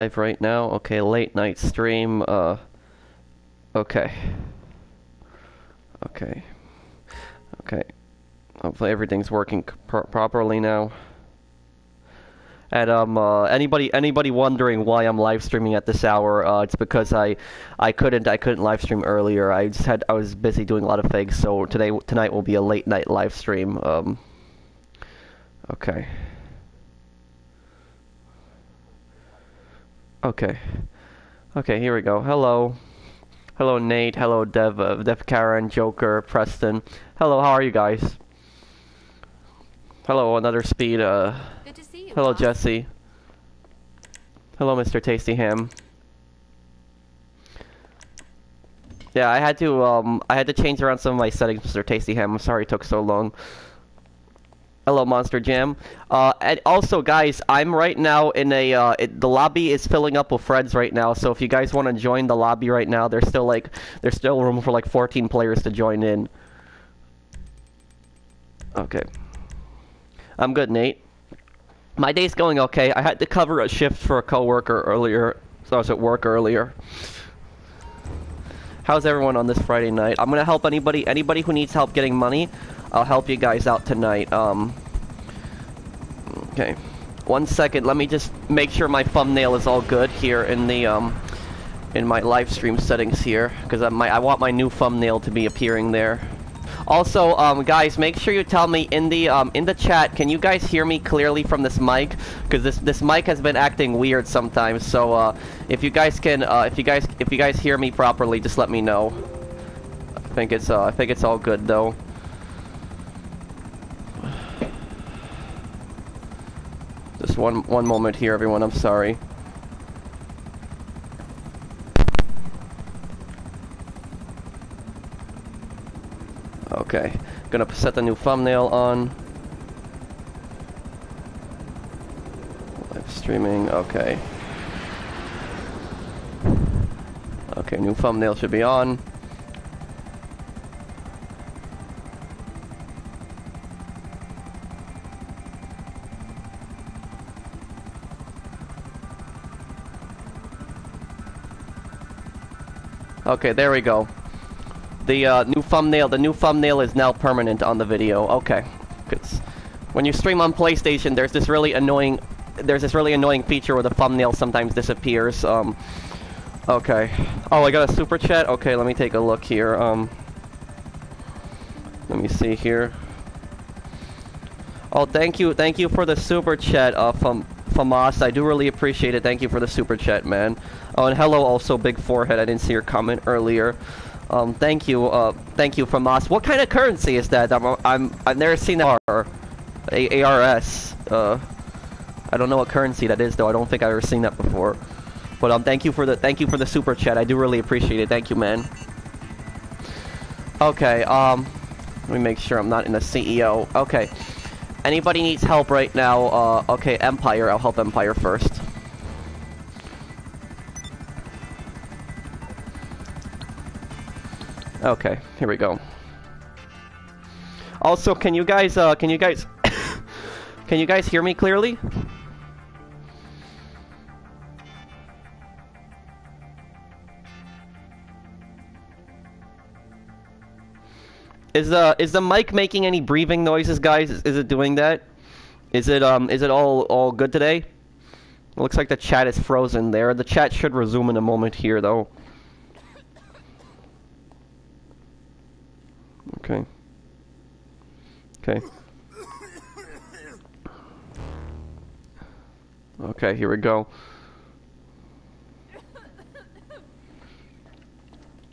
Live right now. Okay, late night stream. Okay. Okay. Okay. Hopefully everything's working properly now. And anybody wondering why I'm live streaming at this hour? It's because I couldn't live stream earlier. I was busy doing a lot of things. So tonight will be a late night live stream. Okay. Okay. Okay, here we go. Hello. Hello, Nate. Hello, Dev Karen, Joker, Preston. Hello, how are you guys? Hello, another speed. Good to see you. Hello, boss. Jesse. Hello, Mr. Tasty Ham. Yeah, I had to change around some of my settings, Mr. Tasty Ham. I'm sorry it took so long. Hello, Monster Jam. And also, guys, I'm right now in a, the lobby is filling up with friends right now, so if you guys want to join the lobby right now, there's still room for like 14 players to join in. Okay. I'm good, Nate. My day's going okay. I had to cover a shift for a coworker earlier, so I was at work earlier. How's everyone on this Friday night? I'm gonna help anybody who needs help getting money. I'll help you guys out tonight. Okay. 1 second. Let me just make sure my thumbnail is all good here in the in my live stream settings here, because I want my new thumbnail to be appearing there. Also, guys, make sure you tell me in the chat. Can you guys hear me clearly from this mic? Because this mic has been acting weird sometimes. So if you guys can, if you guys hear me properly, just let me know. I think it's all good though. Just one moment here, everyone. I'm sorry. Okay, gonna set the new thumbnail on. Live streaming, okay. Okay, new thumbnail should be on. Okay, there we go. The new thumbnail is now permanent on the video. Okay, because when you stream on PlayStation, there's this really annoying feature where the thumbnail sometimes disappears. Okay. Oh, I got a super chat. Okay, let me take a look here. Let me see here. Oh, thank you for the super chat, from Famas. I do really appreciate it. Thank you for the super chat, man. Oh, and hello, also Big Forehead. I didn't see your comment earlier. Thank you, Famas. What kind of currency is that? I've never seen that. ARS. I don't know what currency that is, though. I don't think I've ever seen that before. But thank you for the super chat. I do really appreciate it. Thank you, man. Okay. Let me make sure I'm not in the CEO. Okay. Anybody needs help right now? Okay, Empire. I'll help Empire first. Okay, here we go. Also, can you guys can you guys hear me clearly? Is the mic making any breathing noises, guys? Is it doing that? Is it all good today? It looks like the chat is frozen there. The chat should resume in a moment here, though. Okay. Okay. Okay, here we go.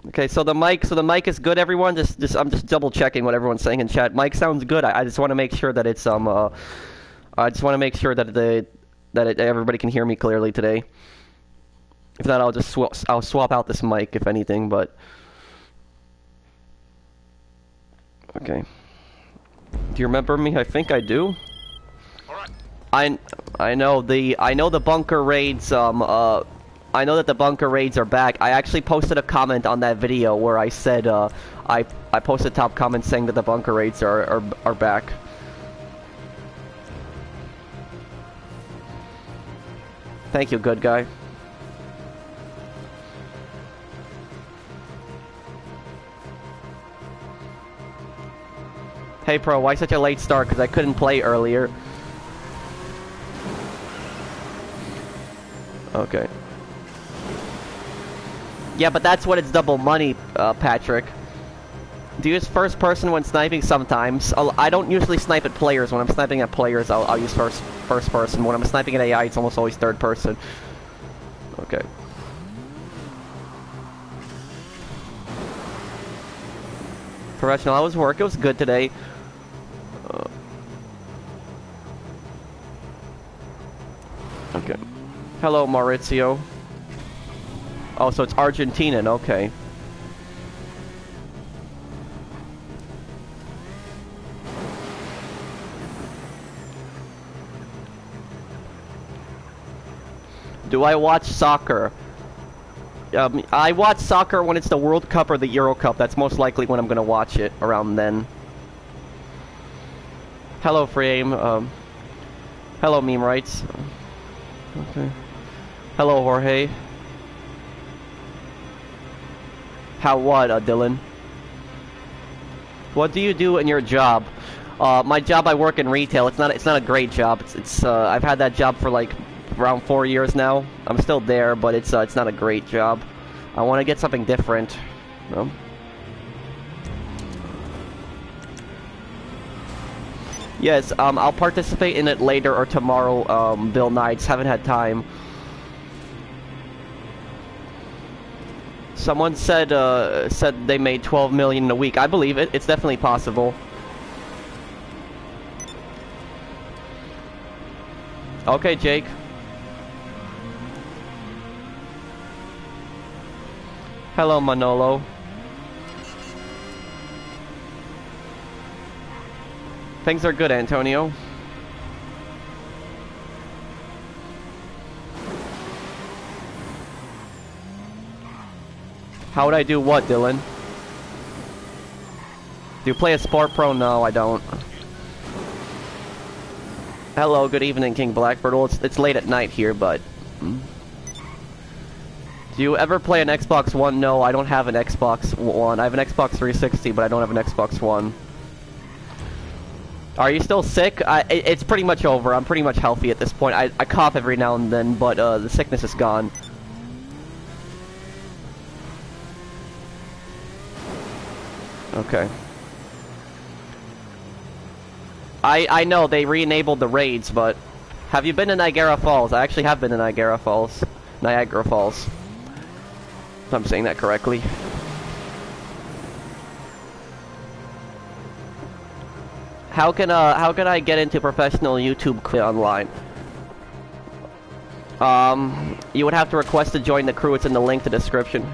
Okay, so the mic is good, everyone. I'm just double checking what everyone's saying in chat. Mic sounds good. I just want to make sure that it's I just want to make sure that everybody can hear me clearly today. If not, I'll swap out this mic if anything, but okay. Do you remember me? I think I do. I know the bunker raids. I know that the bunker raids are back. I actually posted a comment on that video where I said I posted a top comment saying that the bunker raids are back. Thank you, good guy. Hey Pro, why such a late start? Because I couldn't play earlier. Okay. Yeah, but that's when it's double money, Patrick. Do you use first person when sniping? Sometimes. I don't usually snipe at players. When I'm sniping at players, I'll use first person. When I'm sniping at AI, it's almost always third person. Okay. Professional, how was work? It was good today. Okay. Hello, Maurizio. Oh, so it's Argentinian, okay. Do I watch soccer? I watch soccer when it's the World Cup or the Euro Cup. That's most likely when I'm gonna watch it, around then. Hello, Frame. Hello, Meme Rights. Okay. Hello, Jorge. How what, Dylan? What do you do in your job? My job, I work in retail. It's not a great job. I've had that job for like around 4 years now. I'm still there, but it's not a great job. I want to get something different. No? Yes, I'll participate in it later or tomorrow, Bill Knights. Haven't had time. Someone said they made 12 million a week. I believe it. It's definitely possible. Okay, Jake. Hello, Manolo. Things are good, Antonio. How would I do what, Dylan? Do you play a Sport Pro? No, I don't. Hello, good evening, King Blackbird. Well, it's late at night here, but... Do you ever play an Xbox One? No, I don't have an Xbox One. I have an Xbox 360, but I don't have an Xbox One. Are you still sick? It's pretty much over. I'm pretty much healthy at this point. I cough every now and then, but the sickness is gone. Okay. I know they re-enabled the raids, but have you been to Niagara Falls? I actually have been to Niagara Falls. Niagara Falls. If I'm saying that correctly. How can I get into professional YouTube online? You would have to request to join the crew. It's in the link to the description.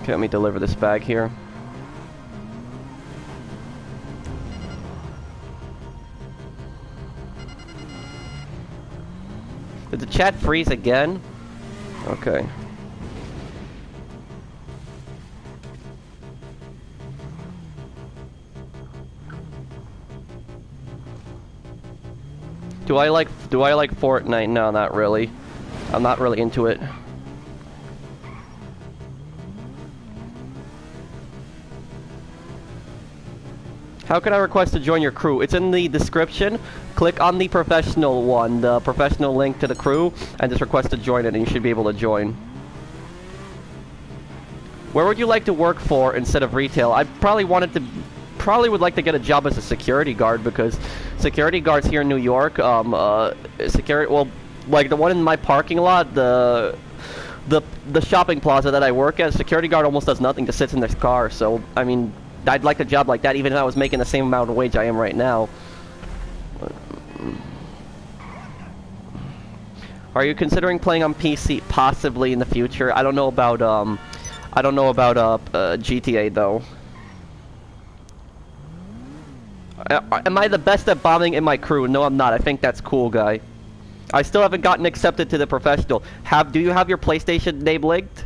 Okay, let me deliver this bag here. Did the chat freeze again? Okay. Do I like Fortnite? No, not really. I'm not really into it. How can I request to join your crew? It's in the description. Click on the professional one, the professional link to the crew, and just request to join it, and you should be able to join. Where would you like to work for instead of retail? I probably would like to get a job as a security guard, because security guards here in New York, well, like the one in my parking lot, the shopping plaza that I work at, security guard almost does nothing, just sits in their car. So I mean, I'd like a job like that, even if I was making the same amount of wage I am right now. Are you considering playing on PC? Possibly in the future. I don't know about GTA though. Am I the best at bombing in my crew? No, I'm not. I think that's cool, guy. I still haven't gotten accepted to the professional. Do you have your PlayStation name linked?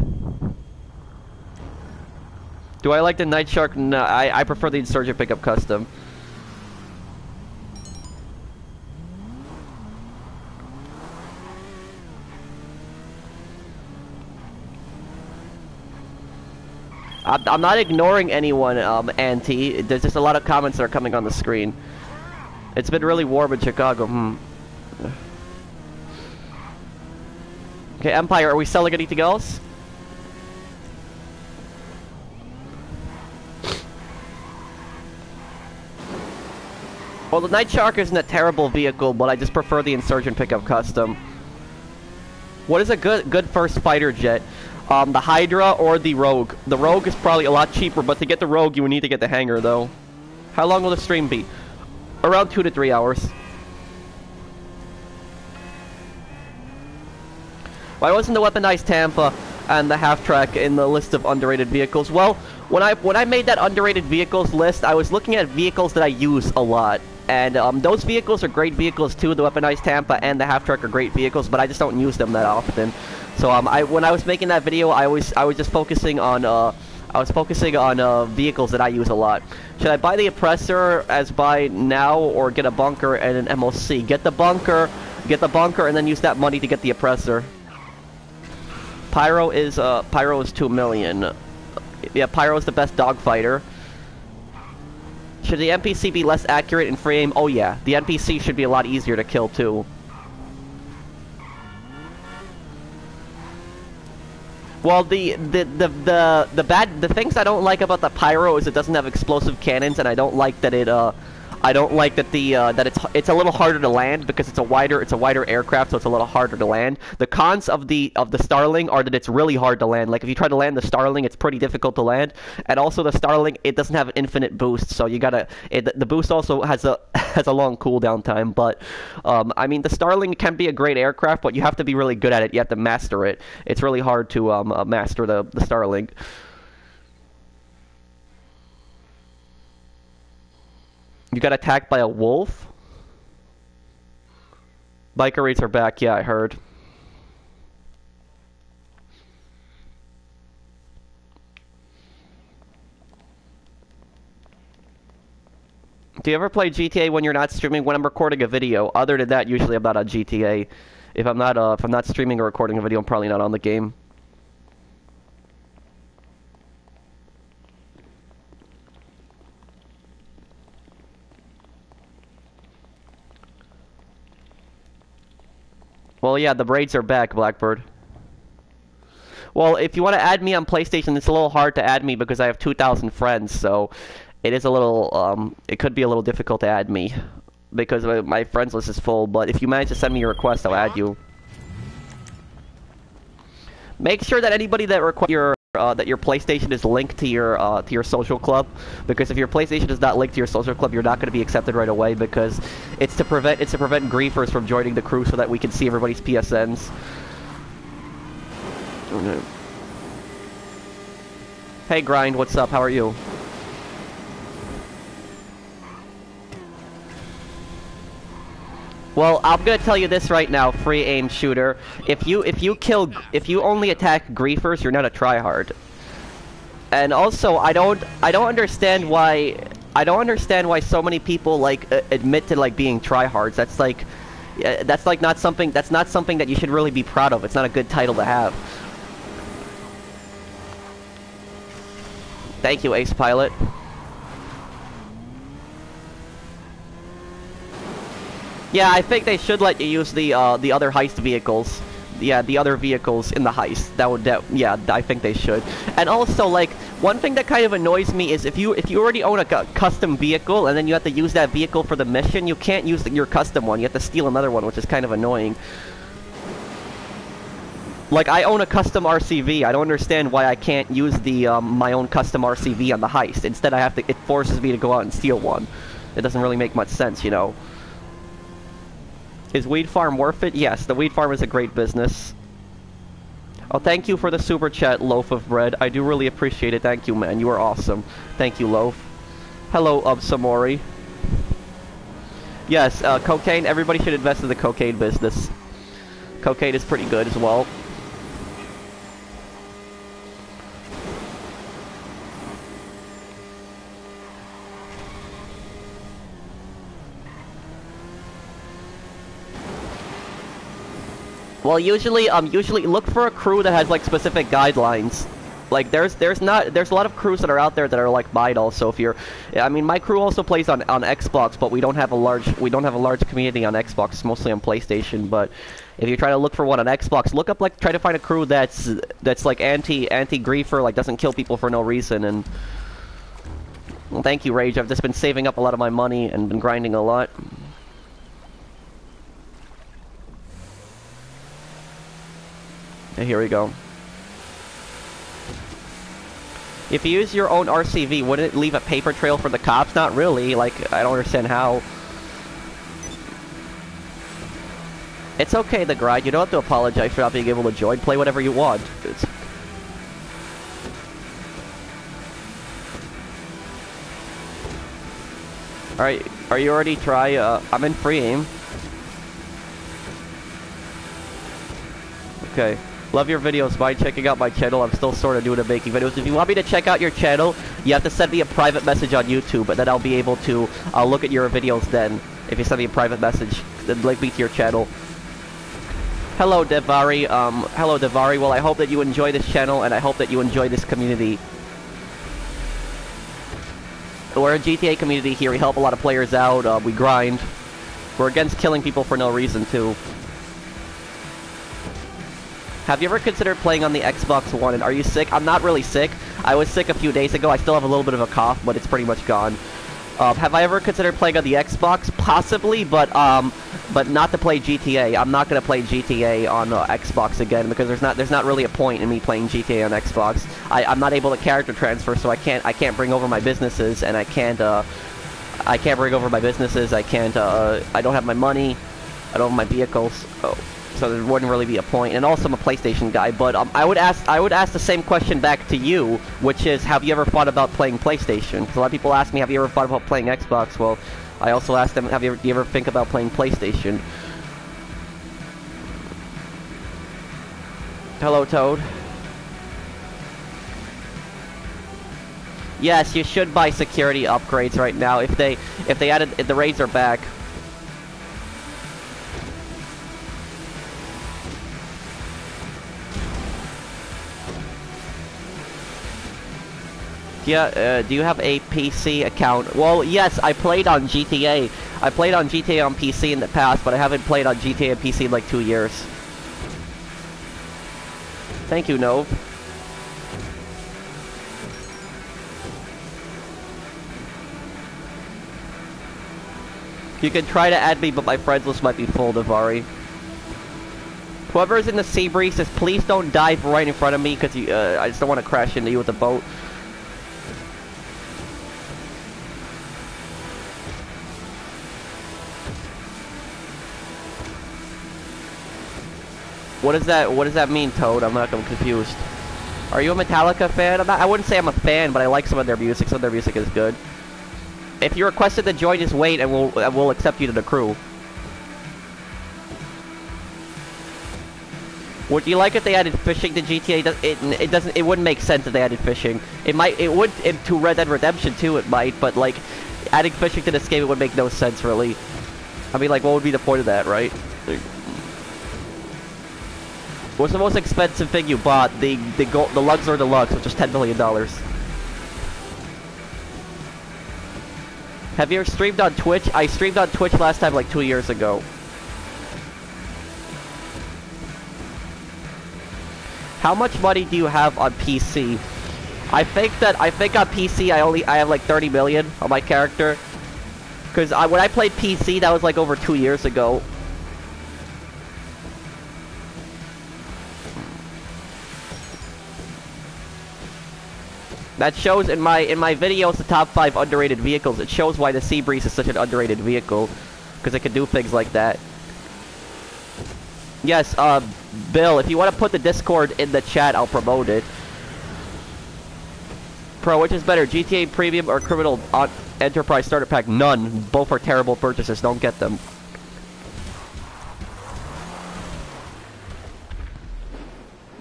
Do I like the Night Shark? No, I prefer the Insurgent Pickup Custom. I'm not ignoring anyone, Auntie. There's just a lot of comments that are coming on the screen. It's been really warm in Chicago. Okay, Empire, are we selling anything else? Well, the Night Shark isn't a terrible vehicle, but I just prefer the Insurgent Pickup Custom. What is a good first fighter jet? The Hydra or the Rogue. The Rogue is probably a lot cheaper, but to get the Rogue, you would need to get the Hangar, though. How long will the stream be? Around 2 to 3 hours. Why wasn't the Weaponized Tampa and the Half-Track in the list of underrated vehicles? Well, when I made that underrated vehicles list, I was looking at vehicles that I use a lot. And those vehicles are great vehicles too. The Weaponized Tampa and the Half-Track are great vehicles, but I just don't use them that often. So when I was making that video, I was just focusing on vehicles that I use a lot. Should I buy the Oppressor as buy now, or get a bunker and an MOC? Get the bunker, and then use that money to get the Oppressor. Pyro is 2 million. Yeah, Pyro is the best dogfighter. Should the NPC be less accurate in free aim? Oh yeah, the NPC should be a lot easier to kill too. Well, the things I don't like about the Pyro is it doesn't have explosive cannons, and I don't like that it's a little harder to land because it's a wider aircraft, so it's a little harder to land. The cons of the Starling are that it's really hard to land. Like if you try to land the Starling, it's pretty difficult to land, and also the Starling, it doesn't have an infinite boost, so you gotta the boost also has a long cooldown time. But I mean, the Starling can be a great aircraft, but you have to be really good at it. You have to master it. It's really hard to master the Starling. You got attacked by a wolf? Biker rates are back, yeah, I heard. Do you ever play GTA when you're not streaming? When I'm recording a video. Other than that, usually I'm not on GTA. If I'm not streaming or recording a video, I'm probably not on the game. Well, yeah, the braids are back, Blackbird. Well, if you want to add me on PlayStation, it's a little hard to add me because I have 2,000 friends, so it is a little, it could be a little difficult to add me because my friends list is full, but if you manage to send me a request, I'll add you. Make sure that anybody that requests that your PlayStation is linked to your social club, because if your PlayStation is not linked to your social club, you're not going to be accepted right away, because it's to prevent griefers from joining the crew so that we can see everybody's PSNs. Okay. Hey Grind, what's up? How are you? Well, I'm gonna tell you this right now, free aim shooter. If you only attack griefers, you're not a tryhard. And also, I don't understand why so many people like admit to like being tryhards. That's not something that you should really be proud of. It's not a good title to have. Thank you, Ace Pilot. Yeah, I think they should let you use the other heist vehicles. Yeah, the other vehicles in the heist. Yeah, I think they should. And also, like, one thing that kind of annoys me is if you already own a custom vehicle and then you have to use that vehicle for the mission, you can't use your custom one. You have to steal another one, which is kind of annoying. Like, I own a custom RCV. I don't understand why I can't use my own custom RCV on the heist. Instead, it forces me to go out and steal one. It doesn't really make much sense, you know. Is Weed Farm worth it? Yes, the Weed Farm is a great business. Oh, thank you for the super chat, Loaf of Bread. I do really appreciate it. Thank you, man. You are awesome. Thank you, Loaf. Hello, Samori. Yes, cocaine. Everybody should invest in the cocaine business. Cocaine is pretty good as well. Well, usually look for a crew that has like specific guidelines. Like there's a lot of crews that are out there that are like mine also. If you're, I mean, my crew also plays on Xbox, but we don't have a large community on Xbox. It's mostly on PlayStation. But if you try to look for one on Xbox, look up like try to find a crew that's like anti-griefer, like doesn't kill people for no reason. And well, thank you, Rage. I've just been saving up a lot of my money and been grinding a lot. Here we go. If you use your own RCV, wouldn't it leave a paper trail for the cops? Not really. Like, I don't understand how. It's okay, the grind. You don't have to apologize for not being able to join. Play whatever you want. Alright, are you already try? I'm in free aim. Okay. Love your videos. Mind checking out my channel. I'm still sort of new to making videos. If you want me to check out your channel, you have to send me a private message on YouTube, and then I'll be able to look at your videos then. If you send me a private message, then link me to your channel. Hello, Devari. Hello, Devari. Well, I hope that you enjoy this channel, and I hope that you enjoy this community. We're a GTA community here. We help a lot of players out. We grind. We're against killing people for no reason, too. Have you ever considered playing on the Xbox One, and are you sick? I'm not really sick. I was sick a few days ago. I still have a little bit of a cough, but it's pretty much gone. Have I ever considered playing on the Xbox? Possibly, but not to play GTA. I'm not gonna play GTA on Xbox again because there's not really a point in me playing GTA on Xbox. I'm not able to character transfer, so I can't bring over my businesses, and I can't bring over my businesses. I don't have my money. I don't have my vehicles. Oh. So there wouldn't really be a point. And also I'm a PlayStation guy, but I would ask the same question back to you, which is, have you ever thought about playing PlayStation? Because a lot of people ask me, have you ever thought about playing Xbox? Well, I also ask them, do you ever think about playing PlayStation? Hello, Toad. Yes, you should buy security upgrades right now. If the raids are back. Yeah, do you have a PC account? Well, yes, I played on GTA. I played on GTA on PC in the past, but I haven't played on GTA on PC in like 2 years. Thank you, Nove. You can try to add me, but my friends list might be full, Davari. Whoever's in the sea breeze, just please don't dive right in front of me, because I just don't want to crash into you with the boat. What does that mean, Toad? I'm confused. Are you a Metallica fan? I wouldn't say I'm a fan, but I like some of their music. Some of their music is good. If you requested to join, just wait, and we'll accept you to the crew. Would you like if they added fishing to GTA? It wouldn't make sense if they added fishing. It would to Red Dead Redemption too. It might, but like adding fishing to this game, it would make no sense really. I mean, like, what would be the point of that, right? What's the most expensive thing you bought? The Luxor Deluxe, which is $10 million. Have you ever streamed on Twitch? I streamed on Twitch last time like 2 years ago. How much money do you have on PC? I think on PC I have like 30 million on my character. Because when I played PC, that was like over 2 years ago. That shows in my videos the top 5 underrated vehicles. It shows why the Sea Breeze is such an underrated vehicle, because it can do things like that. Yes, Bill, if you want to put the Discord in the chat, I'll promote it. Pro, which is better, GTA Premium or Criminal Enterprise Starter Pack? None. Both are terrible purchases. Don't get them.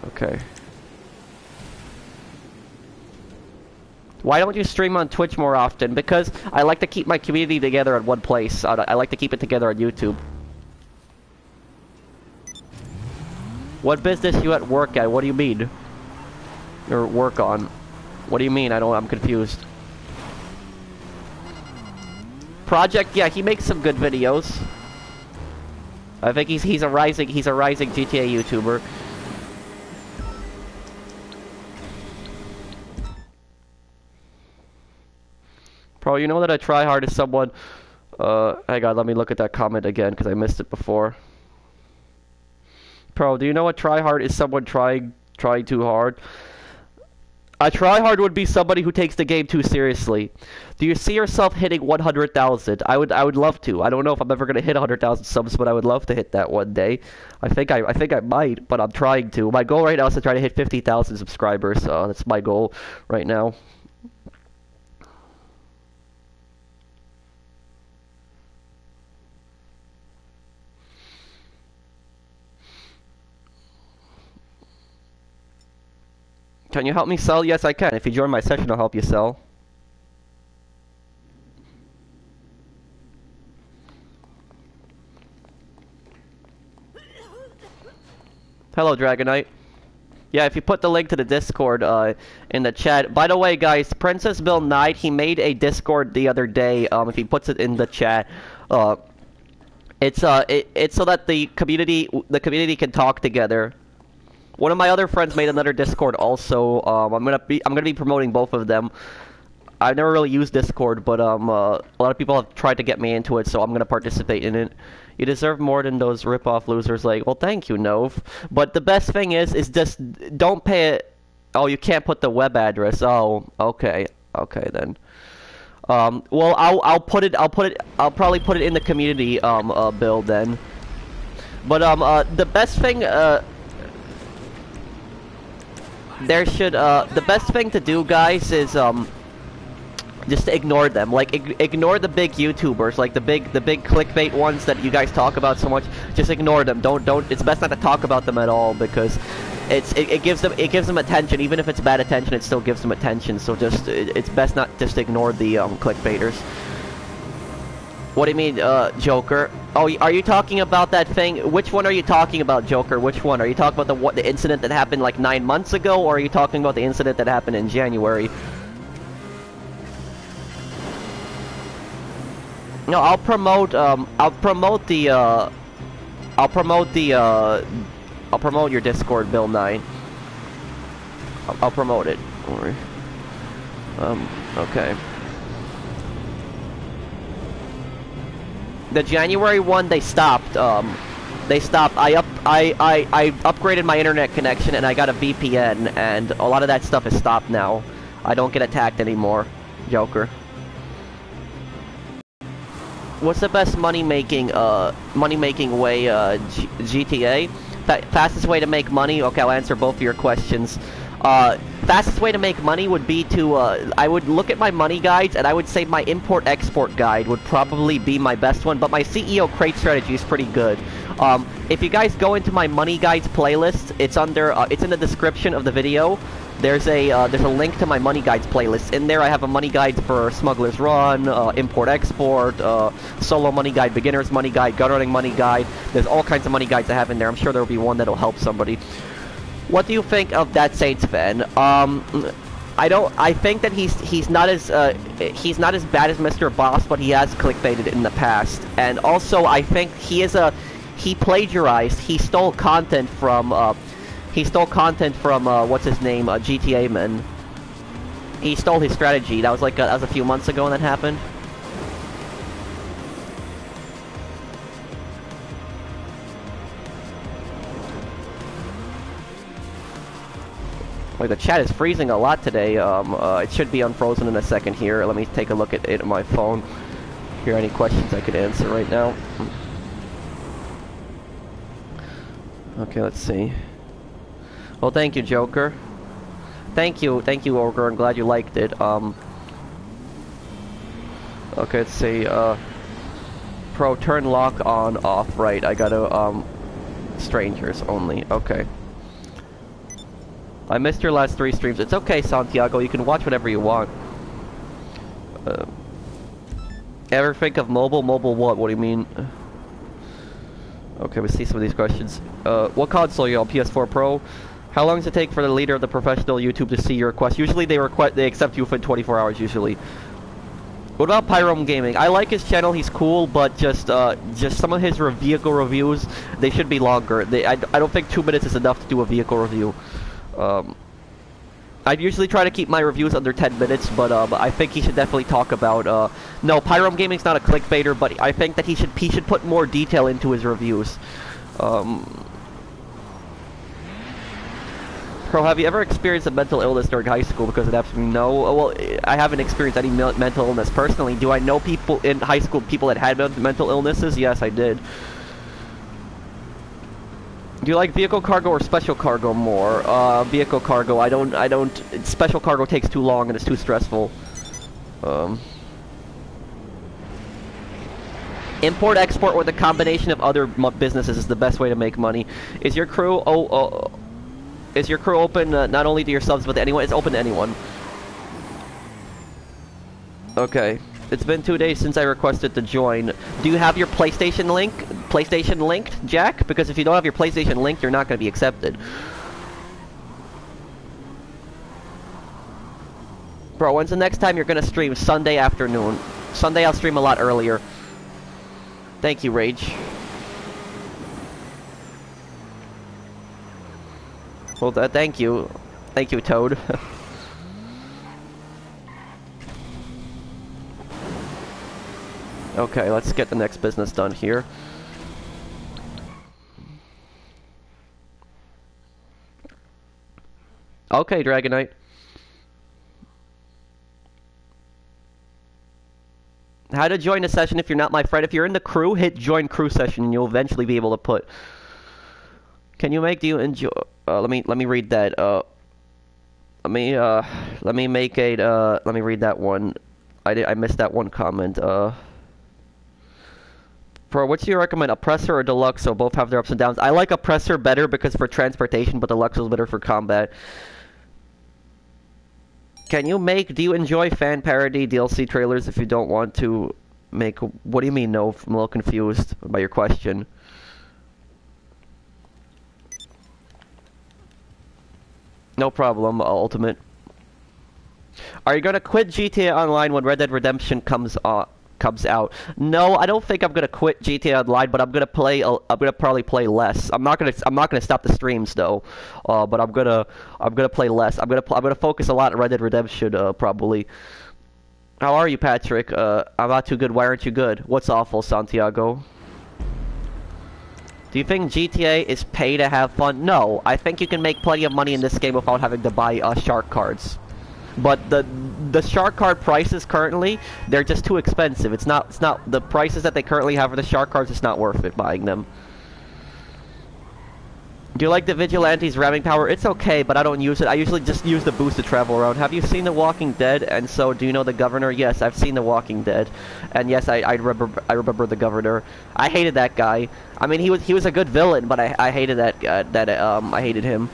Okay. Why don't you stream on Twitch more often? Because I like to keep my community together in one place. I like to keep it together on YouTube. What business you at work at? What do you mean? Or work on? What do you mean? I'm confused. Project, yeah, he makes some good videos. I think he's a rising GTA YouTuber. Pro, you know that a tryhard is someone. Hang on, let me look at that comment again because I missed it before. Pro, do you know a tryhard is someone trying too hard? A tryhard would be somebody who takes the game too seriously. Do you see yourself hitting 100,000? I would love to. I don't know if I'm ever gonna hit 100,000 subs, but I would love to hit that one day. I think I might, but I'm trying to. My goal right now is to try to hit 50,000 subscribers. That's my goal right now. Can you help me sell? Yes, I can. If you join my session, I'll help you sell. Hello, Dragonite. Yeah, if you put the link to the Discord in the chat. By the way, guys, Princess Bill Knight, he made a Discord the other day. If he puts it in the chat, it's so that the community can talk together. One of my other friends made another Discord also. I'm gonna be promoting both of them. I've never really used Discord, but a lot of people have tried to get me into it, so I'm gonna participate in it. You deserve more than those rip-off losers. Like, well, thank you, Nove. But the best thing is just don't pay it. Oh, you can't put the web address. Oh, okay, then. Well, I'll probably put it in the community build then. But the best thing the best thing to do, guys, is just ignore them. Like, ignore the big YouTubers, like the big clickbait ones that you guys talk about so much. Just ignore them. Don't. It's best not to talk about them at all because it gives them attention. Even if it's bad attention, it still gives them attention. So it's best not just ignore the clickbaiters. What do you mean, Joker? Oh, are you talking about that thing? Which one are you talking about, Joker? Which one? Are you talking about the incident that happened like 9 months ago, or are you talking about the incident that happened in January? No, I'll promote your Discord, Bill 9. I'll promote it. Don't worry. Okay. The January one, they stopped. I upgraded my internet connection and I got a VPN, and a lot of that stuff is stopped now. I don't get attacked anymore, Joker. What's the best money-making way, GTA? Fastest way to make money? Okay, I'll answer both of your questions. Fastest way to make money would be to, I would look at my money guides, and I would say my import-export guide would probably be my best one, but my CEO crate strategy is pretty good. If you guys go into my money guides playlist, it's under, it's in the description of the video. There's a link to my money guides playlist. In there, I have a money guide for Smuggler's Run, import-export, solo money guide, beginner's money guide, gun running money guide. There's all kinds of money guides I have in there. I'm sure there will be one that'll help somebody. What do you think of that Saints fan? I think that he's not as bad as Mr. Boss, but he has clickbaited in the past. And also, I think he plagiarized. He stole content from what's his name, GTA Man. He stole his strategy. That was a few months ago when that happened. Like, the chat is freezing a lot today. It should be unfrozen in a second here. Let me take a look at it on my phone. Here, any questions I could answer right now. Okay, let's see. Well, thank you, Joker. Thank you, Ogre. I'm glad you liked it. Okay, let's see. Pro, turn lock on, off, right. I gotta, strangers only. Okay. I missed your last 3 streams. It's okay, Santiago. You can watch whatever you want. Ever think of mobile? Mobile what? What do you mean? Okay, let's see some of these questions. What console are you on? PS4 Pro? How long does it take for the leader of the professional YouTube to see your request? Usually they accept you within 24 hours usually. What about Pyrom Gaming? I like his channel, he's cool, but just some of his vehicle reviews, they should be longer. I don't think 2 minutes is enough to do a vehicle review. I usually try to keep my reviews under 10 minutes, but I think he should definitely talk about, no, Pyrom Gaming's not a clickbaiter, but I think that he should put more detail into his reviews. Pro, have you ever experienced a mental illness during high school? Because it absolutely no. Well, I haven't experienced any mental illness personally. Do I know people in high school, people that had mental illnesses? Yes, I did. Do you like vehicle cargo or special cargo more? Vehicle cargo. I don't. Special cargo takes too long and it's too stressful. Import export with a combination of other businesses is the best way to make money. Is your crew is your crew open not only to your subs but to anyone? It's open to anyone. Okay. It's been 2 days since I requested to join. Do you have your PlayStation linked, Jack? Because if you don't have your PlayStation linked, you're not going to be accepted. Bro, when's the next time you're going to stream? Sunday afternoon. Sunday I'll stream a lot earlier. Thank you, Rage. Well, thank you. Thank you, Toad. Okay, let's get the next business done here. Okay, Dragonite. How to join a session if you're not my friend. If you're in the crew, hit join crew session and you'll eventually be able to put. Can you make, do you enjoy, let me read that, let me read that one. I missed that one comment, Pro, what do you recommend, Oppressor or Deluxe? So both have their ups and downs. I like Oppressor better because for transportation, but Deluxe is better for combat. Can you make, do you enjoy fan parody DLC trailers if you don't want to make, what do you mean no? I'm a little confused by your question. No problem, Ultimate. Are you gonna quit GTA Online when Red Dead Redemption comes out? No, I don't think I'm gonna quit GTA Online, but I'm gonna probably play less. I'm not gonna stop the streams though. But I'm gonna play less. I'm gonna focus a lot on Red Dead Redemption probably. How are you, Patrick? I'm not too good. Why aren't you good? What's awful, Santiago? Do you think GTA is pay to have fun? No, I think you can make plenty of money in this game without having to buy shark cards. But the shark card prices currently, they're just too expensive. It's not the prices that they currently have for the shark cards, it's not worth it buying them. Do you like the Vigilante's ramming power? It's okay, but I don't use it. I usually just use the boost to travel around. Have you seen The Walking Dead? And so, do you know the Governor? Yes, I've seen The Walking Dead. And yes, I remember the Governor. I hated that guy. I mean, he was a good villain, but I hated I hated him.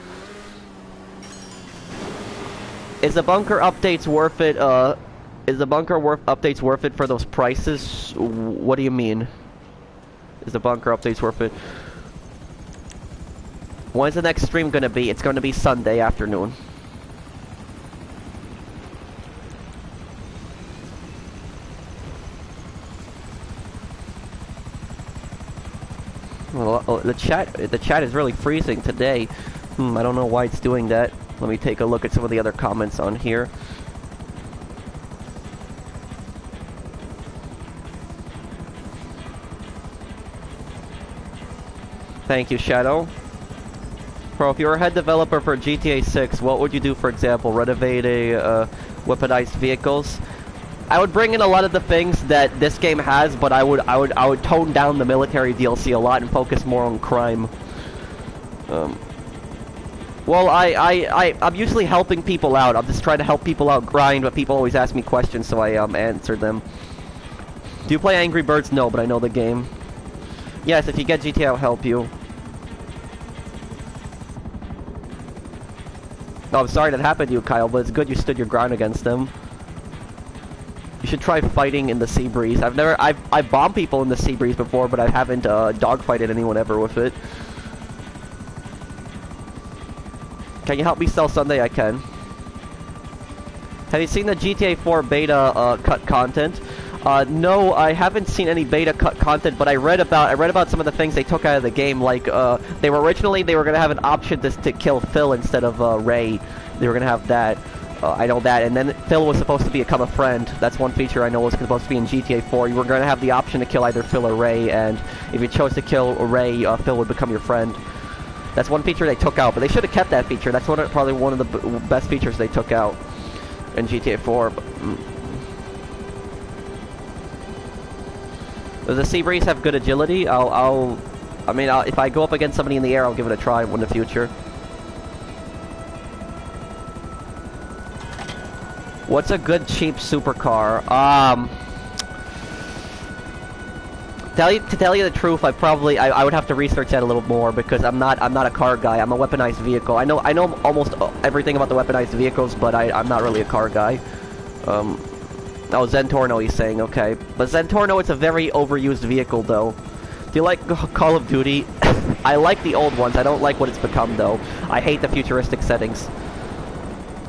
Is the bunker updates worth it? Is the bunker updates worth it for those prices? What do you mean? Is the bunker updates worth it? When's the next stream gonna be? It's gonna be Sunday afternoon. Well, the chat is really freezing today. I don't know why it's doing that. Let me take a look at some of the other comments on here. Thank you, Shadow. Bro, if you were a head developer for GTA 6, what would you do, for example? Renovate weaponized vehicles? I would bring in a lot of the things that this game has, but I would tone down the military DLC a lot and focus more on crime. Well, I'm usually helping people out. I'm just trying to help people out grind, but people always ask me questions, so I answer them. Do you play Angry Birds? No, but I know the game. Yes, if you get GTA, I'll help you. Oh, I'm sorry that happened to you, Kyle, but it's good you stood your ground against them. You should try fighting in the Sea Breeze. I've bombed people in the Sea Breeze before, but I haven't dogfighted anyone ever with it. Can you help me sell Sunday? I can. Have you seen the GTA 4 beta cut content? No, I haven't seen any beta cut content, but I read about some of the things they took out of the game. Like they were gonna have an option to kill Phil instead of Ray. They were gonna have that. I know that, and then Phil was supposed to become a friend. That's one feature I know was supposed to be in GTA 4. You were going to have the option to kill either Phil or Ray, and if you chose to kill Ray, Phil would become your friend. That's one feature they took out, but they should have kept that feature. That's probably one of the best features they took out in GTA 4. Does the Sea Breeze have good agility? If I go up against somebody in the air, I'll give it a try in the future. What's a good cheap supercar? To tell you the truth, I would have to research that a little more because I'm not a car guy. I'm a weaponized vehicle. I know almost everything about the weaponized vehicles, but I'm not really a car guy. Oh, Zentorno, he's saying, okay. But Zentorno, it's a very overused vehicle, though. Do you like Call of Duty? I like the old ones. I don't like what it's become, though. I hate the futuristic settings.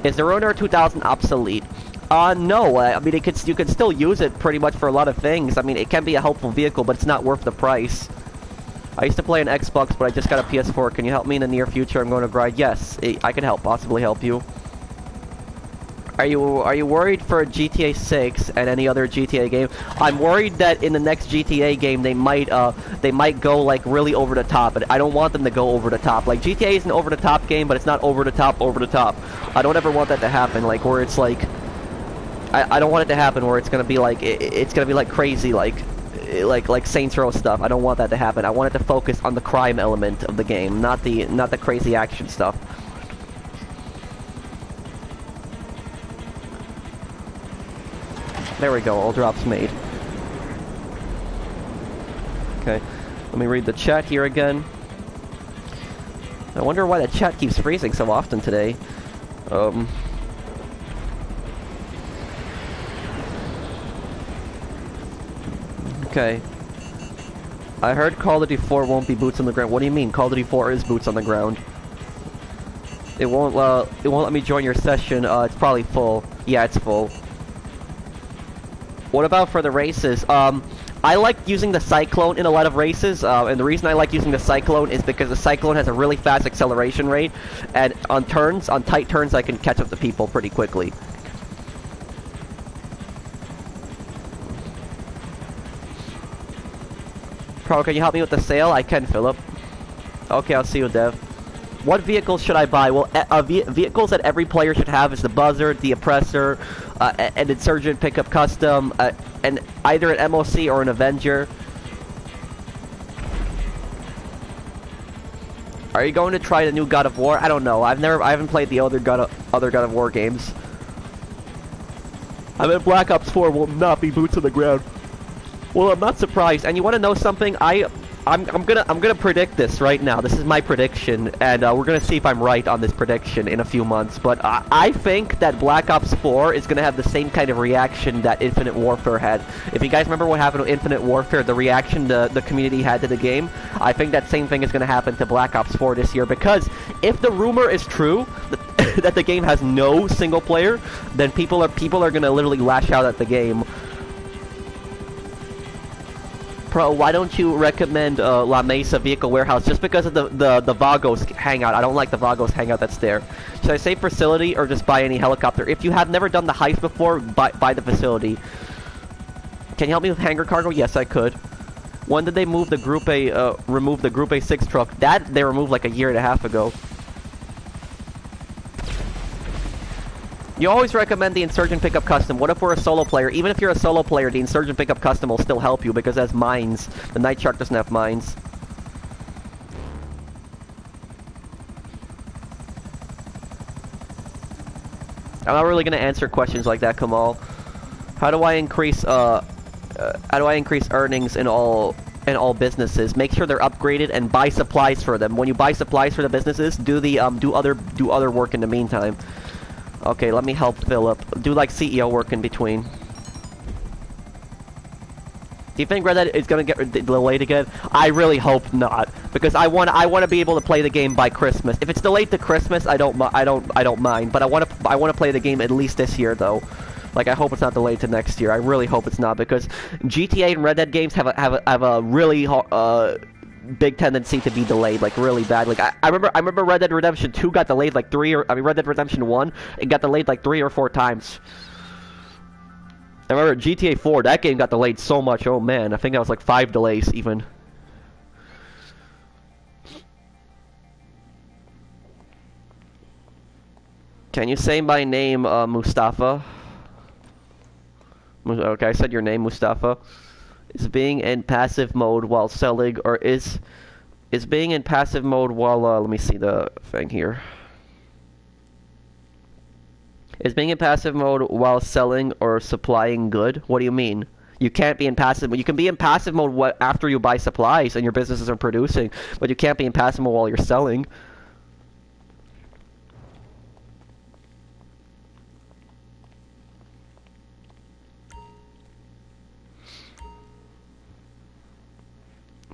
Is the Ruiner 2000 obsolete? No. I mean, you could still use it pretty much for a lot of things. I mean, it can be a helpful vehicle, but it's not worth the price. I used to play on Xbox, but I just got a PS4. Can you help me in the near future? I'm going to grind. Yes, I can possibly help you. Are you worried for GTA 6 and any other GTA game? I'm worried that in the next GTA game they might go like really over the top, but I don't want them to go over the top. Like GTA is an over the top game, but it's not over the top. I don't ever want that to happen. Like where it's like, I don't want it to happen where it's gonna be like it's gonna be like crazy like Saints Row stuff. I don't want that to happen. I want it to focus on the crime element of the game, not the crazy action stuff. There we go, all drops made. Okay, let me read the chat here again. I wonder why the chat keeps freezing so often today. Okay. I heard Call of Duty 4 won't be boots on the ground. What do you mean? Call of Duty 4 is boots on the ground. It won't let me join your session. It's probably full. Yeah, it's full. What about for the races? I like using the Cyclone in a lot of races, and the reason I like using the Cyclone is because the Cyclone has a really fast acceleration rate, and on tight turns, I can catch up to people pretty quickly. Pro, can you help me with the sale? I can, Philip. Okay, I'll see you, Dev. What vehicles should I buy? Well, vehicles that every player should have is the Buzzard, the Oppressor, an Insurgent Pickup Custom, and either an MOC or an Avenger. Are you going to try the new God of War? I don't know. I haven't played the other God of War games. I bet Black Ops 4 will not be boots on the ground. Well, I'm not surprised. And you want to know something? I'm gonna predict this right now. This is my prediction, and we're gonna see if I'm right on this prediction in a few months. But I think that Black Ops 4 is gonna have the same kind of reaction that Infinite Warfare had. If you guys remember what happened with Infinite Warfare, the reaction the community had to the game, I think that same thing is gonna happen to Black Ops 4 this year. Because if the rumor is true that the game has no single player, then people are gonna literally lash out at the game. Pro, why don't you recommend La Mesa Vehicle Warehouse? Just because of the Vagos hangout. I don't like the Vagos hangout that's there. Should I say facility or just buy any helicopter? If you have never done the heist before, buy the facility. Can you help me with hangar cargo? Yes, I could. When did they move the Group A, remove the Group A6 truck? That they removed like a year and a half ago. You always recommend the Insurgent Pickup Custom. What if we're a solo player? Even if you're a solo player, the Insurgent Pickup Custom will still help you because it has mines. The Night Shark doesn't have mines. I'm not really going to answer questions like that, Kamal. How do I increase earnings in all businesses? Make sure they're upgraded and buy supplies for them. When you buy supplies for the businesses, do other work in the meantime. Okay, let me help Philip. Do like CEO work in between. Do you think Red Dead is gonna get delayed again? I really hope not, because I want to be able to play the game by Christmas. If it's delayed to Christmas, I don't mind. But I want to play the game at least this year though. Like I hope it's not delayed to next year. I really hope it's not, because GTA and Red Dead games have a really big tendency to be delayed, like really bad. Like I remember Red Dead Redemption 2 got delayed like Red Dead Redemption 1, it got delayed like 3 or 4 times. I remember GTA 4, that game got delayed so much. Oh man, I think that was like 5 delays even. Can you say my name, Mustafa? Okay, I said your name, Mustafa. Is being in passive mode while selling, or is being in passive mode while, let me see the thing here. Is being in passive mode while selling or supplying good? What do you mean? You can't be in passive mode. You can be in passive mode after you buy supplies and your businesses are producing, but you can't be in passive mode while you're selling.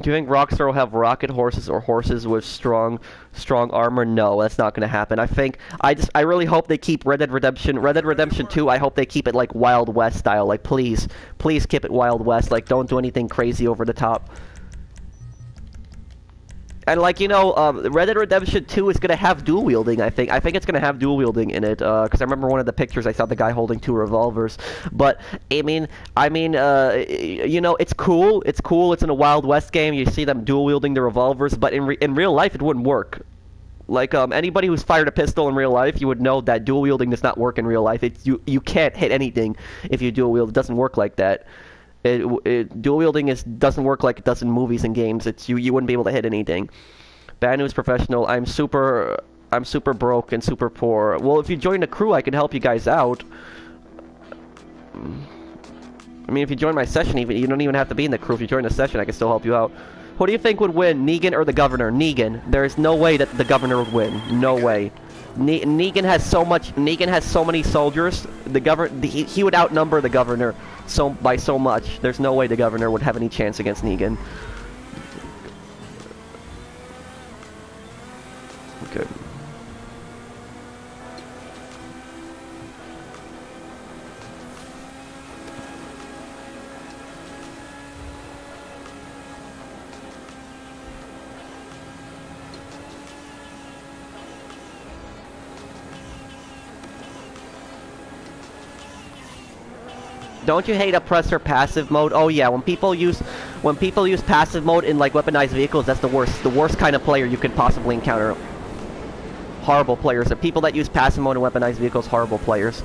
Do you think Rockstar will have rocket horses or horses with strong armor? No, that's not going to happen. I really hope they keep Red Dead Redemption 2. I hope they keep it like Wild West style. Like please keep it Wild West. Like don't do anything crazy over the top. And like, you know, Red Dead Redemption 2 is gonna have dual wielding. I think it's gonna have dual wielding in it. Because I remember one of the pictures I saw the guy holding 2 revolvers. But you know, it's cool. It's cool. It's in a Wild West game. You see them dual wielding the revolvers. But in real life, it wouldn't work. Like anybody who's fired a pistol in real life, you would know that dual wielding does not work in real life. You can't hit anything if you dual wield. It doesn't work like that. Dual wielding doesn't work like it does in movies and games. You wouldn't be able to hit anything. Bad news, professional. I'm super broke and super poor. Well, if you join the crew, I can help you guys out. I mean, if you join my session, you don't even have to be in the crew. If you join the session, I can still help you out. Who do you think would win, Negan or the governor? Negan. There is no way that the governor would win. No way. Negan has so many soldiers. He would outnumber the governor by so much. There's no way the governor would have any chance against Negan. Okay. Don't you hate oppressor passive mode? Oh yeah, when people use passive mode in like weaponized vehicles, that's the worst kind of player you could possibly encounter. Horrible players. The people that use passive mode in weaponized vehicles, horrible players.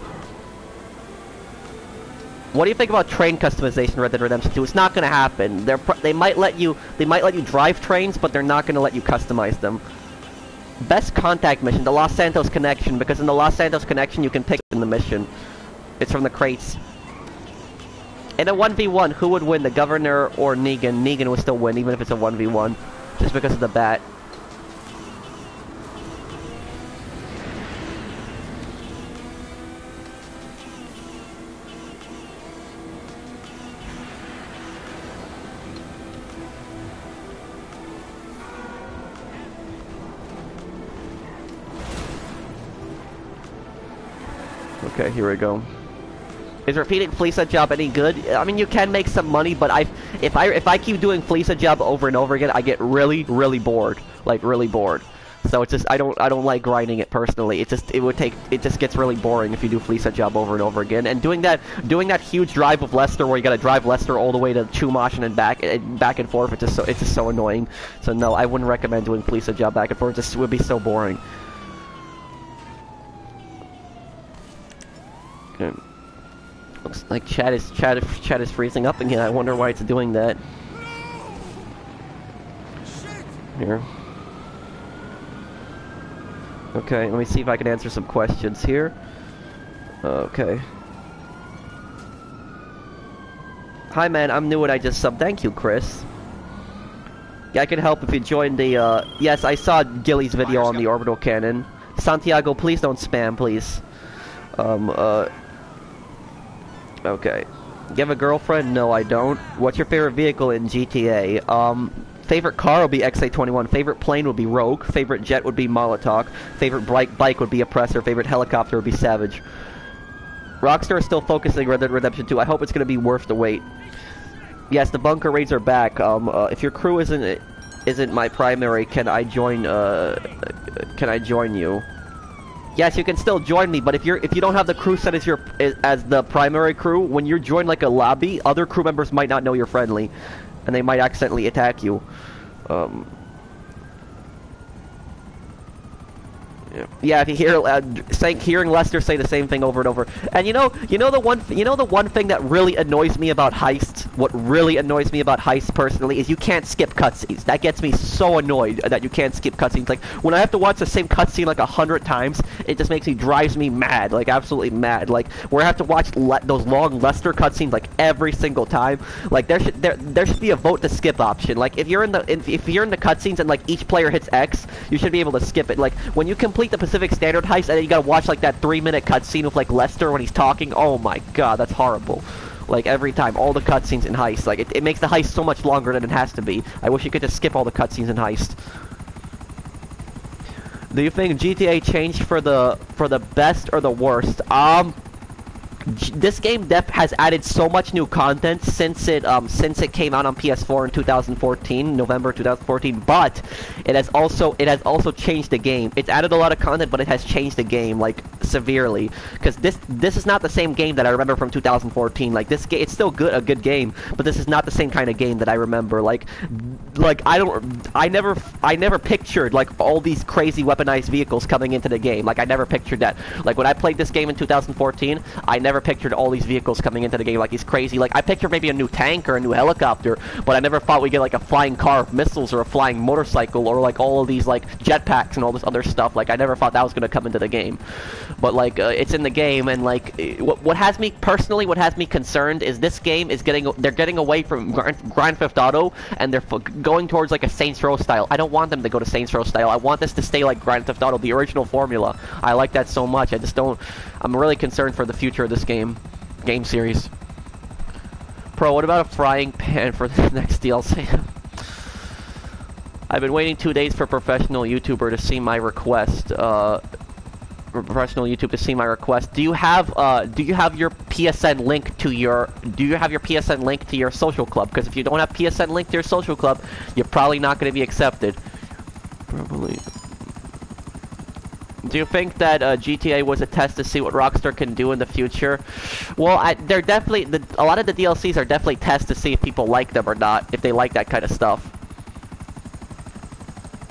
What do you think about train customization in Red Dead Redemption 2? It's not going to happen. They might let you drive trains, but they're not going to let you customize them. Best contact mission, the Los Santos Connection, because in the Los Santos Connection you can pick in the mission. It's from the crates. In a 1v1, who would win, the governor or Negan? Negan would still win, even if it's a 1v1, just because of the bat. Okay, here we go. Is repeating Fleesa job any good? I mean, you can make some money, but if I keep doing Fleesa job over and over again, I get really bored, like really bored. So it's just I don't like grinding it personally. It just gets really boring if you do Fleesa job over and over again. And doing that huge drive of Lester where you gotta drive Lester all the way to Chumash and then back and forth. It's just so annoying. So no, I wouldn't recommend doing Fleesa job back and forth. It would be so boring. Okay. Looks like chat is freezing up again. I wonder why it's doing that. Here. Okay, let me see if I can answer some questions here. Okay. Hi man, I'm new and I just subbed. Thank you, Chris. Yeah, I can help if you join the, yes, I saw Gilly's video on the orbital cannon. Santiago, please don't spam, please. Okay. You have a girlfriend? No, I don't. What's your favorite vehicle in GTA? Favorite car would be XA21. Favorite plane would be Rogue. Favorite jet would be Molotov. Favorite bike would be Oppressor. Favorite helicopter would be Savage. Rockstar is still focusing Red Dead Redemption 2. I hope it's going to be worth the wait. Yes, the bunker raids are back. If your crew isn't my primary, can I join you? Yes, you can still join me, but if you don't have the crew set as the primary crew, when you join like a lobby, other crew members might not know you're friendly, and they might accidentally attack you. Yeah, if you hearing Lester say the same thing over and over, and you know the one thing that really annoys me about Heists, what really annoys me about Heists personally, is you can't skip cutscenes. That gets me so annoyed that you can't skip cutscenes. Like when I have to watch the same cutscene like 100 times, it just drives me mad, like absolutely mad. Like where I have to watch those long Lester cutscenes like every single time. Like there should be a vote to skip option. Like if you're in the cutscenes and like each player hits X, you should be able to skip it. Like when you complete the Pacific Standard heist and then you gotta watch like that 3-minute cutscene with like Lester when he's talking. Oh my god, that's horrible. Like every time, all the cutscenes in Heist, like it makes the heist so much longer than it has to be. I wish you could just skip all the cutscenes in Heist. Do you think GTA changed for the best or the worst? This game has added so much new content since it came out on PS4 in 2014, November 2014. But it has also changed the game. It's added a lot of content, but it has changed the game like severely. Because this is not the same game that I remember from 2014. Like this game, it's still a good game, but this is not the same kind of game that I remember. Like I never pictured like all these crazy weaponized vehicles coming into the game. Like I never pictured that. Like when I played this game in 2014, I never pictured all these vehicles coming into the game like these crazy. Like I pictured maybe a new tank or a new helicopter, but I never thought we'd get like a flying car of missiles or a flying motorcycle or like all of these like jetpacks and all this other stuff. Like I never thought that was gonna come into the game, but like it's in the game. And like what has me concerned is this game is getting away from Grand Theft Auto, and they're going towards like a Saints Row style. I don't want them to go to Saints Row style. I want this to stay like Grand Theft Auto, the original formula. I like that so much. I'm really concerned for the future of this game series. Pro, what about a frying pan for the next DLC? I've been waiting 2 days for professional YouTuber to see my request. Professional YouTube to see my request. Do you have your PSN link to your social club? Because if you don't have PSN link to your social club, you're probably not going to be accepted. Probably. Do you think that GTA was a test to see what Rockstar can do in the future? Well, they're definitely a lot of the DLCs are definitely tests to see if people like them or not, if they like that kind of stuff.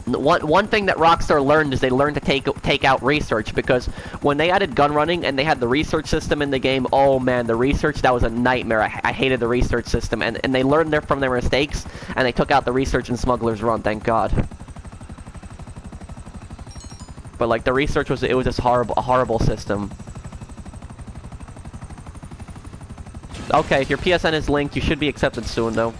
One thing that Rockstar learned is they learned to take out research, because when they added gun running and they had the research system in the game, oh man, the research, that was a nightmare. I hated the research system, and they learned from their mistakes, and they took out the research in Smuggler's Run, thank God. But like the research was just a horrible system. Okay, if your PSN is linked, you should be accepted soon though.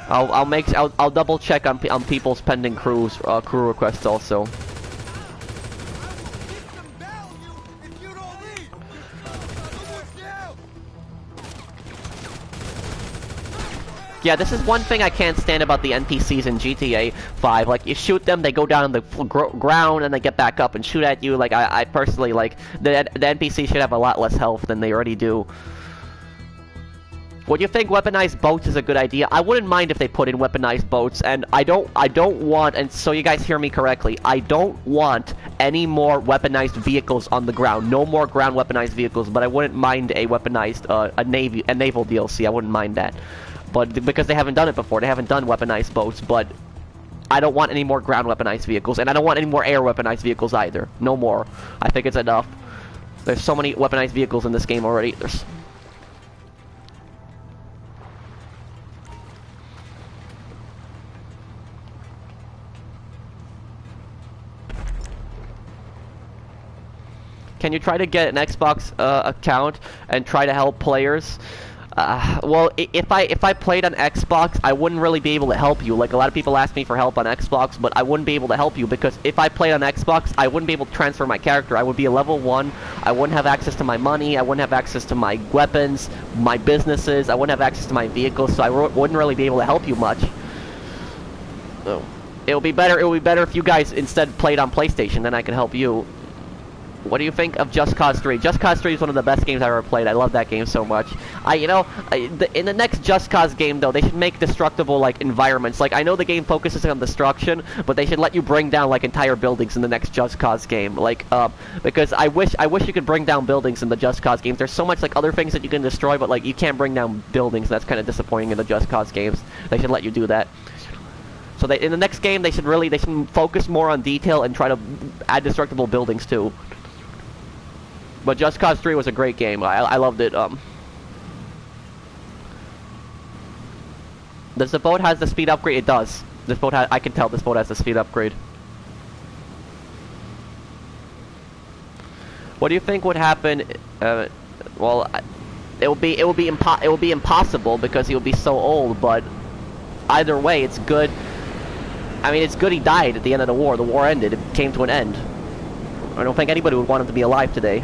I'll double check on people's pending crew requests also. Yeah, this is one thing I can't stand about the NPCs in GTA 5. Like, you shoot them, they go down on the ground, and they get back up and shoot at you. Like, I personally, like, the NPCs should have a lot less health than they already do. Would you think weaponized boats is a good idea? I wouldn't mind if they put in weaponized boats, and I don't want, and so you guys hear me correctly, I don't want any more weaponized vehicles on the ground. No more ground weaponized vehicles, but I wouldn't mind a weaponized, a naval DLC. I wouldn't mind that. But because they haven't done it before, they haven't done weaponized boats, but I don't want any more ground weaponized vehicles, and I don't want any more air weaponized vehicles either. No more. I think it's enough. There's so many weaponized vehicles in this game already. Can you try to get an Xbox account and try to help players? Well, if I played on Xbox, I wouldn't really be able to help you. Like, a lot of people ask me for help on Xbox, but I wouldn't be able to help you because if I played on Xbox, I wouldn't be able to transfer my character. I would be a level 1. I wouldn't have access to my money. I wouldn't have access to my weapons, my businesses. I wouldn't have access to my vehicles, so I wouldn't really be able to help you much. Oh. It would be better if you guys instead played on PlayStation, then I could help you. What do you think of Just Cause 3? Just Cause 3 is one of the best games I've ever played. I love that game so much. In the next Just Cause game, though, they should make destructible, like, environments. Like, I know the game focuses on destruction, but they should let you bring down, like, entire buildings in the next Just Cause game. Like, because I wish you could bring down buildings in the Just Cause games. There's so much, like, other things that you can destroy, but, like, you can't bring down buildings. That's kind of disappointing in the Just Cause games. They should let you do that. So in the next game, they should focus more on detail and try to add destructible buildings, too. But Just Cause 3 was a great game. I loved it. Does the boat has the speed upgrade? It does. This boat I can tell this boat has the speed upgrade. What do you think would happen? Well, it will be impossible because he will be so old. But either way, it's good. I mean, it's good he died at the end of the war. The war ended. It came to an end. I don't think anybody would want him to be alive today.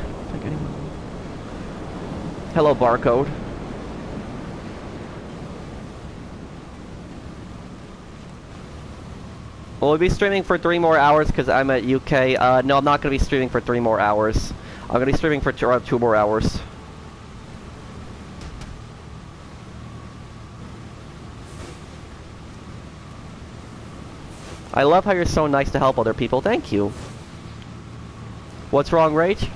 Hello, Barcode. Will we be streaming for 3 more hours because I'm at UK? No, I'm not going to be streaming for 3 more hours. I'm going to be streaming for 2 more hours. I love how you're so nice to help other people. Thank you. What's wrong, Rach?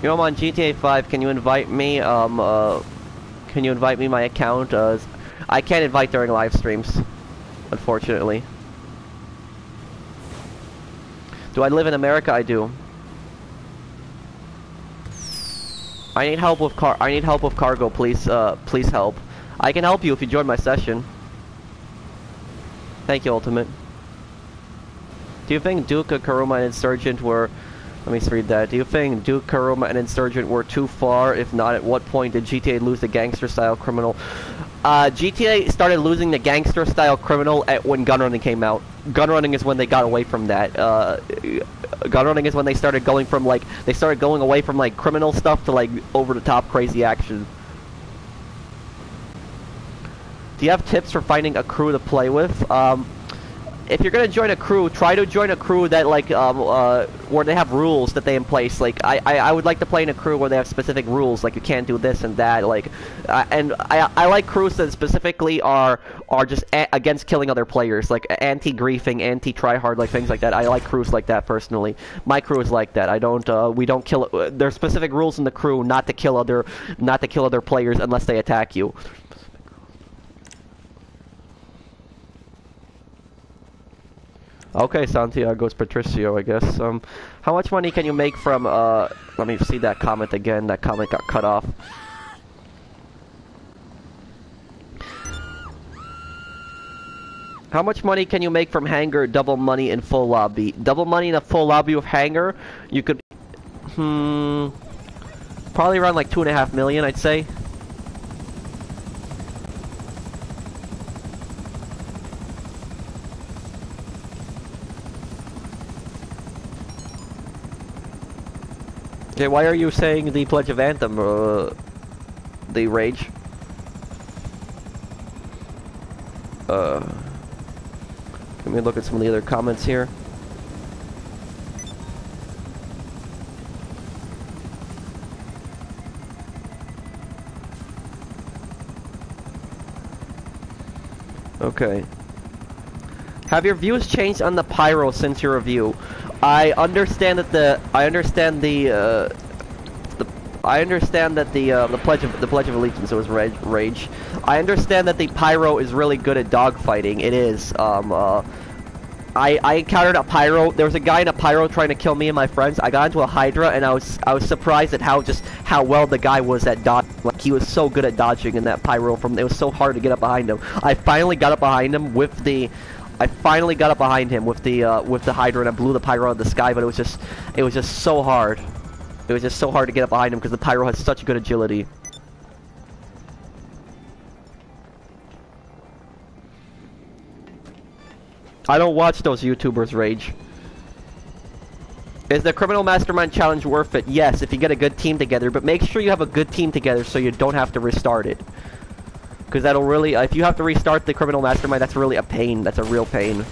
You know, I'm on GTA 5. Can you invite me? Can you invite me my account? I can't invite during live streams, unfortunately. Do I live in America? I do. I need help with cargo. Please, please help. I can help you if you join my session. Thank you, Ultimate. Do you think Duke, Karuma, and Insurgent were... Let me read that. Do you think Duke, Karuma, and Insurgent were too far? If not, at what point did GTA lose the gangster-style criminal? GTA started losing the gangster-style criminal when gunrunning came out. Gunrunning is when they got away from that. Gunrunning is when they started going from, like... They started going away from, like, criminal stuff to, like, over-the-top crazy action. Do you have tips for finding a crew to play with? If you're gonna join a crew, try to join a crew that, like, where they have rules that they in place. Like, I would like to play in a crew where they have specific rules, like you can't do this and that. Like, and I like crews that specifically are just against killing other players, like anti-griefing, anti-tryhard, like things like that. I like crews like that personally. My crew is like that. I don't, we don't kill. There's specific rules in the crew not to kill other players unless they attack you. Okay, Santiago's Patricio, I guess. How much money can you make from, let me see that comment again. That comment got cut off. How much money can you make from Hangar, double money, in full lobby? Double money in a full lobby with Hangar, you could, probably around like 2.5 million, I'd say. Okay, why are you saying the Pledge of Anthem, the Rage? Let me look at some of the other comments here. Okay. Have your views changed on the pyro since your review? I understand that the Pledge of Allegiance was rage. I understand that the pyro is really good at dogfighting. It is. I encountered a pyro. There was a guy in a pyro trying to kill me and my friends. I got into a Hydra and I was surprised at how well the guy was at dodging. Like, he was so good at dodging in that pyro. It was so hard to get up behind him. I finally got up behind him with the I finally got up behind him with the Hydra, and I blew the Pyro out of the sky, but it was just so hard. It was just so hard to get up behind him because the Pyro has such good agility. I don't watch those YouTubers rage. Is the Criminal Mastermind Challenge worth it? Yes, if you get a good team together, but make sure you have a good team together so you don't have to restart it. Because that'll really, if you have to restart the Criminal Mastermind, that's really a pain. That's a real pain.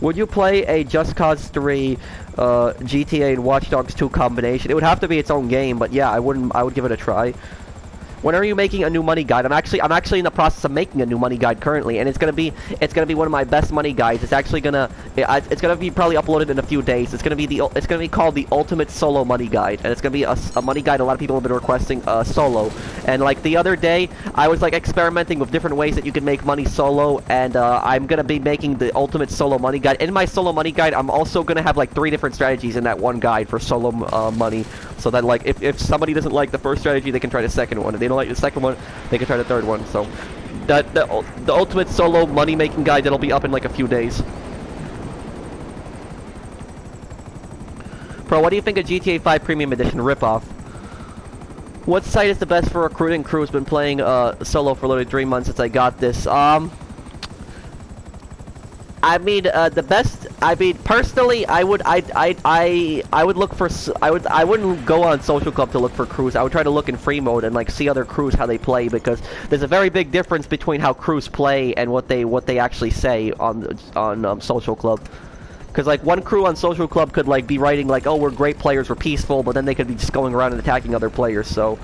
Would you play a Just Cause 3, GTA and Watch Dogs 2 combination? It would have to be its own game, but yeah, I would give it a try. When are you making a new money guide? I'm actually in the process of making a new money guide currently, and it's gonna be one of my best money guides. It's actually gonna be probably uploaded in a few days. It's gonna be called the Ultimate Solo Money Guide, and it's gonna be a money guide a lot of people have been requesting solo. And like the other day, I was like experimenting with different ways that you can make money solo, and I'm gonna be making the Ultimate Solo Money Guide. In my solo money guide, I'm also gonna have like 3 different strategies in that one guide for solo money. So that like if somebody doesn't like the first strategy, they can try the second one. If they don't like the second one, they can try the third one. So the ultimate solo money making guide, that'll be up in like a few days. Bro, what do you think of GTA 5 Premium Edition ripoff? What site is the best for recruiting? Crew's been playing solo for literally 3 months since I got this. I mean, the best. I mean, personally, I would look for. I wouldn't go on Social Club to look for crews. I would try to look in free mode and like see other crews how they play, because there's a very big difference between how crews play and what they actually say on Social Club. Because like one crew on Social Club could like be writing like, oh, we're great players, we're peaceful, but then they could be just going around and attacking other players. So,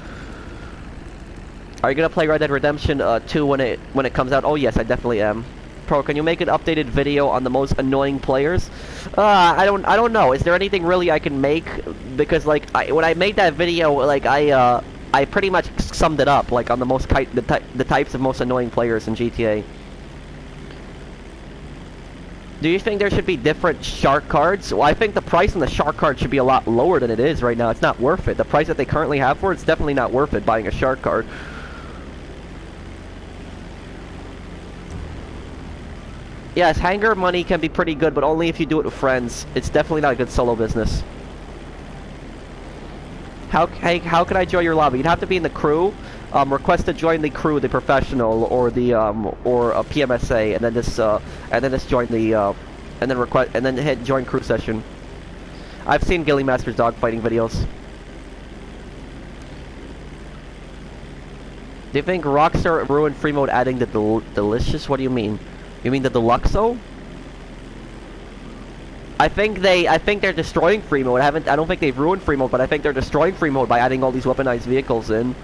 are you gonna play Red Dead Redemption 2 when it comes out? Oh yes, I definitely am. Pro, can you make an updated video on the most annoying players? I don't know. Is there anything really I can make? Because like when I made that video, like I pretty much summed it up, like on the types of most annoying players in GTA. Do you think there should be different shark cards? Well, I think the price on the shark card should be a lot lower than it is right now. It's not worth it. The price that they currently have for it's definitely not worth it buying a shark card. Yes, hangar money can be pretty good, but only if you do it with friends. It's definitely not a good solo business. How can I join your lobby? You'd have to be in the crew. Request to join the crew, the professional, or the or a PMSA, and then just join the and then hit join crew session. I've seen Gilly Master's dogfighting videos. Do you think Rockstar ruined free mode adding the delicious? What do you mean? You mean the Deluxo? I think they're destroying free mode. I don't think they've ruined free mode, but I think they're destroying free mode by adding all these weaponized vehicles in.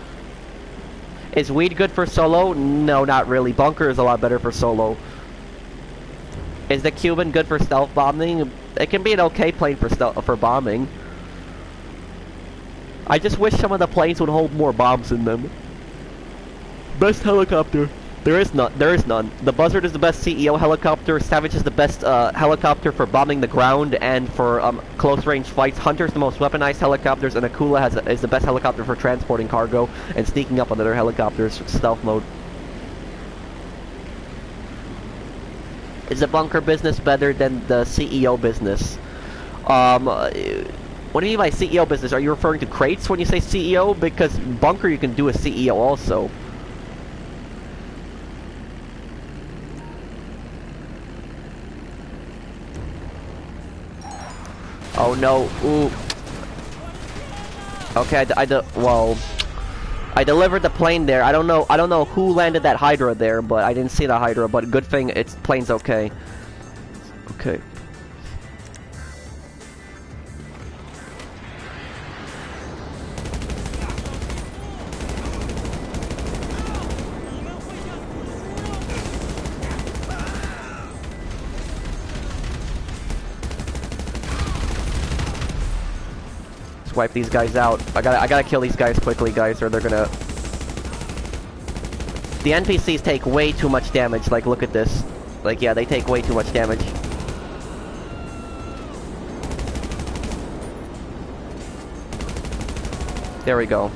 Is weed good for solo? No, not really. Bunker is a lot better for solo. Is the Cuban good for stealth bombing? It can be an okay plane for bombing. I just wish some of the planes would hold more bombs in them. Best helicopter. There is none. The Buzzard is the best CEO helicopter. Savage is the best helicopter for bombing the ground and for close-range fights. Hunter's the most weaponized helicopters, and Akula is the best helicopter for transporting cargo and sneaking up on other helicopters stealth mode. Is the bunker business better than the CEO business? What do you mean by CEO business? Are you referring to crates when you say CEO? Because bunker you can do a CEO also. Oh no! Ooh. Okay, I delivered the plane there. I don't know who landed that Hydra there, but I didn't see the Hydra. But good thing its plane's okay. Okay. Wipe these guys out. I gotta kill these guys quickly, guys, or they're gonna... The NPCs take way too much damage. Like, look at this. Like, yeah, they take way too much damage. There we go.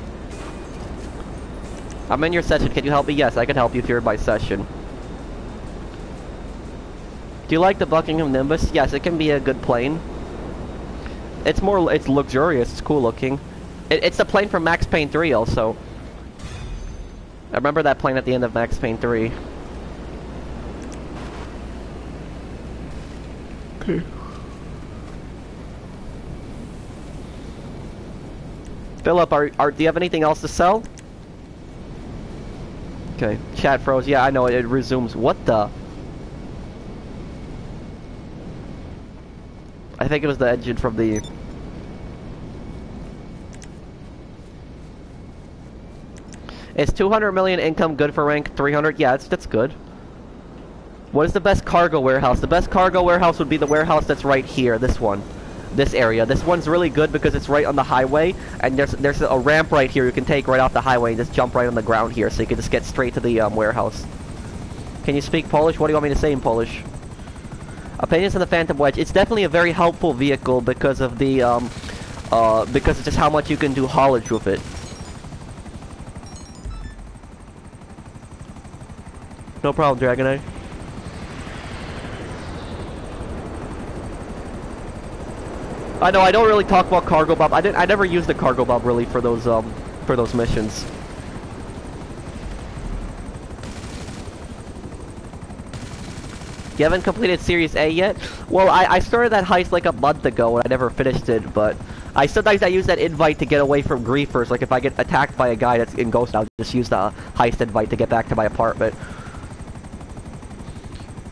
I'm in your session. Can you help me? Yes, I can help you if you're in my session. Do you like the Buckingham Nimbus? Yes, it can be a good plane. It's luxurious. It's cool looking. It's the plane from Max Payne 3 also. I remember that plane at the end of Max Payne 3. Okay. Philip, do you have anything else to sell? Okay, chat froze. Yeah, I know, it resumes. What the? I think it was the engine from the... Is 200 million income good for rank 300? Yeah, that's good. What is the best cargo warehouse? The best cargo warehouse would be the warehouse that's right here, this one. This area. This one's really good because it's right on the highway, and there's a ramp right here you can take right off the highway and just jump right on the ground here, so you can just get straight to the warehouse. Can you speak Polish? What do you want me to say in Polish? Opinions on the Phantom Wedge. It's definitely a very helpful vehicle because of the because of just how much you can do haulage with it. No problem, Dragonite. I know I don't really talk about cargo bob. I never used the cargo bob really for those missions. You haven't completed Series A yet? Well, I started that heist like a month ago and I never finished it, but sometimes I use that invite to get away from griefers. Like if I get attacked by a guy that's in Ghost, I'll just use the heist invite to get back to my apartment.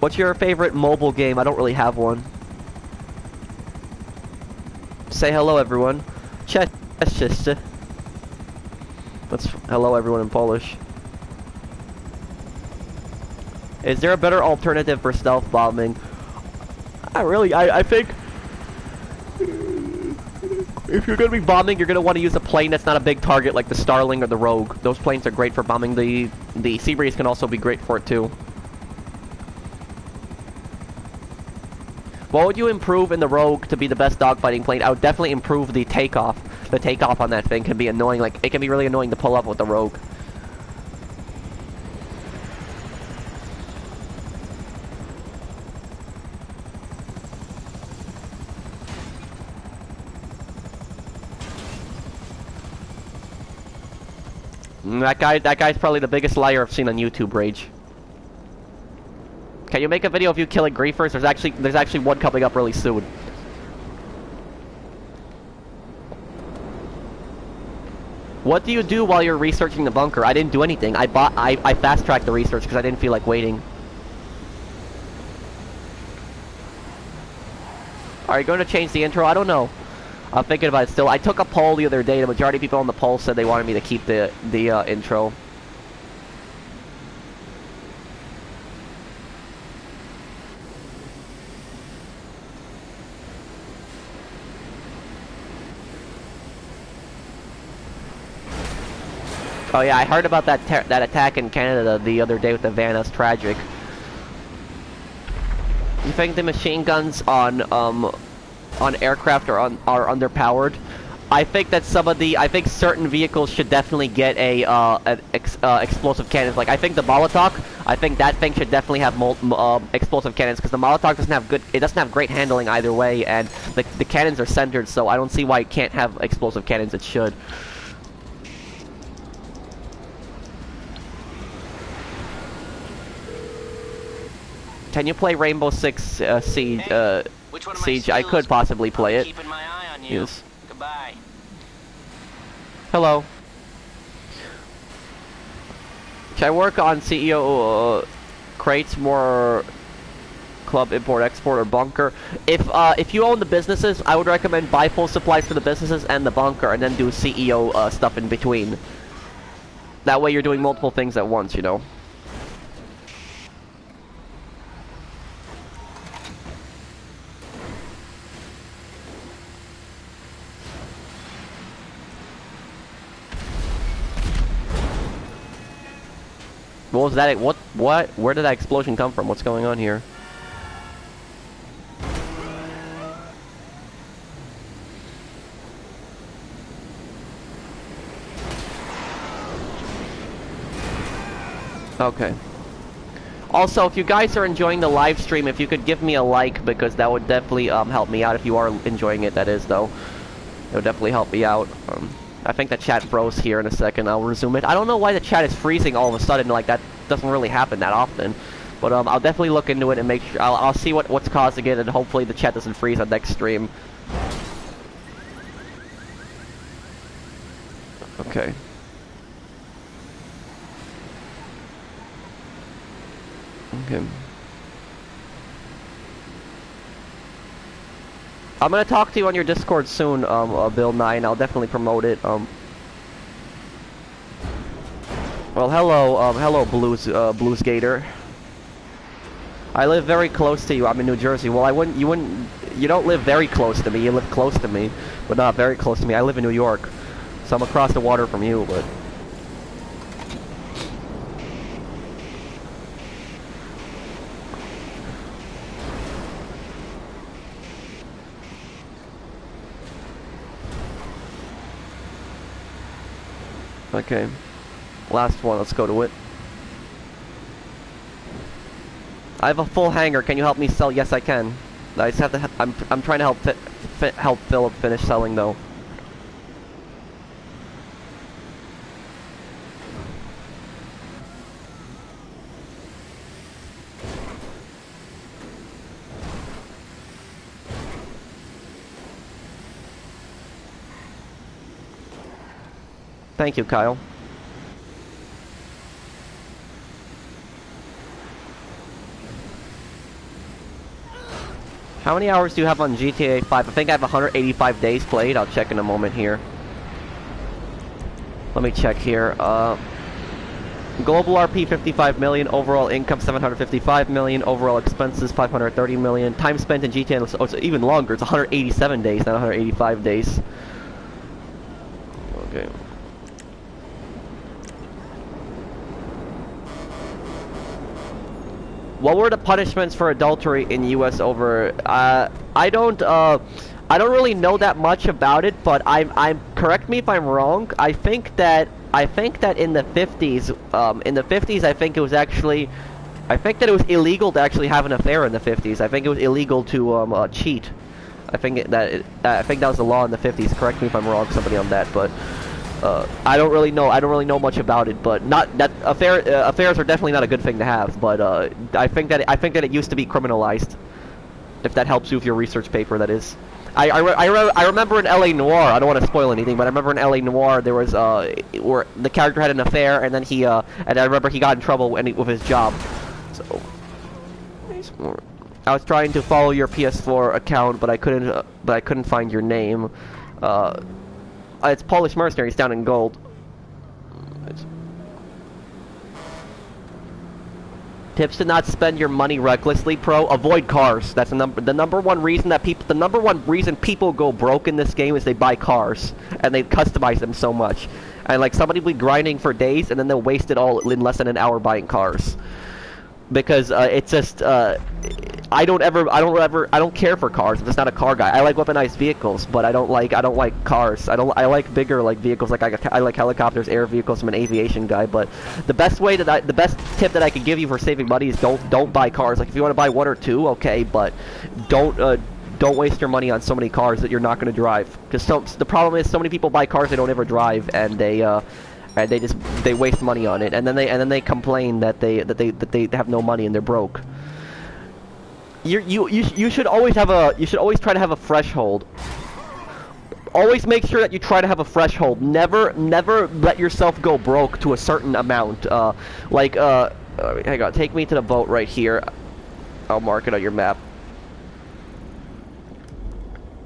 What's your favorite mobile game? I don't really have one. Say hello, everyone. Cześć. That's hello, everyone in Polish. Is there a better alternative for stealth bombing? I think if you're gonna be bombing, you're gonna want to use a plane that's not a big target like the Starling or the Rogue. Those planes are great for bombing. The Sea Breeze can also be great for it too. What would you improve in the Rogue to be the best dogfighting plane? I would definitely improve the takeoff. The takeoff on that thing can be annoying. Like, it can be really annoying to pull up with the Rogue. That guy's probably the biggest liar I've seen on YouTube, Rage. Can you make a video of you killing griefers? There's actually one coming up really soon. What do you do while you're researching the bunker? I didn't do anything. I fast-tracked the research because I didn't feel like waiting. Are you going to change the intro? I don't know. I'm thinking about it still. I took a poll the other day. The majority of people on the poll said they wanted me to keep the intro. Oh yeah, I heard about that attack in Canada the other day with the van. That's tragic. You think the machine guns on aircraft are underpowered? I think that I think certain vehicles should definitely get explosive cannons. Like I think the Molotov, I think that thing should definitely have explosive cannons because the Molotov doesn't have great handling either way, and the cannons are centered, so I don't see why it can't have explosive cannons. It should. Can you play Rainbow Six Siege? Siege. I could possibly play it. Keeping my eye on you. Yes. Goodbye. Hello. Can I work on CEO crates, more club import export or bunker? If you own the businesses, I would recommend buy full supplies for the businesses and the bunker, and then do CEO stuff in between. That way you're doing multiple things at once, you know. What was that? What? Where did that explosion come from? What's going on here? Okay. Also, if you guys are enjoying the live stream, if you could give me a like, because that would definitely help me out. If you are enjoying it, that is, though. It would definitely help me out. I think the chat froze here in a second. I'll resume it. I don't know why the chat is freezing all of a sudden. Like, that doesn't really happen that often. But I'll definitely look into it and make sure. I'll see what's causing it, and hopefully the chat doesn't freeze on next stream. Okay. Okay. I'm gonna talk to you on your Discord soon, Bill 9. I'll definitely promote it. Well, hello, Blues Gator. I live very close to you. I'm in New Jersey. Well, you don't live very close to me. You live close to me, but not very close to me. I live in New York, so I'm across the water from you, but. Okay, last one, let's go to it. I have a full hanger, can you help me sell? Yes, I can. I just have to, I'm trying to help Philip finish selling, though. Thank you, Kyle. How many hours do you have on GTA 5? I think I have 185 days played. I'll check in a moment here. Let me check here. Global RP 55 million, overall income 755 million, overall expenses 530 million. Time spent in GTA, it's even longer. It's 187 days, not 185 days. Okay. What were the punishments for adultery in U.S. over? I don't really know that much about it, but I'm correct me if I'm wrong. I think that in the 50s, I think it was actually, I think that it was illegal to actually have an affair in the 50s. I think it was illegal to cheat. I think that was the law in the 50s. Correct me if I'm wrong, somebody on that, but. I don't really know much about it, but not that affairs are definitely not a good thing to have. But I think that it used to be criminalized. If that helps you with your research paper, that is. I remember in LA Noire. I don't want to spoil anything, but I remember in LA Noire there was where the character had an affair, and then and I remember he got in trouble with his job. So I was trying to follow your PS4 account, but I couldn't find your name. It's Polish-mercenary. It's down in gold. Tips to not spend your money recklessly, pro. Avoid cars. That's the number one reason people go broke in this game is they buy cars and they customize them so much. And like somebody will be grinding for days and then they'll waste it all in less than an hour buying cars. Because it's just I don't care for cars. I'm just not a car guy. I like weaponized vehicles, but I don't like cars. I like bigger like vehicles. Like I like helicopters, air vehicles. I'm an aviation guy. But the best tip that I could give you for saving money is don't buy cars. Like if you want to buy one or two, okay, but don't waste your money on so many cars that you're not going to drive. Because the problem is so many people buy cars they don't ever drive, and they waste money on it, and then they complain that they have no money and they're broke. You should always try to have a threshold. Always make sure that you try to have a threshold. Never let yourself go broke to a certain amount. Hang on, take me to the boat right here. I'll mark it on your map.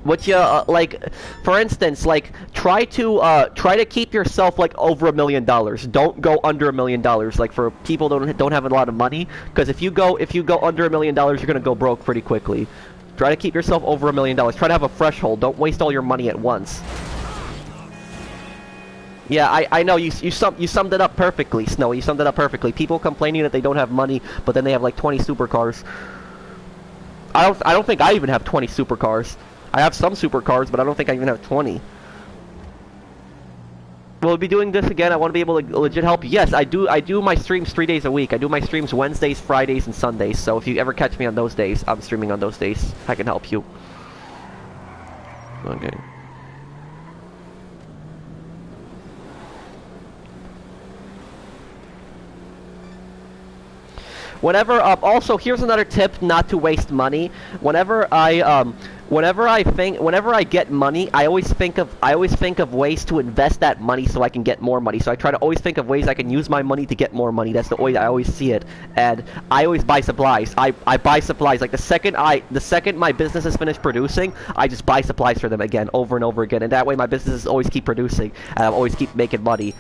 What you like, for instance, like try to keep yourself like over $1 million. Don't go under $1 million. Like for people don't have a lot of money, because if you go under $1 million, you're gonna go broke pretty quickly. Try to keep yourself over $1 million. Try to have a threshold. Don't waste all your money at once. Yeah, I know you summed it up perfectly, Snow. You summed it up perfectly. People complaining that they don't have money, but then they have like 20 supercars. I don't think I even have 20 supercars. I have some supercars, but I don't think I even have 20. Will we be doing this again? I want to be able to legit help you. Yes, I do. I do my streams 3 days a week. I do my streams Wednesdays, Fridays, and Sundays. So if you ever catch me on those days, I'm streaming on those days. I can help you. Okay. Whenever, also, here's another tip not to waste money. Whenever I get money, I always think of ways to invest that money so I can get more money. So I try to always think of ways I can use my money to get more money. That's the way I always see it. And I always buy supplies. I buy supplies. Like the second my business is finished producing, I just buy supplies for them again, over and over again. And that way my businesses always keep producing, and I always keep making money.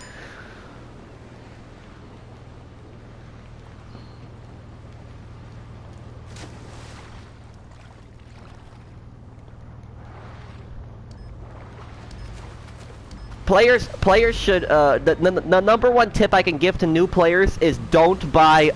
Players should the number one tip I can give to new players is don't buy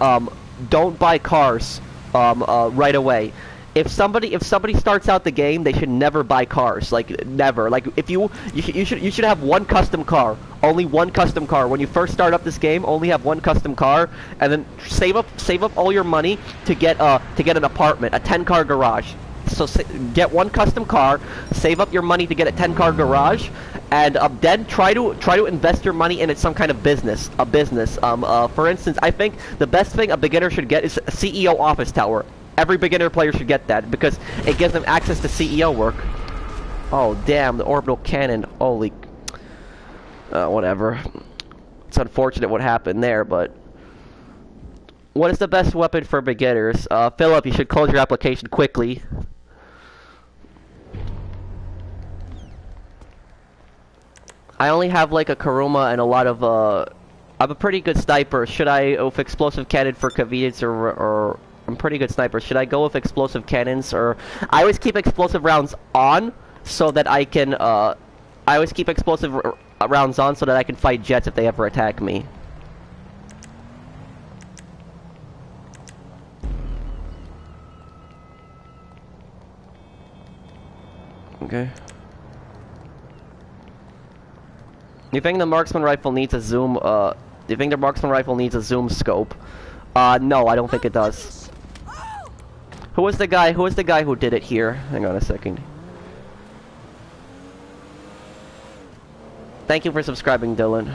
cars right away. If somebody starts out the game, they should never buy cars. Like never. Like if you should have one custom car. Only one custom car. When you first start up this game, only have one custom car, and then save up all your money to get an apartment, a 10-car garage. So get one custom car, save up your money to get a 10-car garage, and then try to invest your money in some kind of business. For instance, I think the best thing a beginner should get is a CEO office tower. Every beginner player should get that because it gives them access to CEO work. Oh damn, the orbital cannon! Holy, whatever. It's unfortunate what happened there, but. What is the best weapon for beginners? Philip, you should close your application quickly. I only have like a Kuruma and a lot of I'm a pretty good sniper. Should I go with explosive cannon for convenience or I'm a pretty good sniper. Should I go with explosive cannons or I always keep explosive rounds on so that I can I always keep explosive rounds on so that I can fight jets if they ever attack me. Okay. Do you think the marksman rifle needs a zoom? Do you think the marksman rifle needs a zoom scope? No, I don't think it does. Who was the guy? Who was the guy who did it here? Hang on a second. Thank you for subscribing, Dylan.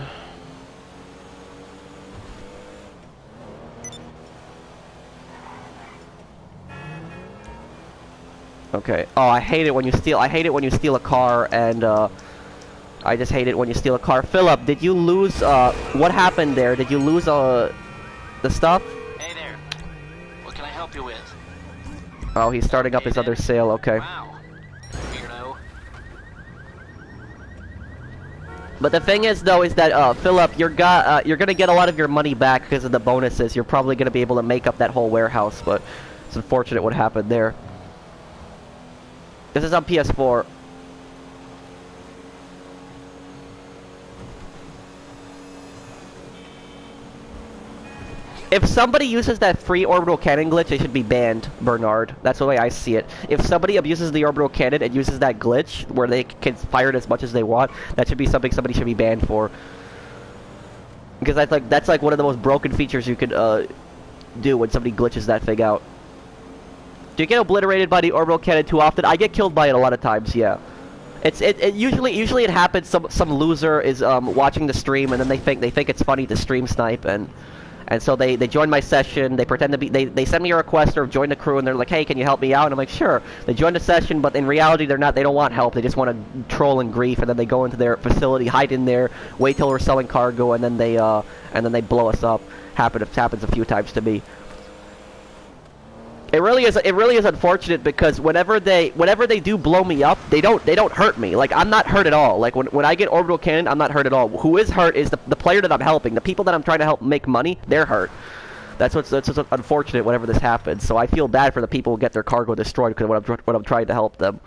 Okay. Oh, I hate it when you steal. I hate it when you steal a car and I just hate it when you steal a car. Philip, did you lose, what happened there? Did you lose, the stuff? Hey there. What can I help you with? Oh, he's starting up his other sale, okay. Wow. Weirdo. But the thing is, though, is that, Philip, you're gonna get a lot of your money back because of the bonuses. You're probably gonna be able to make up that whole warehouse, but it's unfortunate what happened there. This is on PS4. If somebody uses that free orbital cannon glitch, they should be banned, Bernard. That's the way I see it. If somebody abuses the orbital cannon and uses that glitch, where they can fire it as much as they want, that should be something somebody should be banned for. Because that's like one of the most broken features you could do when somebody glitches that thing out. Do you get obliterated by the orbital cannon too often? I get killed by it a lot of times, yeah. Usually it happens. Some loser is watching the stream and then they think it's funny to stream snipe and so they join my session. They pretend to be they send me a request or join the crew and they're like, hey, can you help me out? And I'm like, sure. They join the session, but in reality they don't want help. They just want to troll and grief, and then they go into their facility, hide in there, wait till we're selling cargo, and then they blow us up. Happens a few times to me. It really is unfortunate because whenever they do blow me up, they don't hurt me. Like, I'm not hurt at all. Like when I get orbital cannon, I'm not hurt at all. Who is hurt is the player that I'm helping. The people that I'm trying to help make money, they're hurt. That's what's unfortunate whenever this happens. So I feel bad for the people who get their cargo destroyed because when I'm trying to help them.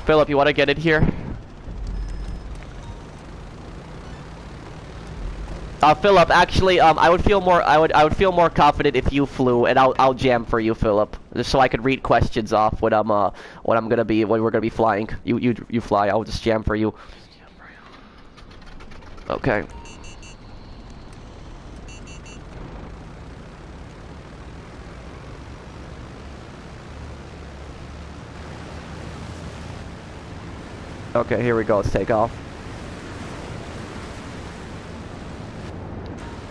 Philip, you want to get in here? Philip, actually, I would feel more. I would feel more confident if you flew, and I'll jam for you, Philip, just so I could read questions off when when we're gonna be flying. You fly. I'll just jam for you. Okay. Okay, here we go. Let's take off.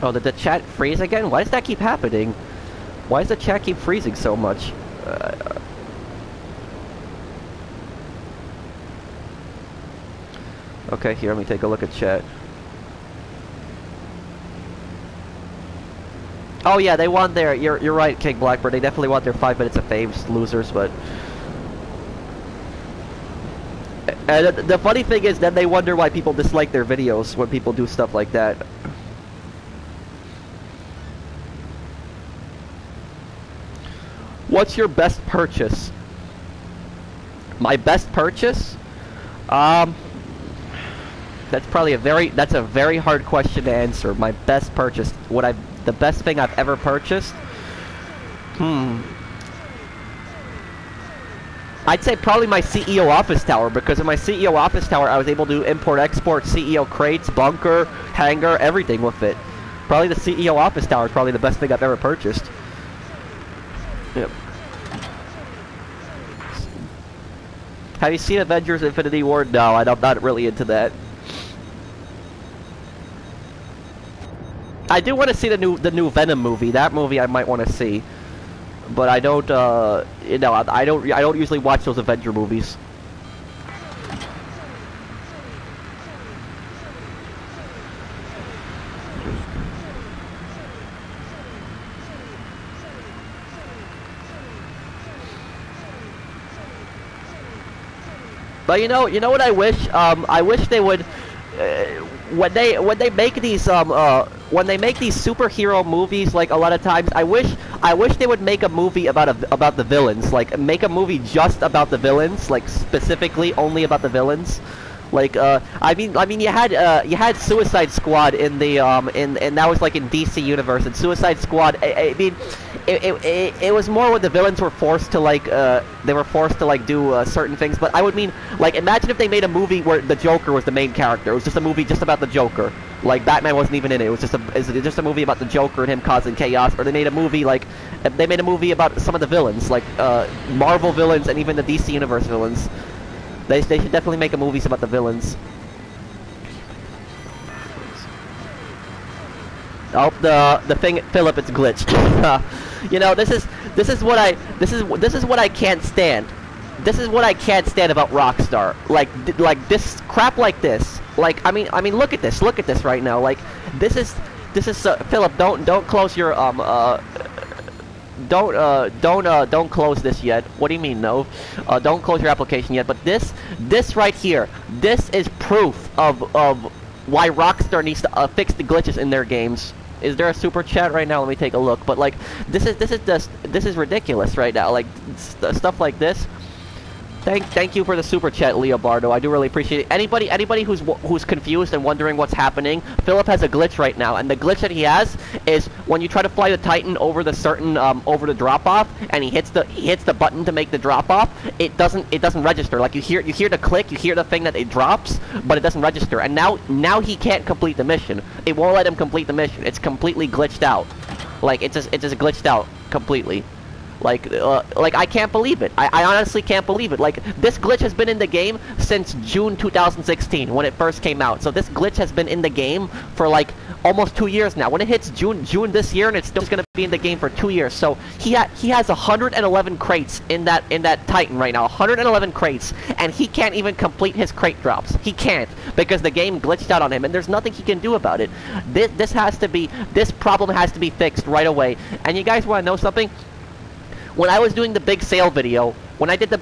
Oh, did the chat freeze again? Why does that keep happening? Why does the chat keep freezing so much? Okay, here, let me take a look at chat. Oh yeah, they want their, you're right, King Blackbird, they definitely want their 5 minutes of fame, losers, but... And the funny thing is, then they wonder why people dislike their videos when people do stuff like that. What's your best purchase? My best purchase? That's probably a very hard question to answer. My best purchase, the best thing I've ever purchased? I'd say probably my CEO office tower, because in my CEO office tower I was able to import-export CEO crates, bunker, hangar, everything with it. Probably the CEO office tower is probably the best thing I've ever purchased. Yep. Have you seen Avengers Infinity War? No, I'm not really into that. I do want to see the new Venom movie. That movie I might want to see. But I don't, you know, I don't usually watch those Avenger movies. But you know what I wish? I wish they would, when they make these superhero movies, like a lot of times, I wish they would make a movie about the villains, like make a movie just about the villains, like specifically only about the villains. Like I mean you had Suicide Squad in the and that was like in DC Universe, and Suicide Squad, I mean it was more when the villains were forced to like do certain things. But I would mean, like, imagine if they made a movie where the Joker was the main character. It was just a movie just about the Joker. Like Batman wasn't even in it. It was just a movie about the Joker and him causing chaos. Or they made a movie about some of the villains, like Marvel villains and even the DC Universe villains. They should definitely make a movies about the villains. Oh, the thing, Philip, it's glitched. You know, this is what I can't stand. This is what I can't stand about Rockstar. Like this crap like this. Like I mean, look at this right now. Like this is Philip, don't close your don't close this yet. What do you mean, no? Don't close your application yet. But this right here, this is proof of why Rockstar needs to fix the glitches in their games. Is there a super chat right now? Let me take a look. But like, this is ridiculous right now. Like stuff like this. Thank you for the super chat, Leo Bardo. I do really appreciate it. Anybody who's confused and wondering what's happening, Philip has a glitch right now, and the glitch that he has is when you try to fly the Titan over the certain over the drop off, and he hits the button to make the drop off. It doesn't register. Like you hear the click, you hear the thing that it drops, but it doesn't register. And now he can't complete the mission. It won't let him complete the mission. It's completely glitched out. Like it's just glitched out completely. Like I can't believe it. I honestly can't believe it. Like, this glitch has been in the game since June 2016 when it first came out. So this glitch has been in the game for like almost 2 years now. When it hits June this year, and it's still going to be in the game for 2 years. So he has 111 crates in that Titan right now. 111 crates, and he can't even complete his crate drops. He can't, because the game glitched out on him, and there's nothing he can do about it. This problem has to be fixed right away. And you guys want to know something? When I was doing the big sale video, I got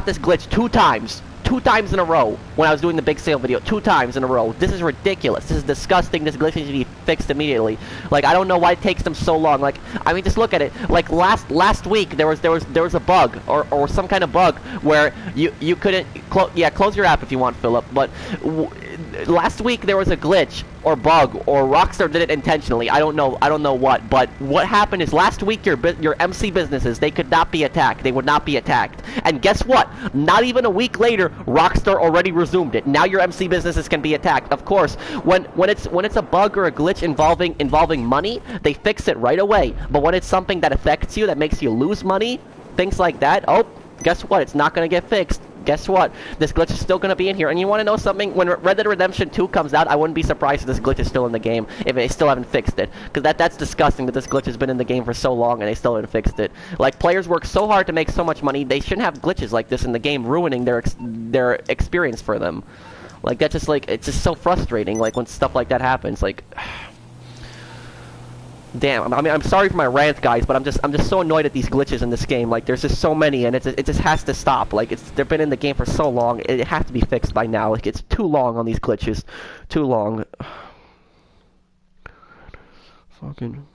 this glitch 2 times. 2 times in a row when I was doing the big sale video. 2 times in a row. This is ridiculous. This is disgusting. This glitch needs to be fixed immediately. Like, I don't know why it takes them so long. Like, I mean, just look at it. Like, last week there was a bug or some kind of bug where you couldn't close your app if you want, Philip. But last week there was a glitch or bug, or Rockstar did it intentionally. I don't know what. But what happened is last week your MC businesses, they could not be attacked. They would not be attacked. And guess what? Not even a week later, Rockstar already resumed it. Now your MC businesses can be attacked. Of course, when it's a bug or a glitch involving money, they fix it right away. But when it's something that affects you, that makes you lose money, things like that, oh, guess what? It's not going to get fixed. Guess what? This glitch is still going to be in here. And you want to know something? When Red Dead Redemption 2 comes out, I wouldn't be surprised if this glitch is still in the game, if they still haven't fixed it. Because that's disgusting that this glitch has been in the game for so long and they still haven't fixed it. Like, players work so hard to make so much money, they shouldn't have glitches like this in the game, ruining their experience for them. Like, that's just, like, it's just so frustrating, like, when stuff like that happens. Like, damn, I mean, I'm sorry for my rant, guys, but I'm just so annoyed at these glitches in this game. Like, there's just so many, and it just has to stop. Like, they've been in the game for so long, it has to be fixed by now. Like, it's too long on these glitches, too long. Fucking.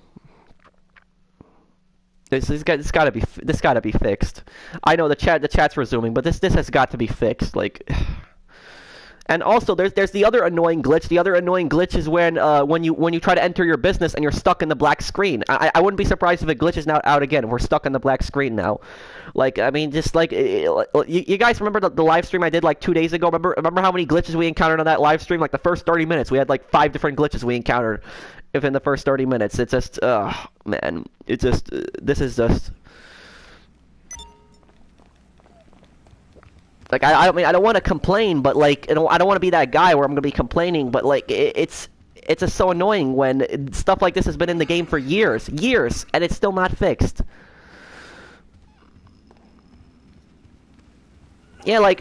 This gotta be fixed. I know the chat's resuming, but this has got to be fixed. Like. And also, there's the other annoying glitch. The other annoying glitch is when you try to enter your business and you're stuck in the black screen. I wouldn't be surprised if a glitch is now out again. We're stuck in the black screen now. Like, I mean, just like you guys remember the live stream I did like 2 days ago? Remember how many glitches we encountered on that live stream? Like the first 30 minutes, we had like 5 different glitches we encountered. If in the first 30 minutes, it's just, man, it's just this is just. Like, I mean, I don't want to complain, but, like, I don't want to be that guy where I'm going to be complaining, but, like, it's just so annoying when stuff like this has been in the game for years, and it's still not fixed. Yeah, like,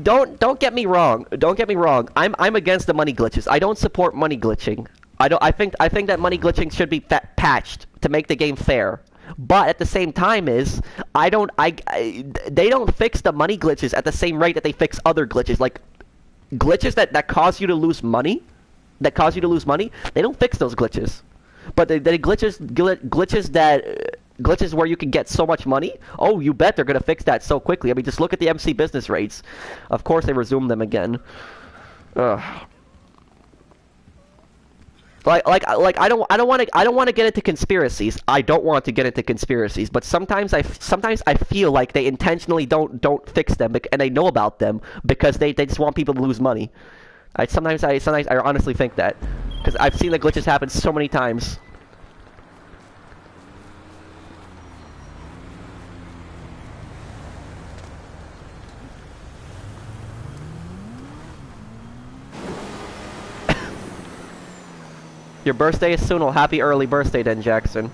don't get me wrong. Don't get me wrong. I'm against the money glitches. I don't support money glitching. I think that money glitching should be patched to make the game fair. But at the same time they don't fix the money glitches at the same rate that they fix other glitches. Like, glitches that cause you to lose money, they don't fix those glitches. But the glitches where you can get so much money, oh, you bet they're going to fix that so quickly. I mean, just look at the MC business rates. Of course they resume them again. Ugh. Like I don't want to get into conspiracies. I don't want to get into conspiracies, but sometimes I feel like they intentionally don't fix them, and they know about them because they just want people to lose money. Sometimes I honestly think that, because I've seen the glitches happen so many times. Your birthday is soon. Well, happy early birthday then, Jackson.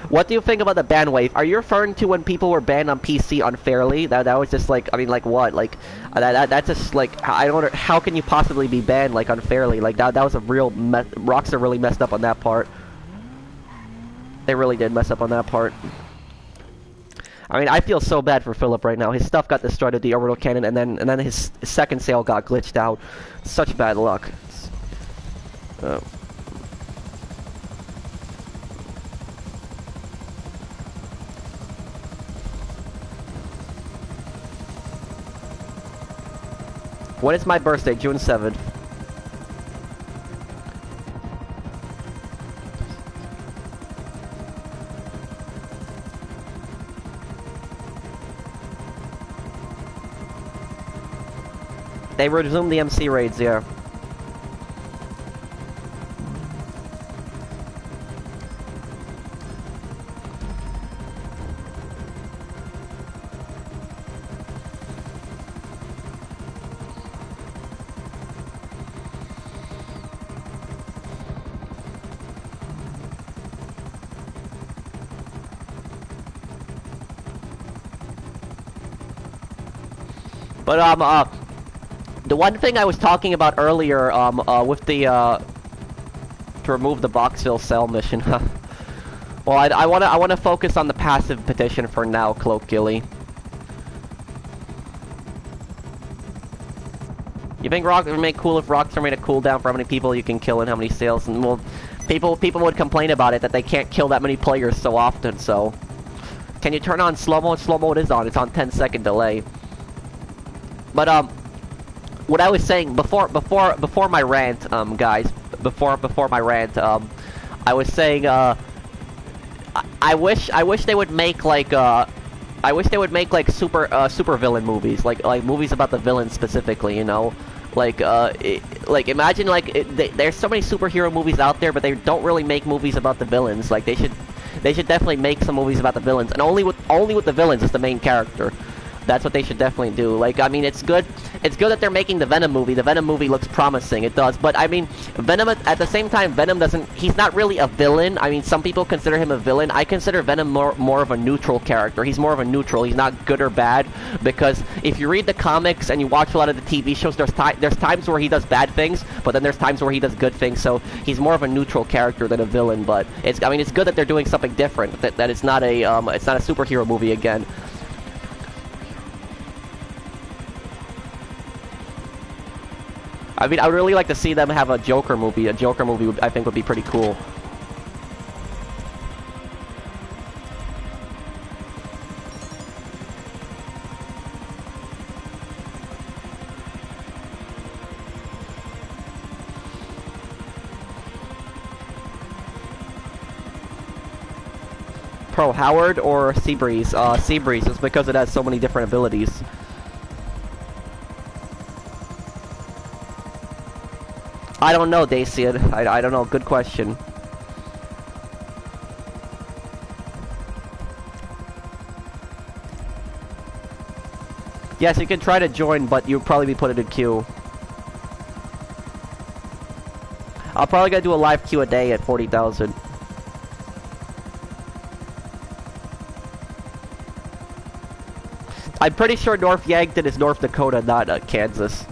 What do you think about the ban wave? Are you referring to when people were banned on PC unfairly? That was just like, I mean, like what? Like that's just like, I don't. How can you possibly be banned like unfairly? Like that was a real Rockstar really messed up on that part. They really did mess up on that part. I mean, I feel so bad for Philip right now. His stuff got destroyed with the orbital cannon, and then his second sale got glitched out. Such bad luck. When is my birthday? June 7th. They resumed the MC raids, yeah. But the one thing I was talking about earlier, with the to remove the Boxville cell mission. Well, I wanna focus on the passive petition for now, Cloak Gilly. You think Rock would make cool if Rockstar made a cooldown for how many people you can kill and how many sales? And well, people would complain about it that they can't kill that many players so often. So, can you turn on slow-mo? Slow-mo it is on. It's on 10-second delay. But what I was saying before my rant, guys, before my rant, I was saying I wish they would make like super villain movies, like movies about the villain specifically, you know, like imagine there's so many superhero movies out there, but they don't really make movies about the villains. Like they should definitely make some movies about the villains, and only with the villains as the main character. That's what they should definitely do. Like, I mean, it's good that they're making the Venom movie. The Venom movie looks promising, it does. But, I mean, Venom, at the same time, he's not really a villain. I mean, some people consider him a villain. I consider Venom more of a neutral character. He's more of a neutral. He's not good or bad. Because if you read the comics and you watch a lot of the TV shows, there's times where he does bad things, but then there's times where he does good things. So, he's more of a neutral character than a villain. But, it's good that they're doing something different. That it's not a superhero movie again. I mean, I would really like to see them have a Joker movie. A Joker movie, I think, would be pretty cool. Pro Howard or Seabreeze? Seabreeze, just because it has so many different abilities. I don't know, Dacian. I don't know. Good question. Yes, you can try to join, but you'll probably be put in a queue. I'll probably gotta do a live Q&A at 40,000. I'm pretty sure North Yankton is North Dakota, not Kansas.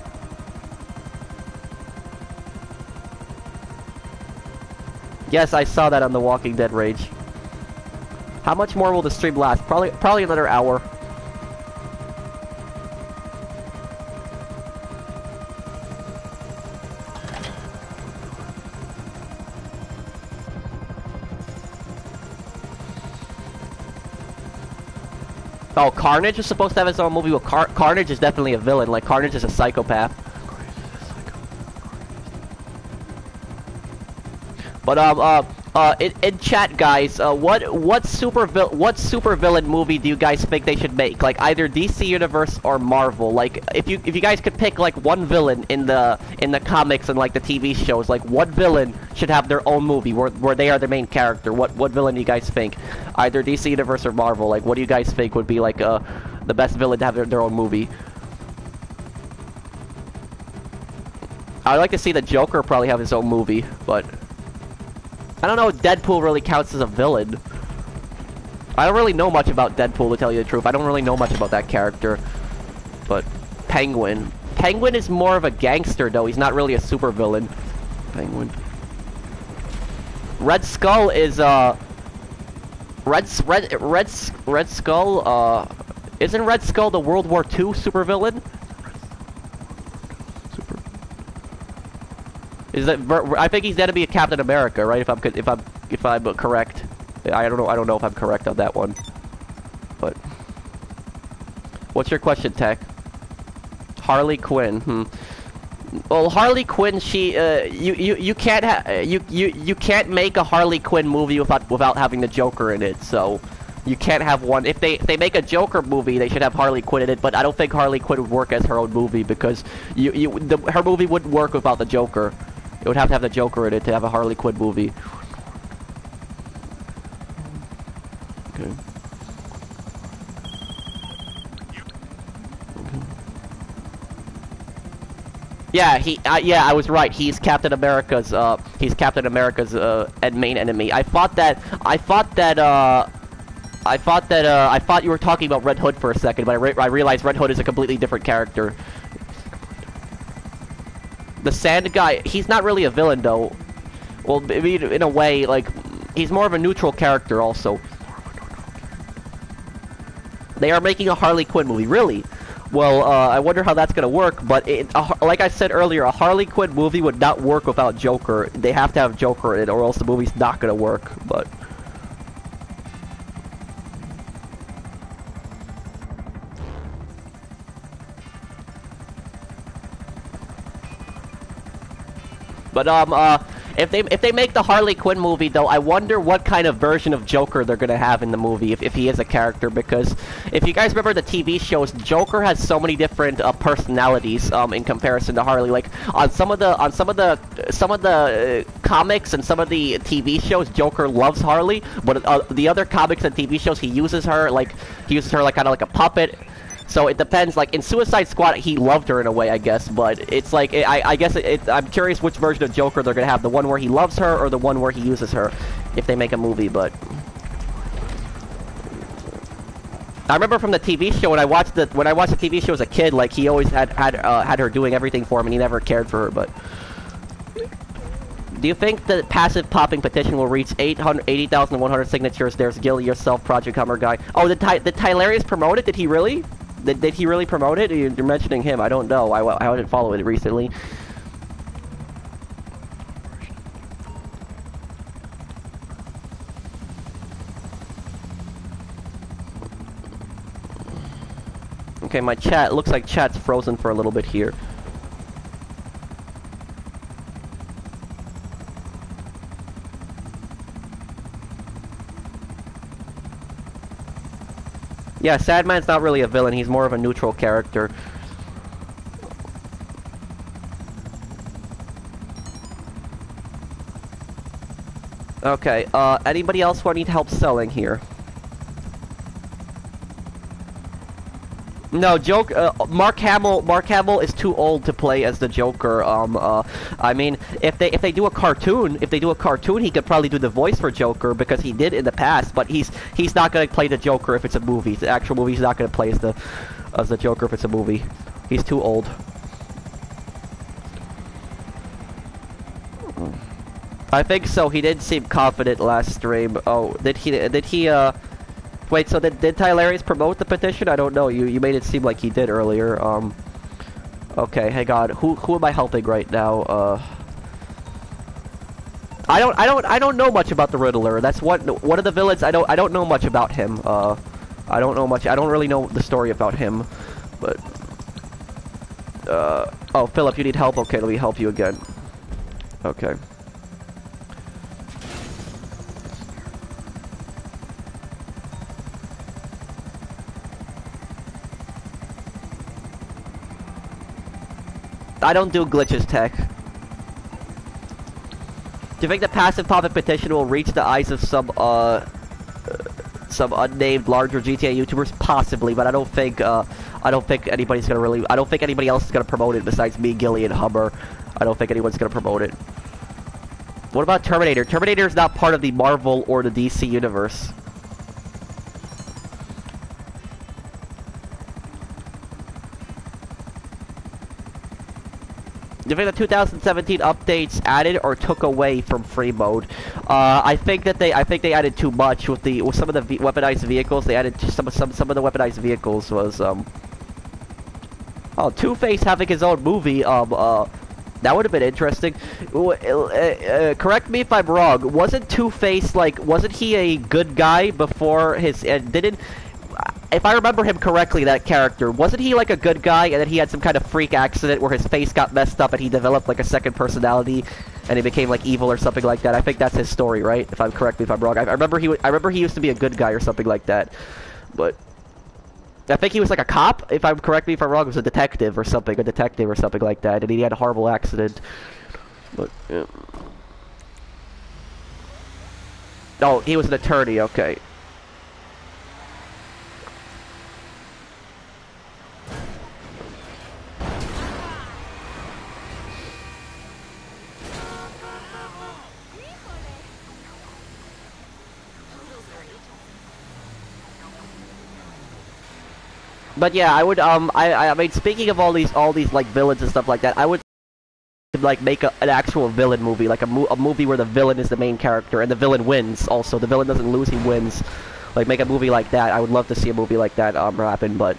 Yes, I saw that on the Walking Dead Rage. How much more will the stream last? Probably another hour. Oh, Carnage is supposed to have his own movie. Well, Carnage is definitely a villain. Like, Carnage is a psychopath. But in chat, guys, what super villain movie do you guys think they should make? Like either DC Universe or Marvel. Like if you guys could pick like one villain in the comics and like the TV shows, like what villain should have their own movie where they are the main character? What villain do you guys think? Either DC Universe or Marvel. Like what do you guys think would be like the best villain to have their own movie? I'd like to see the Joker probably have his own movie, but I don't know if Deadpool really counts as a villain. I don't really know much about Deadpool, to tell you the truth. I don't really know much about that character. But Penguin. Penguin is more of a gangster, though. He's not really a super villain. Penguin. Red Skull is, Red Skull, isn't Red Skull the World War II super villain? Is that I think he's gonna be a Captain America, right? If I'm correct. I don't know if I'm correct on that one. But what's your question, Tech? Harley Quinn. Well, Harley Quinn, she you can't make a Harley Quinn movie without having the Joker in it. So you can't have one. If they make a Joker movie, they should have Harley Quinn in it. But I don't think Harley Quinn would work as her own movie because her movie wouldn't work without the Joker. It would have to have the Joker in it to have a Harley Quinn movie. Okay. Yeah, I was right. He's Captain America's main enemy. I thought you were talking about Red Hood for a second, but I realized Red Hood is a completely different character. The Sand guy, he's not really a villain though. Well, maybe in a way, like, he's more of a neutral character also. They are making a Harley Quinn movie, really? Well, I wonder how that's gonna work, but like I said earlier, a Harley Quinn movie would not work without Joker. They have to have Joker in it, or else the movie's not gonna work, but... if they make the Harley Quinn movie, though, I wonder what kind of version of Joker they're gonna have in the movie, if he is a character, because if you guys remember the TV shows, Joker has so many different personalities in comparison to Harley. Like on some of the comics and some of the TV shows, Joker loves Harley, but the other comics and TV shows, he uses her like kind of like a puppet. So it depends, like, in Suicide Squad, he loved her in a way, I guess, but it's like, I guess I'm curious which version of Joker they're gonna have, the one where he loves her, or the one where he uses her, if they make a movie, but... I remember from the TV show, when I watched the TV show as a kid, like, he always had her doing everything for him, and he never cared for her, but... Do you think the passive popping petition will reach 80,100 signatures? There's Gil, yourself, Project Hummer guy. Oh, did Tylarius promote it? Did he really? Did he really promote it? You're mentioning him. I don't know. I didn't follow it recently. Okay, my chat, looks like chat's frozen for a little bit here. Yeah, Sadman's not really a villain, he's more of a neutral character. Okay, anybody else who I need help selling here? No, Mark Hamill is too old to play as the Joker. I mean, if they do a cartoon, he could probably do the voice for Joker because he did in the past. But he's not gonna play the Joker if it's a movie. The actual movie, he's not gonna play as the Joker if it's a movie. He's too old. I think so. He did seem confident last stream. Oh, did he? Wait, so did Tylarius promote the petition? I don't know. You made it seem like he did earlier. Okay, hey God, who am I helping right now? I don't know much about the Riddler. That's one of the villains. I don't know much about him. I don't know much. I don't really know the story about him. But oh, Philip, you need help. Okay, let me help you again. Okay. I don't do glitches, tech. Do you think the passive puppet petition will reach the eyes of some unnamed larger GTA YouTubers? Possibly, but I don't think anybody's gonna really. I don't think anybody else is gonna promote it besides me, Gilly, and Hummer. I don't think anyone's gonna promote it. What about Terminator? Terminator is not part of the Marvel or the DC universe. Do you think the 2017 updates added or took away from free mode? I think they added too much with some of the weaponized vehicles. They added some of the weaponized vehicles was oh, Two-Face having his own movie. That would have been interesting. Correct me if I'm wrong. Wasn't Two-Face wasn't he a good guy before his didn't? If I remember him correctly, that character, wasn't he like a good guy and then he had some kind of freak accident where his face got messed up and he developed like a second personality and he became like evil or something like that? I think that's his story, right? If I'm correct me if I'm wrong. I remember he used to be a good guy or something like that. But I think he was like a cop, if I'm correct me if I'm wrong, it was a detective or something like that, and he had a horrible accident. But yeah. Oh, he was an attorney, okay. But yeah, I would I mean, speaking of all these like villains and stuff like that, I would like make an actual villain movie, like a movie where the villain is the main character and the villain wins. Also, the villain doesn't lose, he wins. Like make a movie like that. I would love to see a movie like that happen, but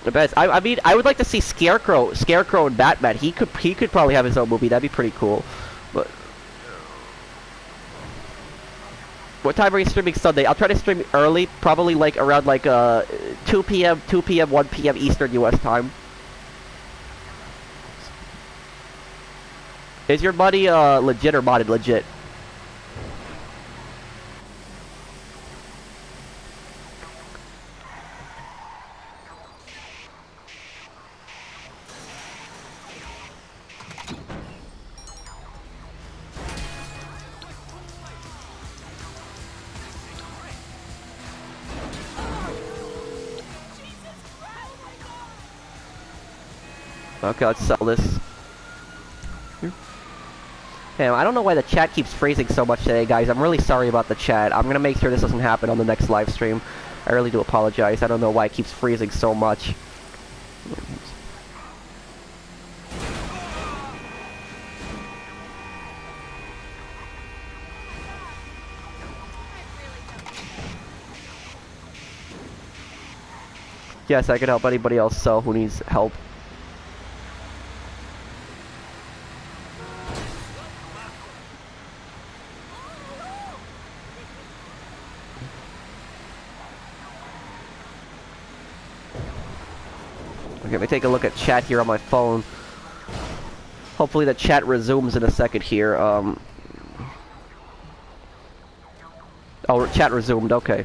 The best. I mean, I would like to see Scarecrow and Batman. He could probably have his own movie. That'd be pretty cool. But what time are you streaming Sunday? I'll try to stream early, probably like around like 2 p.m., 1 p.m. Eastern U.S. time. Is your money legit or modded legit? Okay, let's sell this. Damn, I don't know why the chat keeps freezing so much today, guys. I'm really sorry about the chat. I'm gonna make sure this doesn't happen on the next live stream. I really do apologize. I don't know why it keeps freezing so much. Yes, I can help anybody else sell who needs help. Okay, let me take a look at chat here on my phone. Hopefully the chat resumes in a second here. Oh, chat resumed, okay.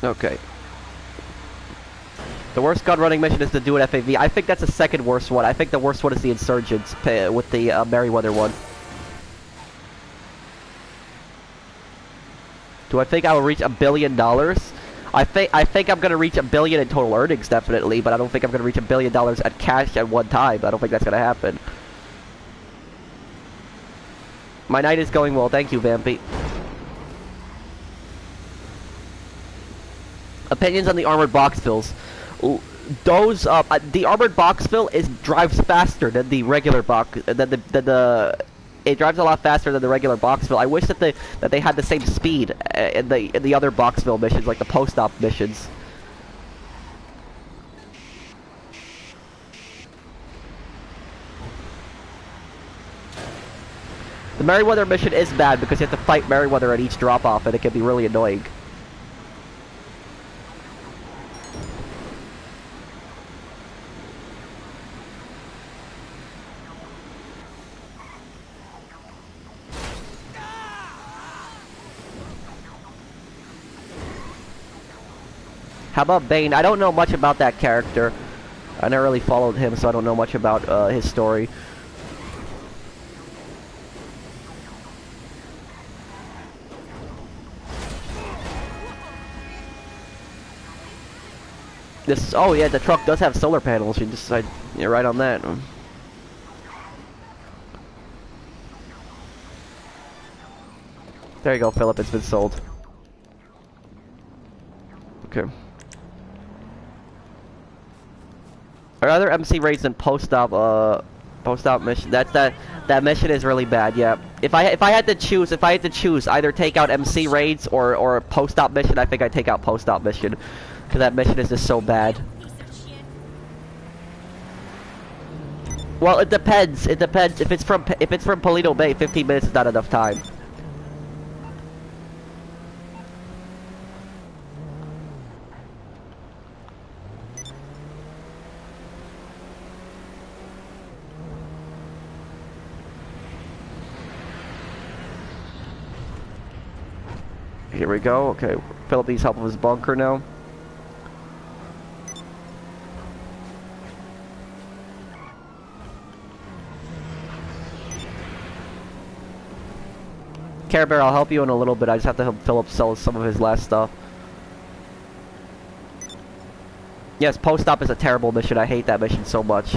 Okay. The worst gun running mission is to do an FAV. I think that's the second worst one. I think the worst one is the Insurgents with the Merryweather one. Do I think I will reach $1 billion? I think I'm gonna reach $1 billion in total earnings, definitely, but I don't think I'm gonna reach $1 billion at cash at one time. I don't think that's gonna happen. My night is going well. Thank you, Vampy. Opinions on the armored box fills. Those the armored box fill drives faster than the regular box it drives a lot faster than the regular box fill. I wish that they had the same speed in the other box fill missions, like the post-op missions. The Merryweather mission is bad because you have to fight Merryweather at each drop-off, and it can be really annoying. How about Bane? I don't know much about that character. I never really followed him, so I don't know much about his story. Oh yeah, the truck does have solar panels. You're right on that. There you go, Philip. It's been sold. Okay. Are other MC raids than post-op mission? That mission is really bad. Yeah. If I had to choose either take out MC raids or post-op mission, I think I'd take out post-op mission, because that mission is just so bad. Well, it depends. It depends. If it's from Paleto Bay, 15 minutes is not enough time. Here we go. Okay, Philip needs help with his bunker now. Care Bear, I'll help you in a little bit. I just have to help Philip sell some of his last stuff. Yes, post-op is a terrible mission. I hate that mission so much.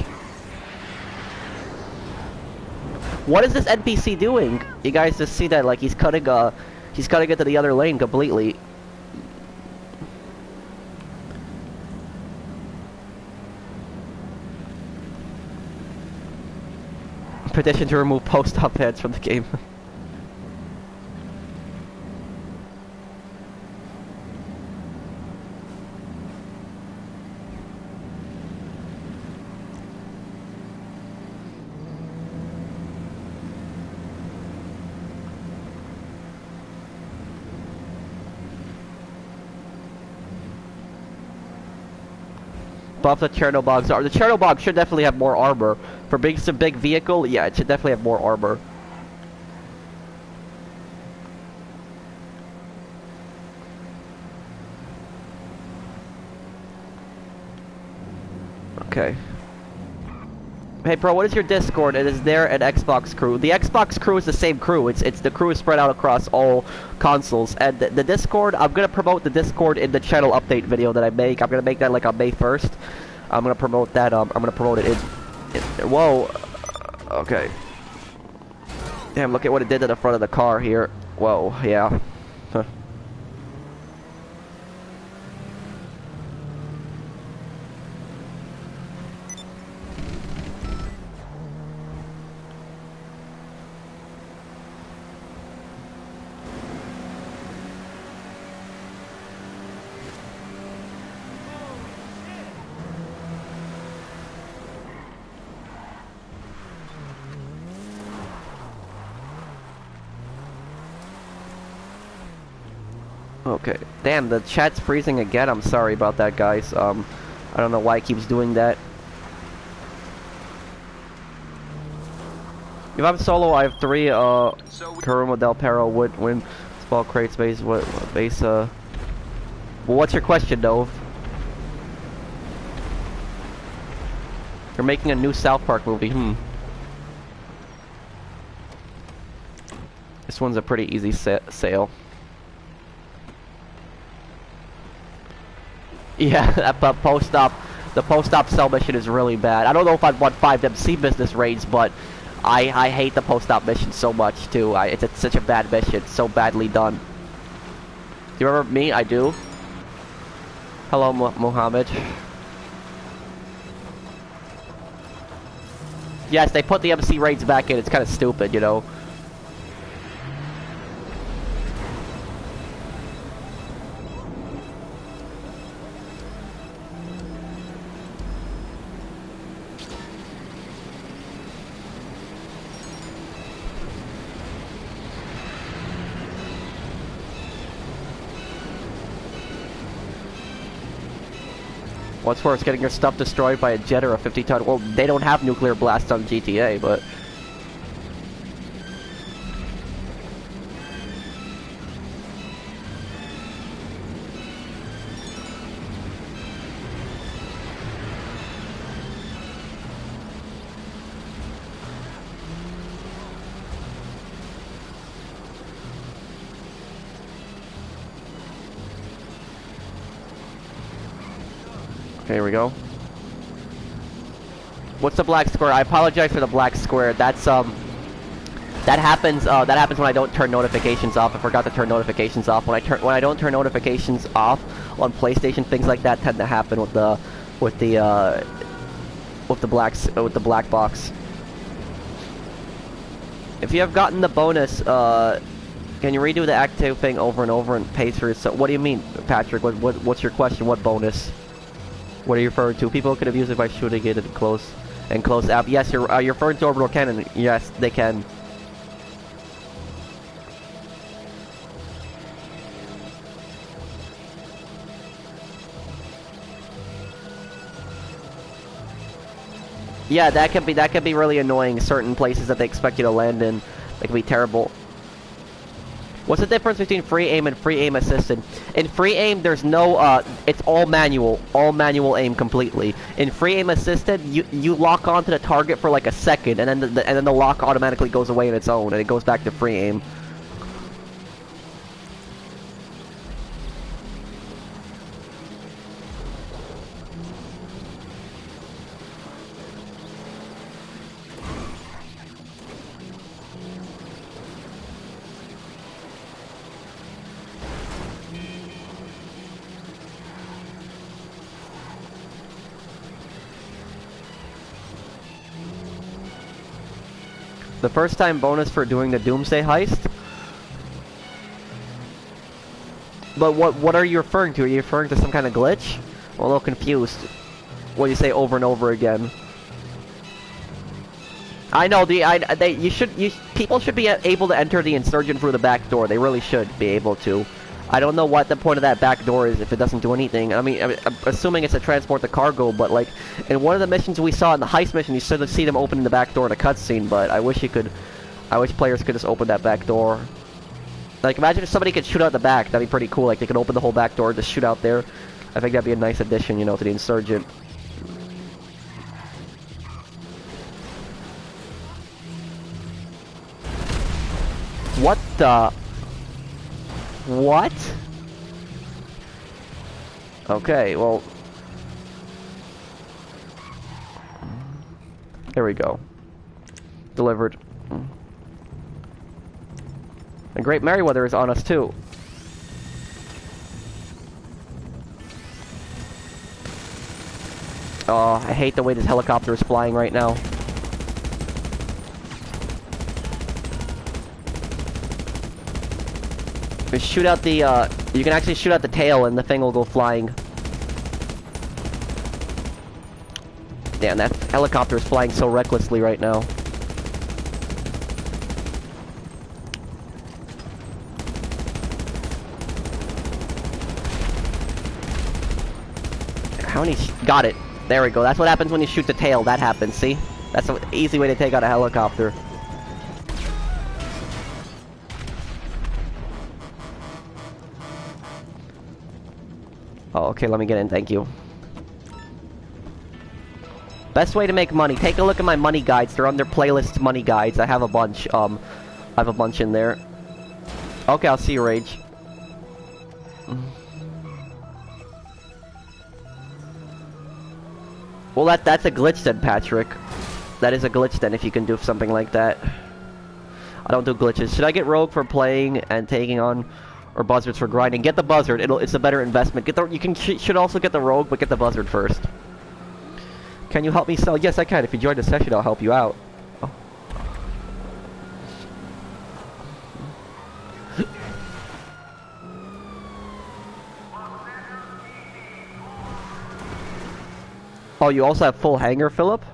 What is this NPC doing? You guys just see that, like, he's cutting into the other lane completely. Petition to remove post-op ads from the game. Buff the Chernobog's armor. The Chernobog should definitely have more armor. For being a big vehicle, yeah, it should definitely have more armor. Okay. Hey, bro, what is your Discord? It is there at Xbox Crew. The Xbox Crew is the same crew. It's the crew is spread out across all consoles. And the Discord, I'm gonna promote the Discord in the channel update video that I make. I'm gonna make that like on May 1st. I'm gonna promote that. I'm gonna promote it in whoa. Okay. Damn, look at what it did to the front of the car here. Whoa, yeah. Huh. Okay. Damn, the chat's freezing again. I'm sorry about that, guys. I don't know why it keeps doing that. If I'm solo, I have 3, Karuma, Del Perro, Wood, Wind, Small Crates, Base, Base, Well, what's your question, Dove? You're making a new South Park movie, This one's a pretty easy sale. Yeah, that the post-op cell mission is really bad. I don't know if I'd want 5 MC business raids, but I hate the post-op mission so much too. It's such a bad mission, so badly done. Do you remember me? I do. Hello, Mohammed. Yes, they put the MC raids back in. It's kind of stupid, you know. What's worse, getting your stuff destroyed by a jet or a 50-ton? Well, they don't have nuclear blasts on GTA, but... Okay, here we go. What's the black square? I apologize for the black square. That's that happens when I don't turn notifications off. I forgot to turn notifications off. When I don't turn notifications off on PlayStation, things like that tend to happen with the black box. If you have gotten the bonus, can you redo the active thing over and over and pay through? So what do you mean, Patrick? What's your question? What bonus? What are you referring to? People could have used it by shooting it in close app. Yes, you're referring to orbital cannon. Yes, they can. Yeah, that can be really annoying. Certain places that they expect you to land in, they can be terrible. What's the difference between free aim and free aim assisted? In free aim, there's no, it's all manual aim completely. In free aim assisted, you lock onto the target for like a second, and then the lock automatically goes away on its own, and it goes back to free aim. The first time bonus for doing the Doomsday Heist? But what are you referring to? Are you referring to some kind of glitch? I'm a little confused. What do you say over and over again? I know people should be able to enter the Insurgent through the back door. They really should be able to. I don't know what the point of that back door is if it doesn't do anything. I mean, I'm assuming it's to transport the cargo, but like in one of the missions we saw in the heist mission, you should have seen them opening the back door in a cutscene. But I wish players could just open that back door. Like imagine if somebody could shoot out the back. That'd be pretty cool. Like they could open the whole back door and just shoot out there. I think that'd be a nice addition, you know, to the Insurgent. What the? What? Okay, well... Here we go. Delivered. And Great Merryweather is on us, too. Oh, I hate the way this helicopter is flying right now. Shoot out the, you can actually shoot out the tail and the thing will go flying. Damn, that helicopter is flying so recklessly right now. How many... Got it. There we go. That's what happens when you shoot the tail. That happens, see? That's an easy way to take out a helicopter. Oh, okay, let me get in, thank you. Best way to make money. Take a look at my money guides. They're under playlist money guides. I have a bunch. I have a bunch in there. Okay, I'll see you, Rage. Well, that's a glitch then, Patrick. That is a glitch then, if you can do something like that. I don't do glitches. Should I get Rogue for playing and taking on... Or buzzards for grinding? Get the buzzard. It's a better investment. Should also get the rogue, but get the buzzard first. Can you help me sell? Yes, I can. If you join the session, I'll help you out. Oh. Oh, you also have full hanger, Philip?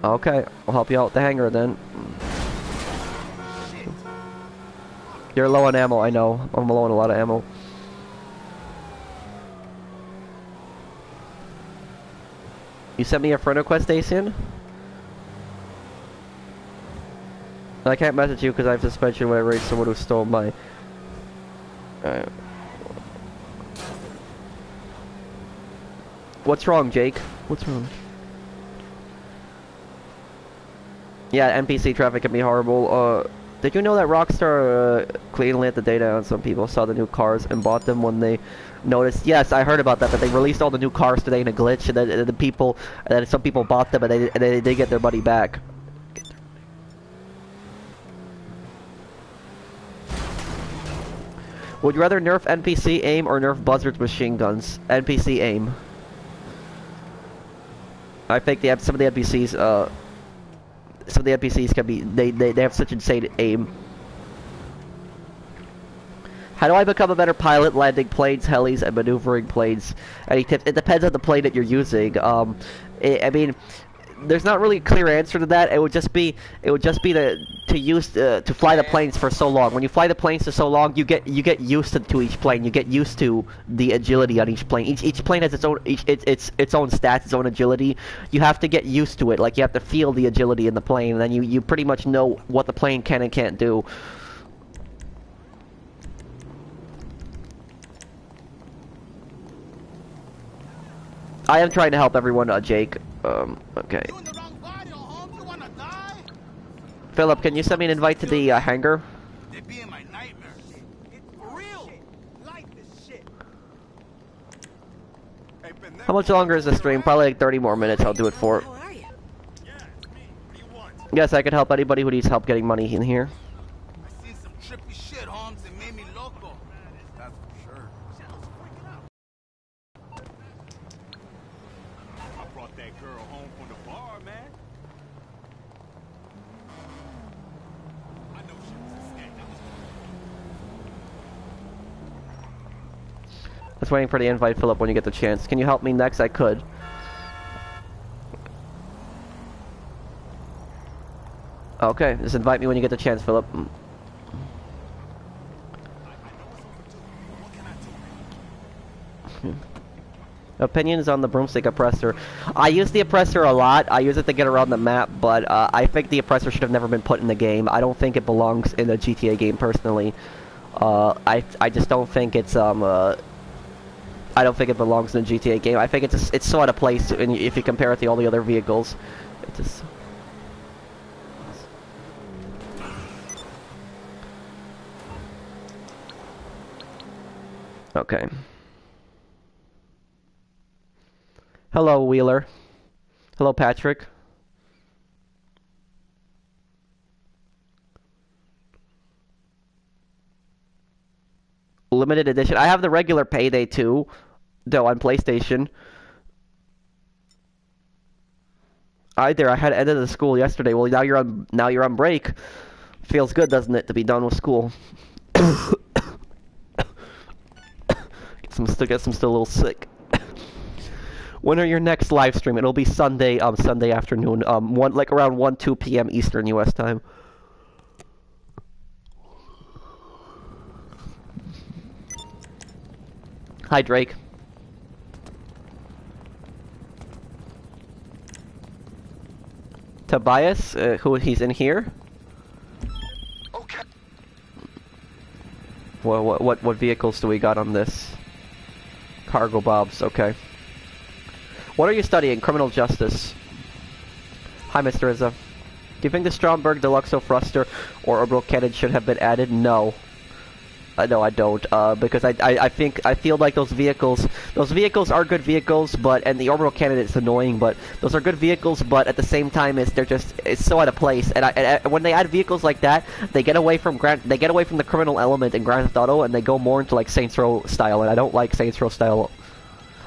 Okay, I'll help you out with the hanger then. You're low on ammo, I know. I'm low on a lot of ammo. You sent me a friend request, Asian? I can't message you because I have suspension when I raid someone who stole my... What's wrong, Jake? What's wrong? Yeah, NPC traffic can be horrible. Did you know that Rockstar cleanly let the data on some people saw the new cars and bought them when they noticed? Yes, I heard about that, but they released all the new cars today in a glitch, and then some people bought them, and they did get their money back. Would you rather nerf NPC aim or nerf buzzards machine guns? NPC aim. I think some of the NPCs, some of the NPCs can be, they have such insane aim. How do I become a better pilot landing planes, helis, and maneuvering planes? Any tips? It depends on the plane that you're using. I mean, there's not really a clear answer to that. It would just be to fly the planes for so long. When you fly the planes for so long, you get used to each plane. You get used to the agility on each plane. Each plane has its own its own stats, its own agility. You have to get used to it. Like you have to feel the agility in the plane, and then you pretty much know what the plane can and can't do. I am trying to help everyone, Jake. Okay. Philip, can you send me an invite to the hangar? They be in my nightmares. It's for real. Life is shit. How much longer is the stream? Probably like 30 more minutes. I'll do it for. How are you? Yeah, it's me. What do you want? Yes, I can help anybody who needs help getting money in here. I seen some trippy shit, Holmes, that made me loco. That's for sure. Sounds freaking out. I brought that girl home from the bar, man. Just waiting for the invite, Philip, when you get the chance. Can you help me next? I could. Okay, just invite me when you get the chance, Philip. Opinions on the broomstick oppressor. I use the oppressor a lot. I use it to get around the map, but I think the oppressor should have never been put in the game. I don't think it belongs in a GTA game, personally. I just don't think it's I don't think it belongs in a GTA game. I think it's so out of place if you compare it to all the other vehicles. It just... Okay. Hello, Wheeler. Hello, Patrick. Limited edition. I have the regular Payday 2, though, on PlayStation. I had ended the school yesterday. Well, now you're on break. Feels good, doesn't it, to be done with school? Guess I'm still a little sick. When are your next live stream? It'll be Sunday afternoon, like around 2 p.m. Eastern U.S. time. Hi, Drake. Tobias, he's in here? Okay. What vehicles do we got on this? Cargo bobs, okay. What are you studying? Criminal justice. Hi, Mr. Izza. Do you think the Stromberg Deluxo Thruster or Orbital Cannon should have been added? No. No, I don't. Because I feel like those vehicles are good vehicles, and the Orbital Cannon is annoying, but those are good vehicles, but at the same time, it's so out of place. And when they add vehicles like that, they get away from the criminal element in Grand Theft Auto, and they go more into like Saints Row style, and I don't like Saints Row style.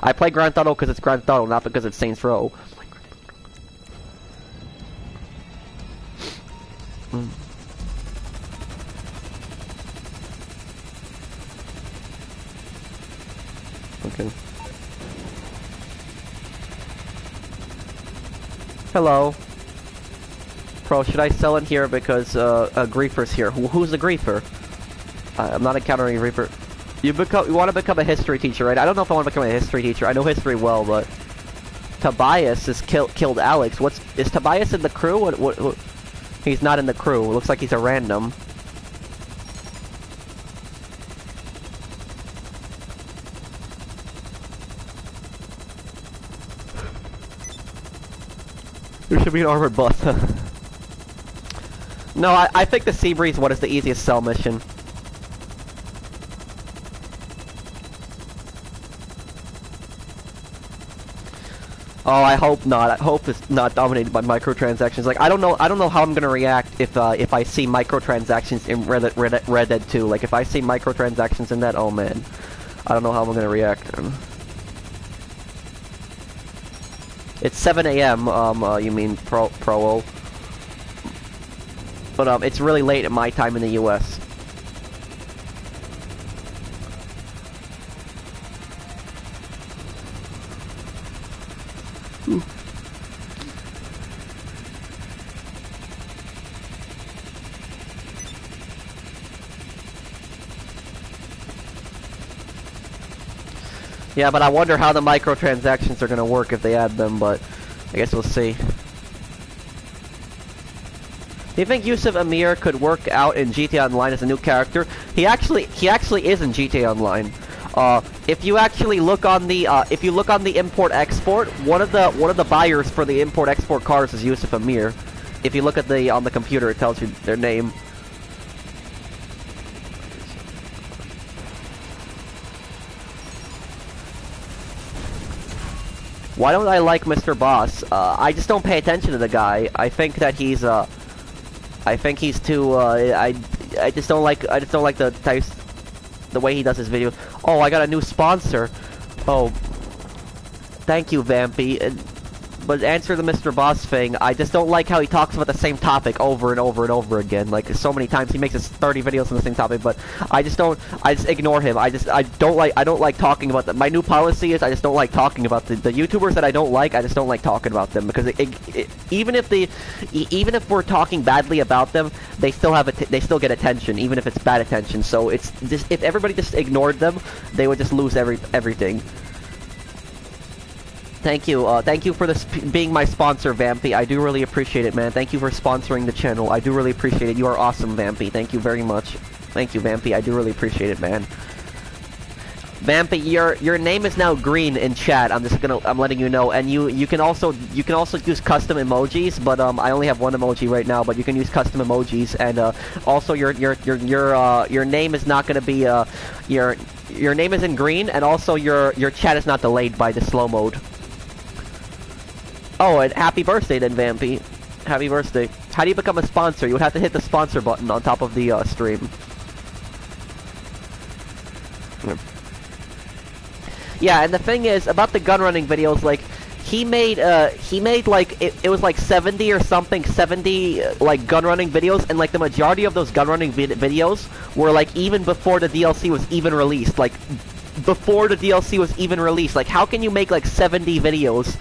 I play Grand Theft Auto because it's Grand Theft Auto, not because it's Saints Row. Okay. Hello. Pro, should I sell it here because a griefer's here? Who's the griefer? I'm not encountering a griefer. You want to become a history teacher, right? I don't know if I want to become a history teacher. I know history well, but Tobias has killed Alex. Is Tobias in the crew? What? He's not in the crew. It looks like he's a random. There should be an armored bus. No, I think the Sea Breeze one is the easiest cell mission. Oh, I hope not. I hope it's not dominated by microtransactions. Like, I don't know how I'm gonna react if I see microtransactions in Red Dead 2. Like, if I see microtransactions in that, oh man, I don't know how I'm gonna react. It's 7 a.m. You mean pro? But it's really late at my time in the U.S. Yeah, but I wonder how the microtransactions are gonna work if they add them, but I guess we'll see. Do you think Yusuf Amir could work out in GTA Online as a new character? He actually is in GTA Online. If you actually look on the import-export, one of the buyers for the import-export cars is Yusuf Amir. If you look at on the computer, it tells you their name. Why don't I like Mr. Boss? I just don't pay attention to the guy. I think that he's too. I just don't like the way he does his videos. Oh, I got a new sponsor. Oh, thank you, Vampy. but answer the Mr. Boss thing. I just don't like how he talks about the same topic over and over and over again. Like so many times he makes us 30 videos on the same topic, but I just ignore him. I don't like talking about them. My new policy is I just don't like talking about the YouTubers that I don't like. I just don't like talking about them because even if we're talking badly about them, they still get attention, even if it's bad attention. So it's just if everybody just ignored them, they would just lose everything. Thank you for this being my sponsor, Vampy. I do really appreciate it, man. Thank you for sponsoring the channel. I do really appreciate it. You are awesome, Vampy. Thank you very much. Thank you, Vampy. I do really appreciate it, man. Vampy, your name is now green in chat. I'm letting you know, and you can also use custom emojis, but I only have one emoji right now, but you can use custom emojis, and also your name is not gonna be your name is in green, and also your chat is not delayed by the slow mode. Oh, and happy birthday then, Vampy. Happy birthday. How do you become a sponsor? You would have to hit the sponsor button on top of the stream. Yeah, and the thing is, about the gun running videos, like, he made like, it was like 70 or something, 70, like, gun running videos, and, like, the majority of those gun running videos were, like, even before the DLC was even released, like, before the DLC was even released. Like, how can you make, like, 70 videos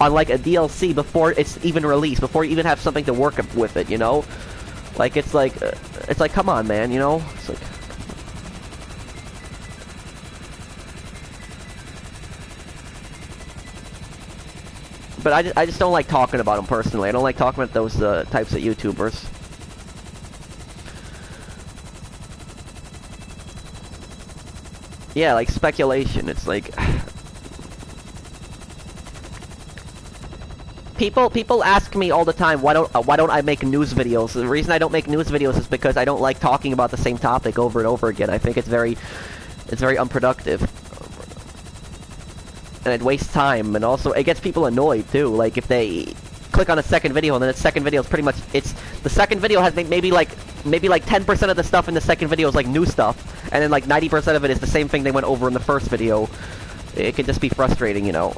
on, like, a DLC before it's even released, before you even have something to work with it, you know? Like, it's like, come on, man, you know? It's like... But I just don't like talking about them personally. I don't like talking about those types of YouTubers. Yeah, like speculation. It's like people ask me all the time why don't I make news videos. The reason I don't make news videos is because I don't like talking about the same topic over and over again. I think it's very unproductive. And it wastes time, and also it gets people annoyed too. Like if they click on a second video, and then the second video is pretty much the second video has maybe like 10% of the stuff in the second video is like new stuff, and then like 90% of it is the same thing they went over in the first video. It can just be frustrating, you know.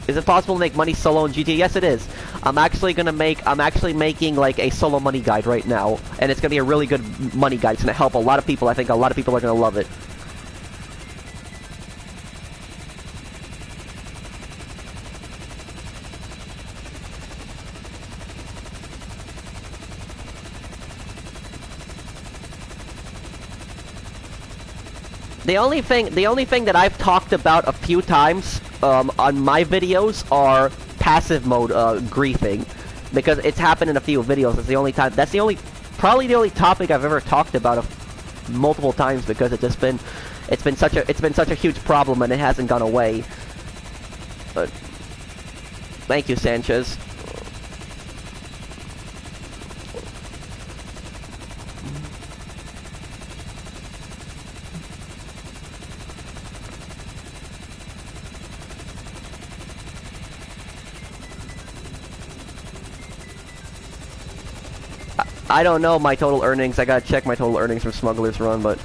Is it possible to make money solo in GTA? Yes, it is. I'm actually making like a solo money guide right now, and it's gonna be a really good money guide. It's gonna help a lot of people. I think a lot of people are gonna love it. The only thing that I've talked about a few times on my videos are passive mode griefing, because it's happened in a few videos. It's the only time. That's probably the only topic I've ever talked about multiple times, because it's been such a huge problem and it hasn't gone away. But thank you, Sanchez. I don't know my total earnings. I gotta check my total earnings from Smuggler's Run, but...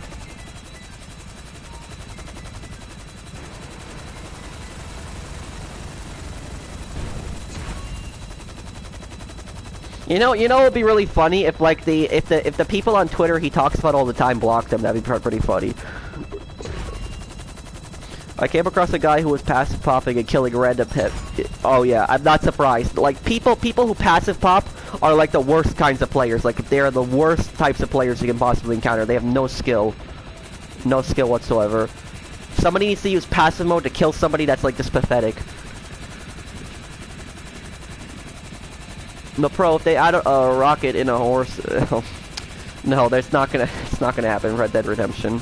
You know, it'd be really funny if like if the people on Twitter he talks about all the time blocked them. That'd be pretty funny. I came across a guy who was passive popping and killing random hit. Oh yeah, I'm not surprised. Like people who passive pop are like the worst kinds of players. Like they're the worst types of players you can possibly encounter. They have no skill whatsoever. Somebody needs to use passive mode to kill somebody that's like this pathetic. No, pro, if they add a rocket in a horse, no, it's not gonna happen in Red Dead Redemption.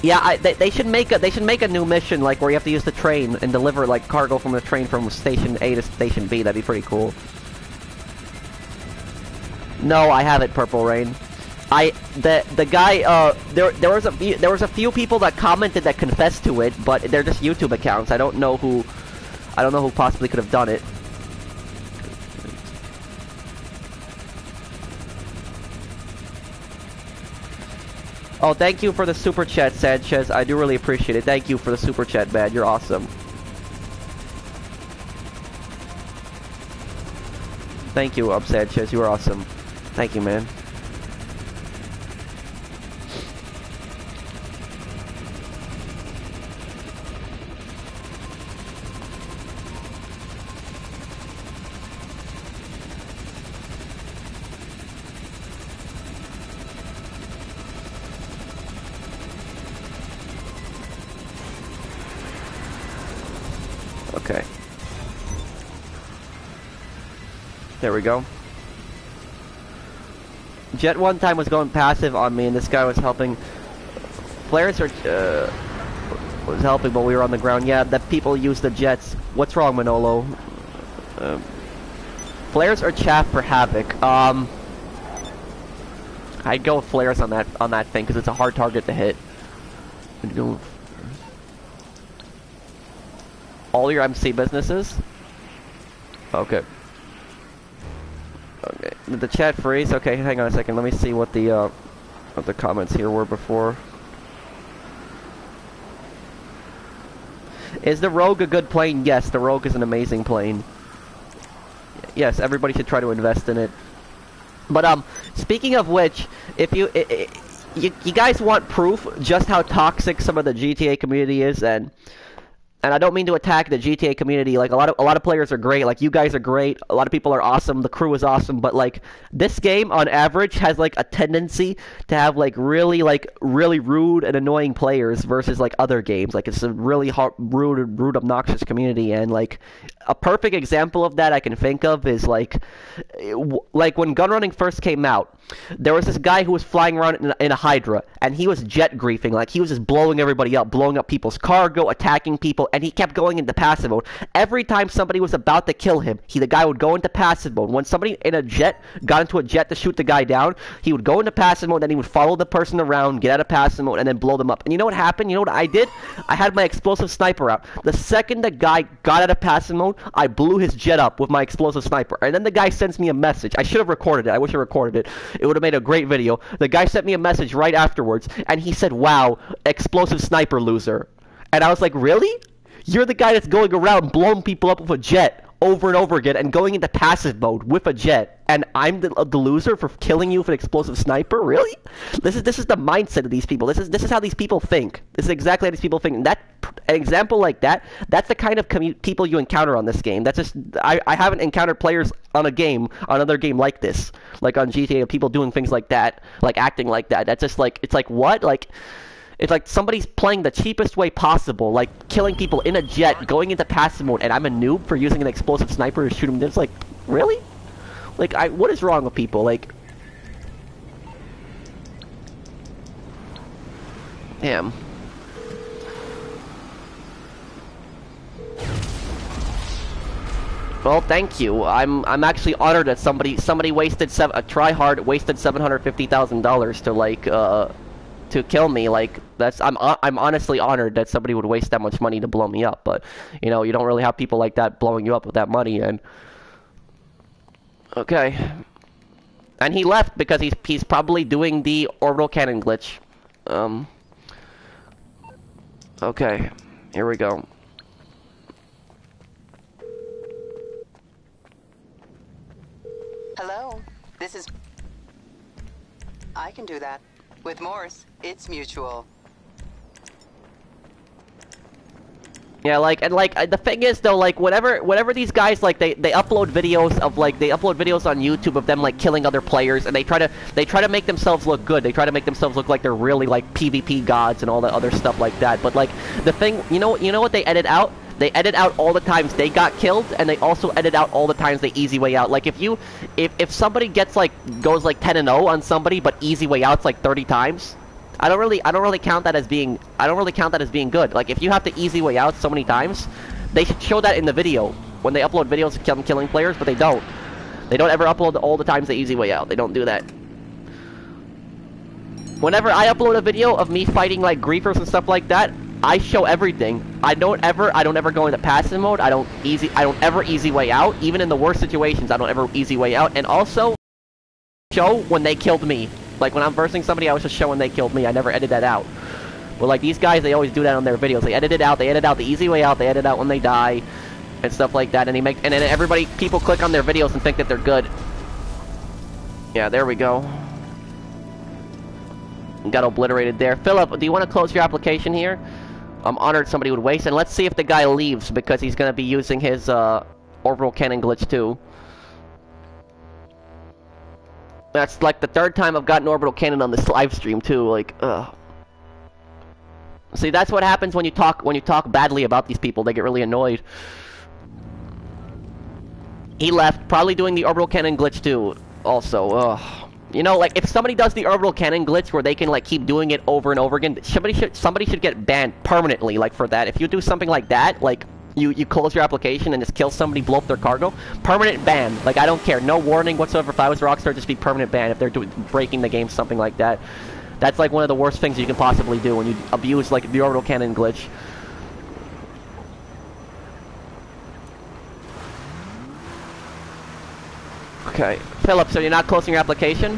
Yeah, they should make a new mission like where you have to use the train and deliver like cargo from the train from station A to station B. That'd be pretty cool. No, I haven't, Purple Rain. the guy there was a few people that commented that confessed to it, but they're just YouTube accounts. I don't know who possibly could have done it. Oh, thank you for the super chat, Sanchez. I do really appreciate it. Thank you for the super chat, man. You're awesome. Thank you, Sanchez. You are awesome. Thank you, man. Okay. There we go. Jet one time was going passive on me, and this guy was helping. Flares are was helping, but we were on the ground. Yeah, that people use the jets. What's wrong, Manolo? Flares are chaff for Havoc. I'd go with flares on that thing because it's a hard target to hit. I'd go. All your MC businesses? Okay. Okay. Did the chat freeze? Okay, hang on a second. Let me see what the comments here were before. Is the Rogue a good plane? Yes, the Rogue is an amazing plane. Yes, everybody should try to invest in it. But speaking of which, if you guys want proof just how toxic some of the GTA community is, and I don't mean to attack the GTA community. Like a lot of players are great. Like you guys are great. A lot of people are awesome. The crew is awesome. But like this game, on average, has like a tendency to have like really rude and annoying players versus like other games. Like it's a really rude, obnoxious community. And like a perfect example of that I can think of is like when gun running first came out. There was this guy who was flying around in a Hydra, and he was jet griefing. Like he was just blowing everybody up, blowing up people's cargo, attacking people, and he kept going into passive mode. Every time somebody was about to kill him, the guy would go into passive mode. When somebody in a jet got into a jet to shoot the guy down, he would go into passive mode, then he would follow the person around, get out of passive mode, and then blow them up. And you know what happened? You know what I did? I had my explosive sniper out. The second the guy got out of passive mode, I blew his jet up with my explosive sniper. And then the guy sends me a message. I should have recorded it. I wish I recorded it. It would have made a great video. The guy sent me a message right afterwards, and he said, "Wow, explosive sniper loser." And I was like, "Really? You're the guy that's going around blowing people up with a jet over and over again and going into passive mode with a jet, and I'm the loser for killing you with an explosive sniper? Really?" This is the mindset of these people. This is how these people think. This is exactly how these people think. And an example like that, that's the kind of people you encounter on this game. That's just I haven't encountered players on another game like this, like on GTA, people doing things like that, like acting like that. That's just like, it's like, what? Like, it's like somebody's playing the cheapest way possible, like killing people in a jet, going into passive mode, and I'm a noob for using an explosive sniper to shoot them. It's like, really? Like, what is wrong with people? Like, damn. Well, thank you. I'm actually honored that somebody wasted a tryhard wasted $750,000 to like to kill me. Like I'm honestly honored that somebody would waste that much money to blow me up. But you know, you don't really have people like that blowing you up with that money. And okay, and he left because he's probably doing the orbital cannon glitch. Okay, here we go. Hello, this is... I can do that. With Morse, it's mutual. Yeah, the thing is though, like whenever these guys like they upload videos on YouTube of them like killing other players, and they try to make themselves look good. They try to make themselves look like they're really like PvP gods and all that other stuff like that. But like the thing, you know what they edit out? They edit out all the times they got killed, and they also edit out all the times they easy way out. Like if somebody goes like 10-0 on somebody, but easy way out's like 30 times, I don't really count that as being good. Like if you have to easy way out so many times, they should show that in the video when they upload videos of them killing players, but they don't. They don't ever upload all the times they easy way out. They don't do that. Whenever I upload a video of me fighting like griefers and stuff like that, I show everything. I don't ever go into passive mode. I don't ever easy way out. Even in the worst situations, I don't ever easy way out. And also show when they killed me. Like when I'm versing somebody, I was just showing they killed me. I never edit that out. But like these guys, they always do that on their videos. They edit it out. They edit out the easy way out. They edit out when they die and stuff like that. And then people click on their videos and think that they're good. Yeah, there we go. Got obliterated there. Philip, do you want to close your application here? I'm honored somebody would waste. And let's see if the guy leaves because he's going to be using his orbital cannon glitch too. That's like the third time I've gotten orbital cannon on this live stream too. Like, ugh. See, that's what happens when you talk badly about these people. They get really annoyed. He left, probably doing the orbital cannon glitch too. Also, ugh. You know, like, if somebody does the orbital cannon glitch where they can, like, keep doing it over and over again, somebody should get banned permanently, like, for that. If you do something like that, like, you close your application and just kill somebody, blow up their cargo, permanent ban. Like, I don't care. No warning whatsoever. If I was Rockstar, just be permanent ban if they're breaking the game, something like that. That's, like, one of the worst things you can possibly do when you abuse, like, the orbital cannon glitch. Okay, Philip, so you're not closing your application?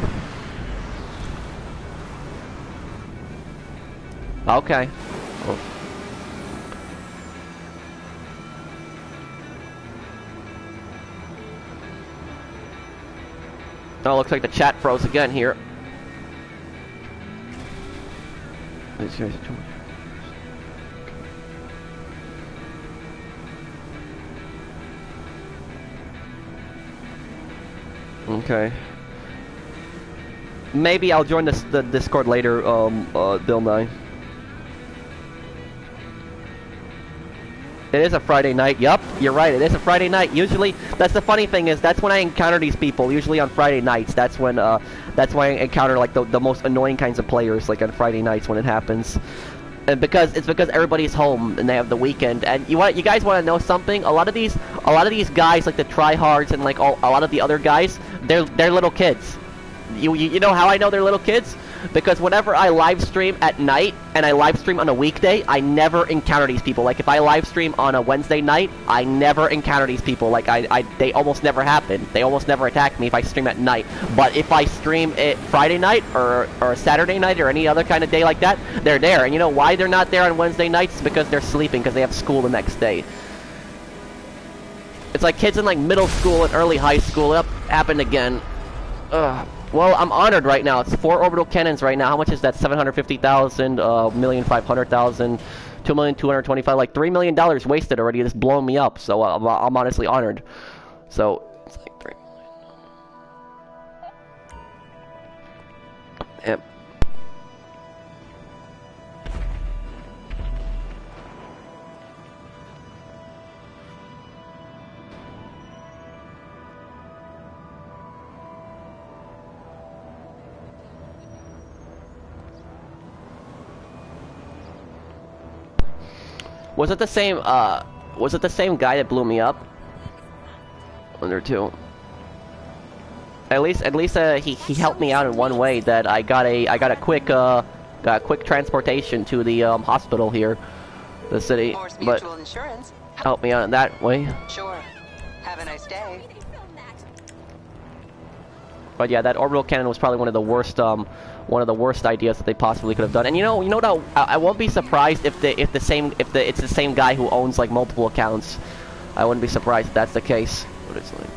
Okay. Oh, looks like the chat froze again here. Okay. Maybe I'll join the Discord later, Bill Nye. It is a Friday night. Yup, you're right. It is a Friday night. Usually, that's the funny thing is that's when I encounter these people. Usually on Friday nights. That's when I encounter like the most annoying kinds of players, like on Friday nights when it happens. And because everybody's home and they have the weekend. And you guys want to know something? A lot of these guys, like the tryhards and like a lot of the other guys, they're little kids. You know how I know they're little kids? Because whenever I live stream at night and I live stream on a weekday, I never encounter these people. Like if I live stream on a Wednesday night, I never encounter these people. Like they almost never happen. They almost never attack me if I stream at night. But if I stream it Friday night or Saturday night or any other kind of day like that, they're there. And you know why they're not there on Wednesday nights? It's because they're sleeping because they have school the next day. It's like kids in like middle school and early high school. Yep, happened again. Ugh. Well, I'm honored right now. It's 4 orbital cannons right now. How much is that? 750,000, 1,500,000, 2,225,000, like $3 million wasted already. It's blown me up. So I'm honestly honored. So it's like 3 million. Yep. Was it the same guy that blew me up? Under 2. At least he helped me out in one way that I got a quick transportation to the hospital here, the city. But insurance. helped me out in that way. Sure. Have a nice day. But yeah, that orbital cannon was probably one of the worst ideas that they possibly could have done. And you know what? I won't be surprised if it's the same guy who owns like multiple accounts. I wouldn't be surprised if that's the case. But it's like,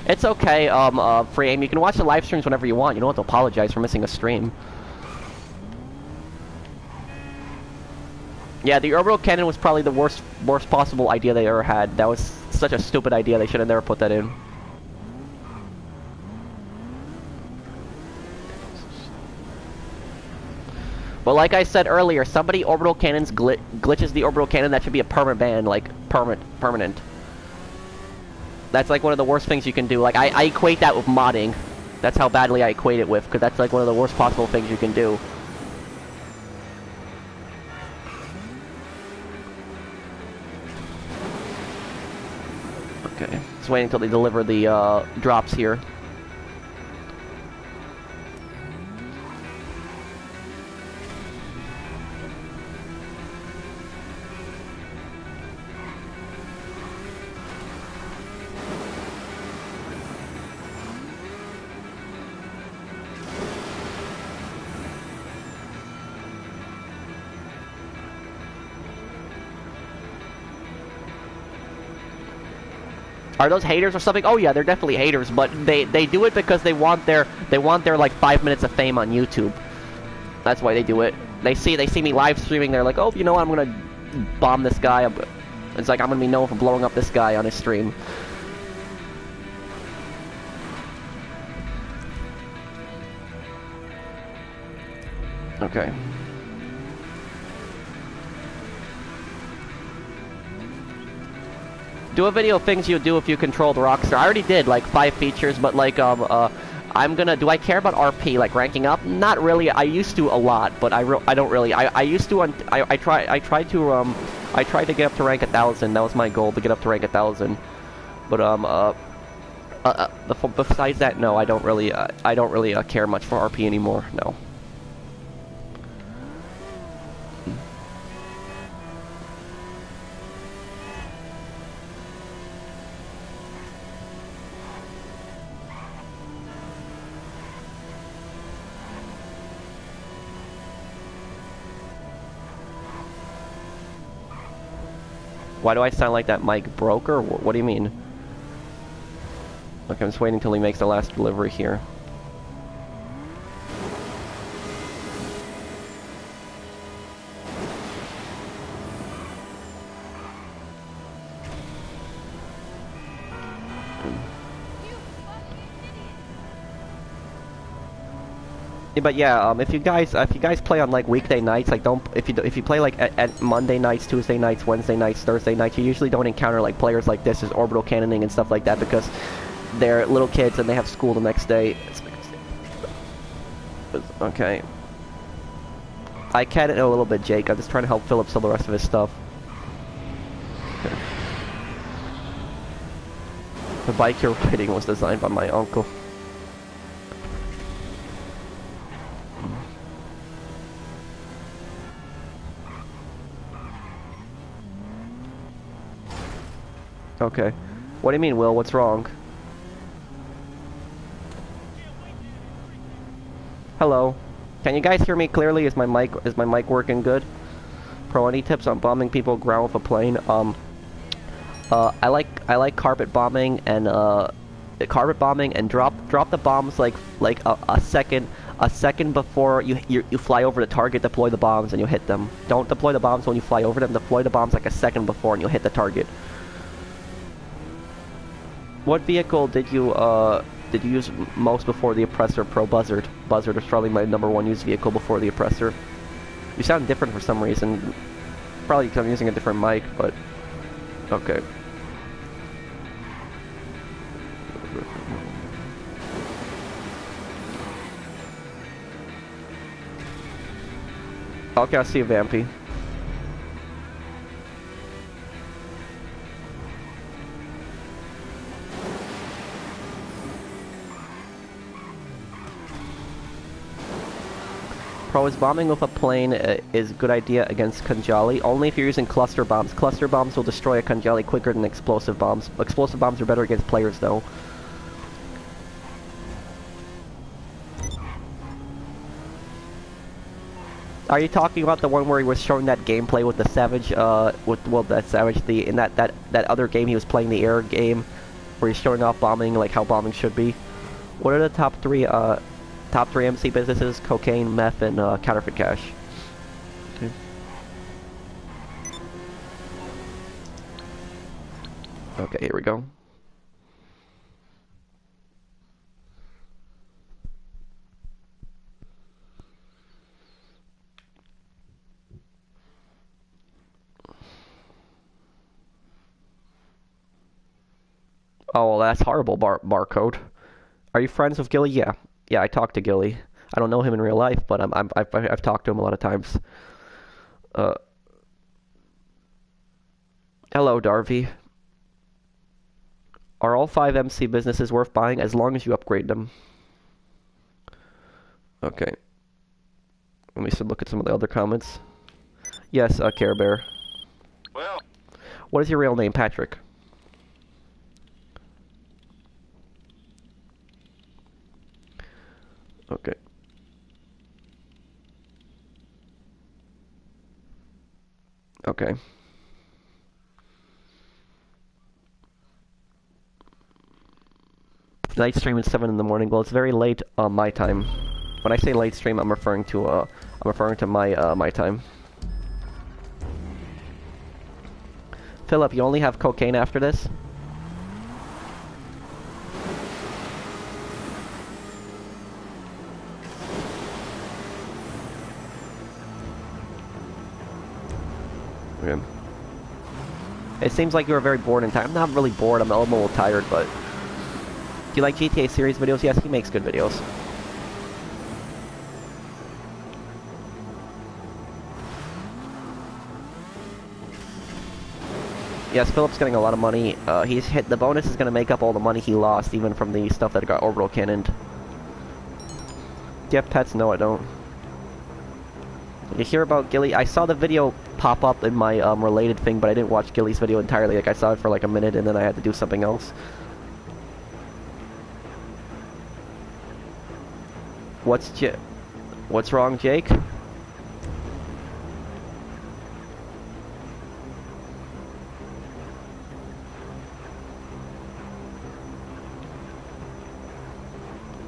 it's okay. Free Aim, you can watch the live streams whenever you want. You don't have to apologize for missing a stream. Yeah, the orbital cannon was probably the worst possible idea they ever had. That was such a stupid idea. They should have never put that in. But like I said earlier, somebody orbital cannons glitches the orbital cannon. That should be a permanent ban, like permanent. That's like one of the worst things you can do. Like I equate that with modding. That's how badly I equate it with, because that's like one of the worst possible things you can do. Just waiting until they deliver the drops here. Are those haters or something? Oh yeah, they're definitely haters, but they do it because they want their like 5 minutes of fame on YouTube. That's why they do it. They see me live streaming. They're like, oh, you know what? I'm gonna bomb this guy. It's like I'm gonna be known for blowing up this guy on his stream. Okay. Do a video of things you do if you controlled Rockstar. I already did like 5 features, but like I'm gonna. Do I care about RP like ranking up? Not really. I used to a lot, but I don't really. I used to. I tried to get up to rank 1,000. That was my goal, to get up to rank 1,000. But besides that, no. I don't really care much for RP anymore. No. Why do I sound like that mic broke, or what do you mean? Okay, I'm just waiting until he makes the last delivery here. But yeah, if you guys play on like weekday nights, like if you play like at Monday nights, Tuesday nights, Wednesday nights, Thursday nights, you usually don't encounter like players like this as orbital cannoning and stuff like that, because they're little kids and they have school the next day. Okay. I cannon a little bit, Jake. I'm just trying to help Philip sell the rest of his stuff. Okay. The bike you're riding was designed by my uncle. Okay. What do you mean, Will? What's wrong? Hello. Can you guys hear me clearly? Is my mic working good? Pro, any tips on bombing people ground with a plane? I like carpet bombing and drop the bombs like a second before you fly over the target. Deploy the bombs and you hit them. Don't deploy the bombs when you fly over them. Deploy the bombs like a second before and you'll hit the target. What vehicle did you use most before the Oppressor? Pro Buzzard. Buzzard is probably my #1 used vehicle before the Oppressor. You sound different for some reason. Probably because I'm using a different mic, but okay. Okay, I'll see you, Vampy. Pro, is bombing with a plane is a good idea against Kanjali, only if you're using cluster bombs. Cluster bombs will destroy a Kanjali quicker than explosive bombs. Explosive bombs are better against players, though. Are you talking about the one where he was showing that gameplay with the Savage, in that other game he was playing, the air game, where he's showing off bombing, like how bombing should be? What are the top three MC businesses? Cocaine, meth, and counterfeit cash. Okay. Okay, here we go. Oh, well, that's horrible, barcode. Are you friends with Gilly? Yeah. Yeah, I talked to Gilly. I don't know him in real life, but I've talked to him a lot of times. Hello, Darby. Are all 5 MC businesses worth buying as long as you upgrade them? Okay. Let me look at some of the other comments. Yes, Care Bear. Well, What is your real name, Patrick? Okay. Okay. Night stream at 7 in the morning. Well, it's very late on my time. When I say late stream, I'm referring to my time. Philip, you only have cocaine after this? Okay. It seems like you were very bored in time. I'm not really bored. I'm a little tired, but... Do you like GTA series videos? Yes, he makes good videos. Yes, Philip's getting a lot of money. The bonus is going to make up all the money he lost, even from the stuff that got orbital cannoned. Do you have pets? No, I don't. You hear about Gilly? I saw the video pop up in my related thing, but I didn't watch Gilly's video entirely. Like, I saw it for like a minute, and then I had to do something else. What's wrong, Jake?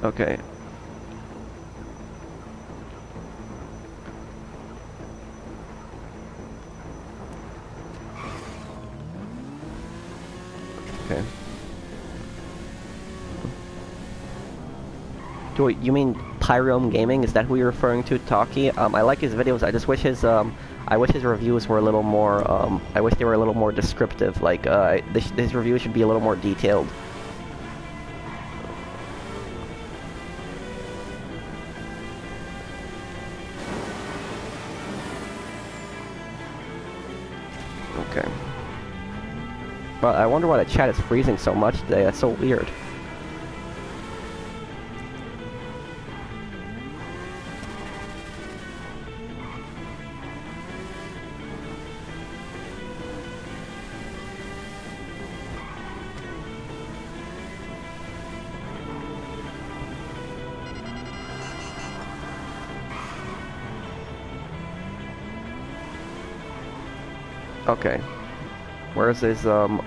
Okay. Okay. You mean Pyrium Gaming? Is that who you're referring to, Talkie? I like his videos. I just wish his reviews were a little more. I wish they were a little more descriptive. Like his reviews should be a little more detailed. Okay. Well, I wonder why the chat is freezing so much today. That's so weird. Okay. Where's his, Okay,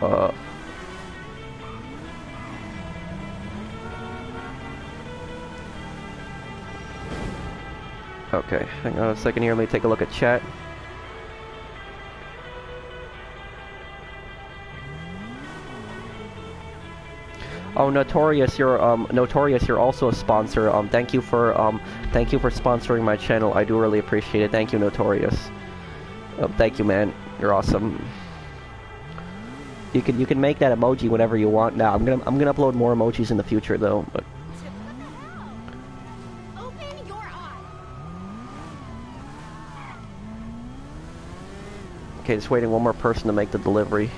hang on a second here, let me take a look at chat. Oh, Notorious, you're also a sponsor. Thank you for sponsoring my channel. I do really appreciate it. Thank you, Notorious. Thank you, man. You're awesome. You can make that emoji whenever you want. Now I'm gonna upload more emojis in the future though. But open your eyes. okay, just waiting one more person to make the delivery.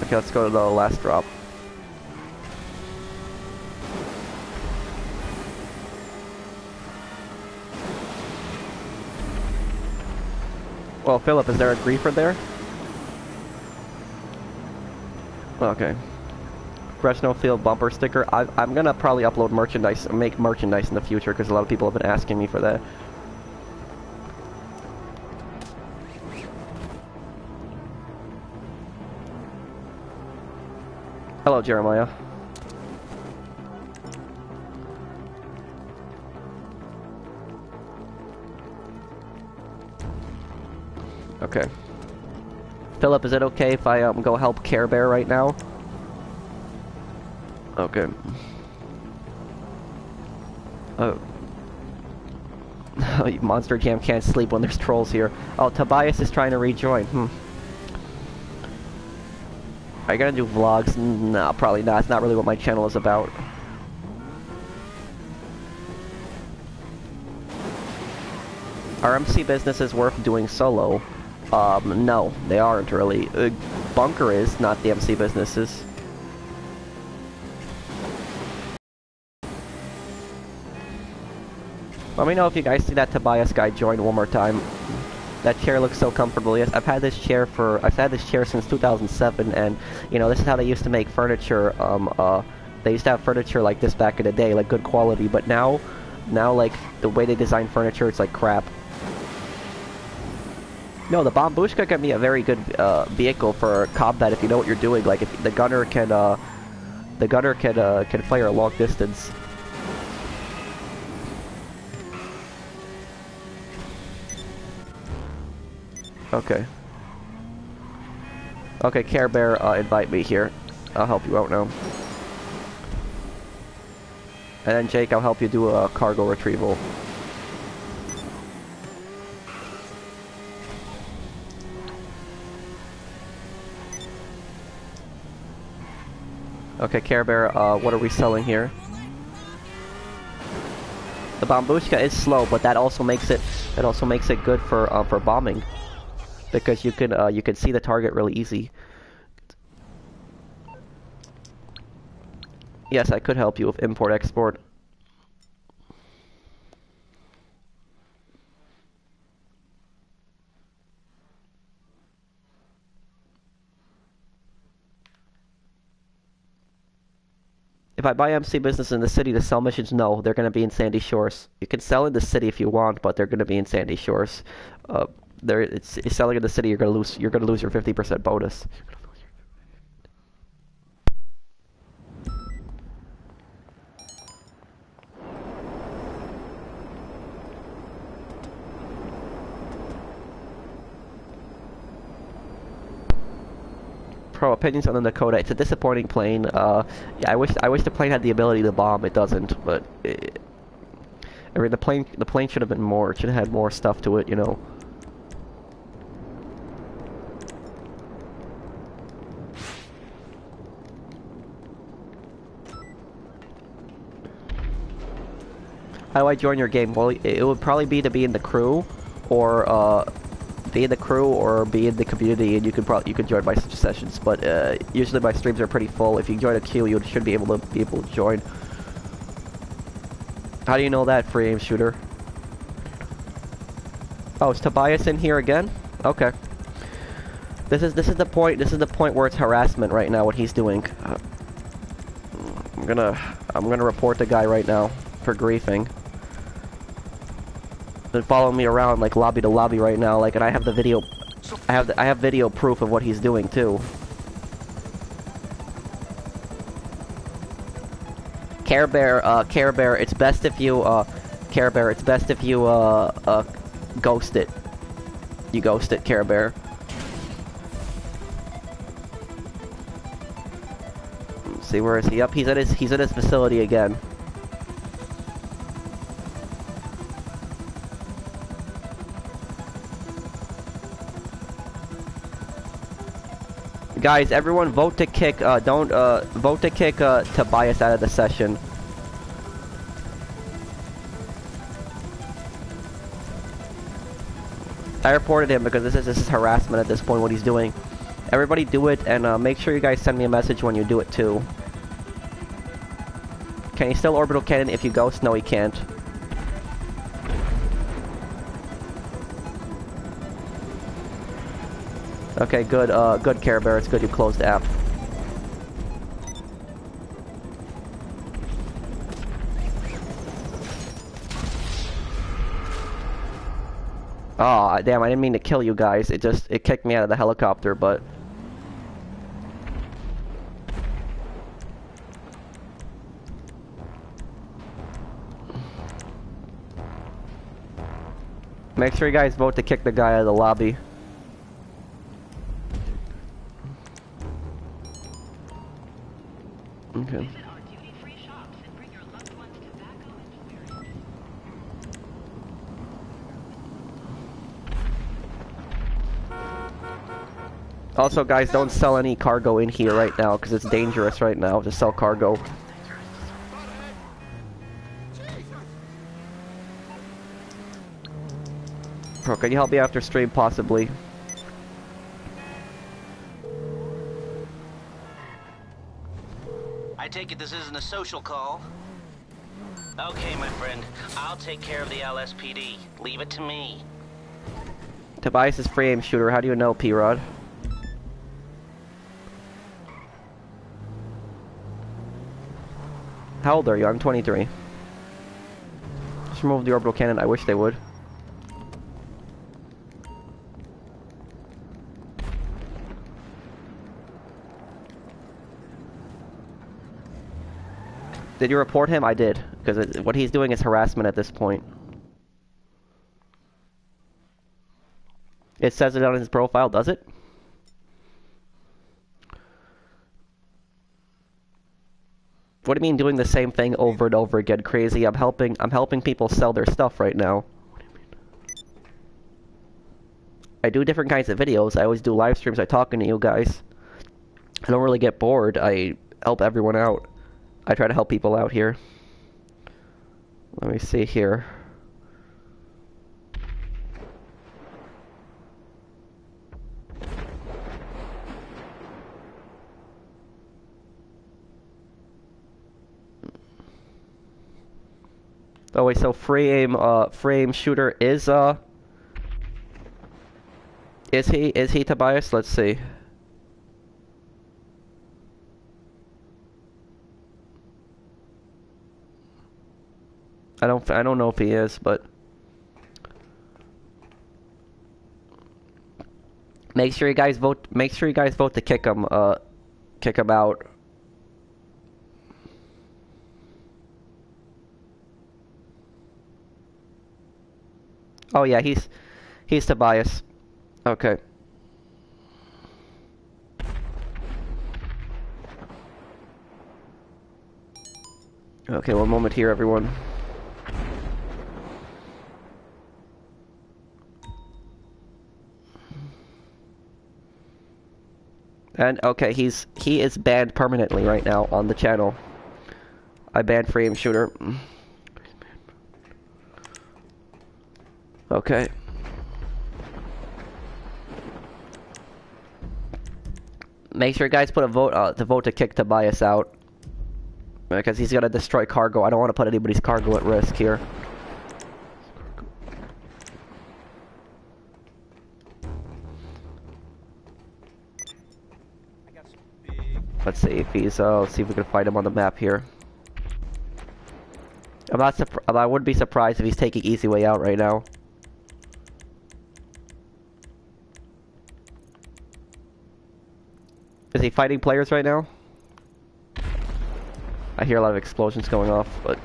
Okay, let's go to the last drop. Well, Philip, is there a griefer there? Okay. Fresno Field bumper sticker. I'm gonna probably upload merchandise, make merchandise in the future, because a lot of people have been asking me for that. Hello, Jeremiah. Okay. Philip, is it okay if I go help Care Bear right now? Okay. Monster Jam can't sleep when there's trolls here. Oh, Tobias is trying to rejoin. Are you gonna do vlogs? No, probably not. It's not really what my channel is about. Are MC businesses worth doing solo? No, they aren't really. Bunker is, not the MC businesses. Let me know if you guys see that Tobias guy join one more time. That chair looks so comfortable. Yes, I've had this chair since 2007, and you know, this is how they used to make furniture. They used to have furniture like this back in the day, like good quality, but now like the way they design furniture, it's like crap. No, the Bombushka can be a very good vehicle for combat if you know what you're doing. Like if the gunner can fire a long distance. Okay. Okay, Care Bear, invite me here. I'll help you out now. And then Jake, I'll help you do a cargo retrieval. Okay, Care Bear, what are we selling here? The Bombushka is slow, but that also makes it good for bombing. Because you can see the target really easy. Yes, I could help you with import-export. If I buy MC business in the city to sell missions, no, they're going to be in Sandy Shores. You can sell in the city if you want, but they're going to be in Sandy Shores. It's selling in the city. You're going to lose your 50% bonus. Pro opinions on the Dakota. It's a disappointing plane. Yeah, I wish the plane had the ability to bomb. It doesn't, but I mean, the plane should have been more. It should have had more stuff to it, you know. How do I join your game? Well, it would probably be to be in the crew, or be in the crew, or be in the community, and you could join my sessions. But usually my streams are pretty full. If you join a queue, you should be able to join. How do you know that, free aim shooter? Oh, is Tobias in here again? Okay. This is the point where it's harassment right now. What he's doing. I'm gonna report the guy right now for griefing. Been following me around like lobby to lobby right now, like, and I have the video. I have video proof of what he's doing too. Care Bear, it's best if you Care Bear, it's best if you ghost it. You ghost it, Care Bear. Let's see, where is he? Up, he's at his facility again. Guys, everyone vote to kick, vote to kick, Tobias out of the session. I reported him because this is harassment at this point, what he's doing. Everybody do it, and make sure you guys send me a message when you do it too. Can he still orbital cannon if you ghost? No, he can't. Okay, good, good, Care Bear. It's good you closed the app. Aw, damn, I didn't mean to kill you guys. It kicked me out of the helicopter, but... Make sure you guys vote to kick the guy out of the lobby. Okay. Also, guys, don't sell any cargo in here right now, because it's dangerous right now to sell cargo. Bro, can you help me after stream, possibly? I take it this isn't a social call? Okay, my friend. I'll take care of the LSPD. Leave it to me. Tobias is free aim shooter. How do you know, P-Rod? How old are you? I'm 23. Just remove the orbital cannon. I wish they would. Did you report him? I did, because what he's doing is harassment at this point. It says it on his profile, does it? What do you mean doing the same thing over and over again? Crazy. I'm helping people sell their stuff right now. What do you mean? I do different kinds of videos. I always do live streams. I talking to you guys. I don't really get bored. I help everyone out. I try to help people out here. Let me see here. Oh wait, so free aim shooter is he Tobias? Let's see. I don't know if he is, but make sure you guys vote. Make sure you guys vote to kick him out. Oh yeah, he's Tobias. Okay. Okay, one moment here, everyone. And okay, he is banned permanently right now on the channel. I banned free aim shooter. Okay. Make sure you guys put a vote to kick Tobias out, because he's gonna destroy cargo. I don't want to put anybody's cargo at risk here. Let's see if he's let's see if we can find him on the map here. I wouldn't be surprised if he's taking easy way out right now. Is he fighting players right now? I hear a lot of explosions going off, but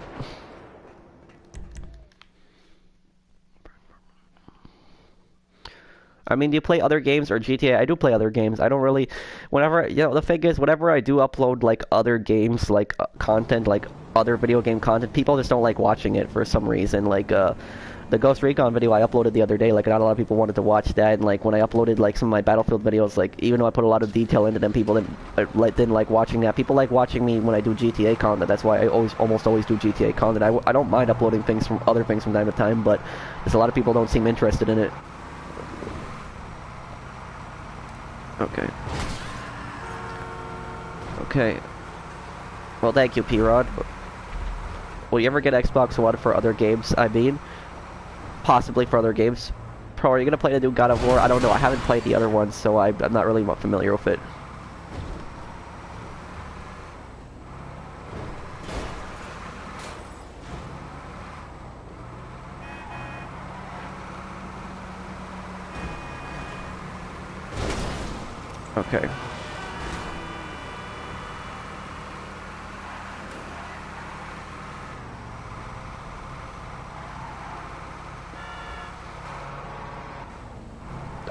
I mean, do you play other games or GTA? I do play other games. I don't really, whenever, you know, the thing is, whenever I do upload, like, other games, like, content, like, other video game content, people just don't like watching it for some reason. Like, the Ghost Recon video I uploaded the other day, like, not a lot of people wanted to watch that, and, like, when I uploaded, like, some of my Battlefield videos, like, even though I put a lot of detail into them, people didn't like watching that. People like watching me when I do GTA content. That's why I almost always do GTA content. I don't mind uploading things from other things from time to time, but there's a lot of people don't seem interested in it. Okay. Okay. Well, thank you, P-Rod. Will you ever get Xbox One for other games? I mean, possibly for other games. Pro, are you gonna play the new God of War? I don't know. I haven't played the other ones, so I'm not really familiar with it. Okay.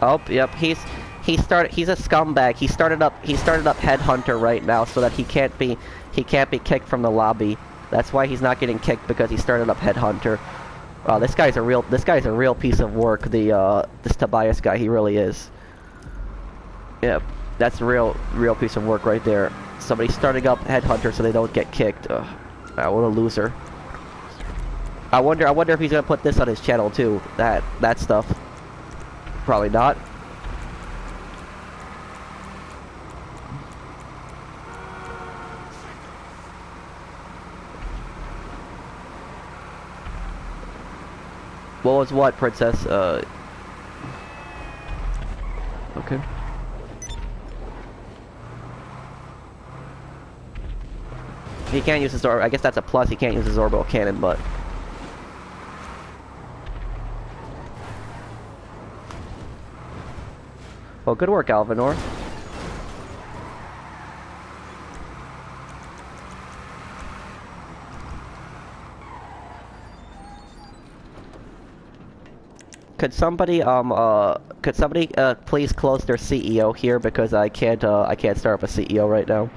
Oh, yep. He's a scumbag. He started up Headhunter right now so that he can't be kicked from the lobby. That's why he's not getting kicked, because he started up Headhunter. This guy's a real piece of work. This Tobias guy, he really is. Yeah, that's a real piece of work right there. Somebody starting up Headhunter so they don't get kicked. Ugh, what a loser. I wonder if he's gonna put this on his channel too. That stuff. Probably not. What was what, Princess? Okay. He can't use his I guess that's a plus. He can't use his orbital cannon, but well, good work, Alvinor. Could somebody please close their CEO here because I can't start up a CEO right now.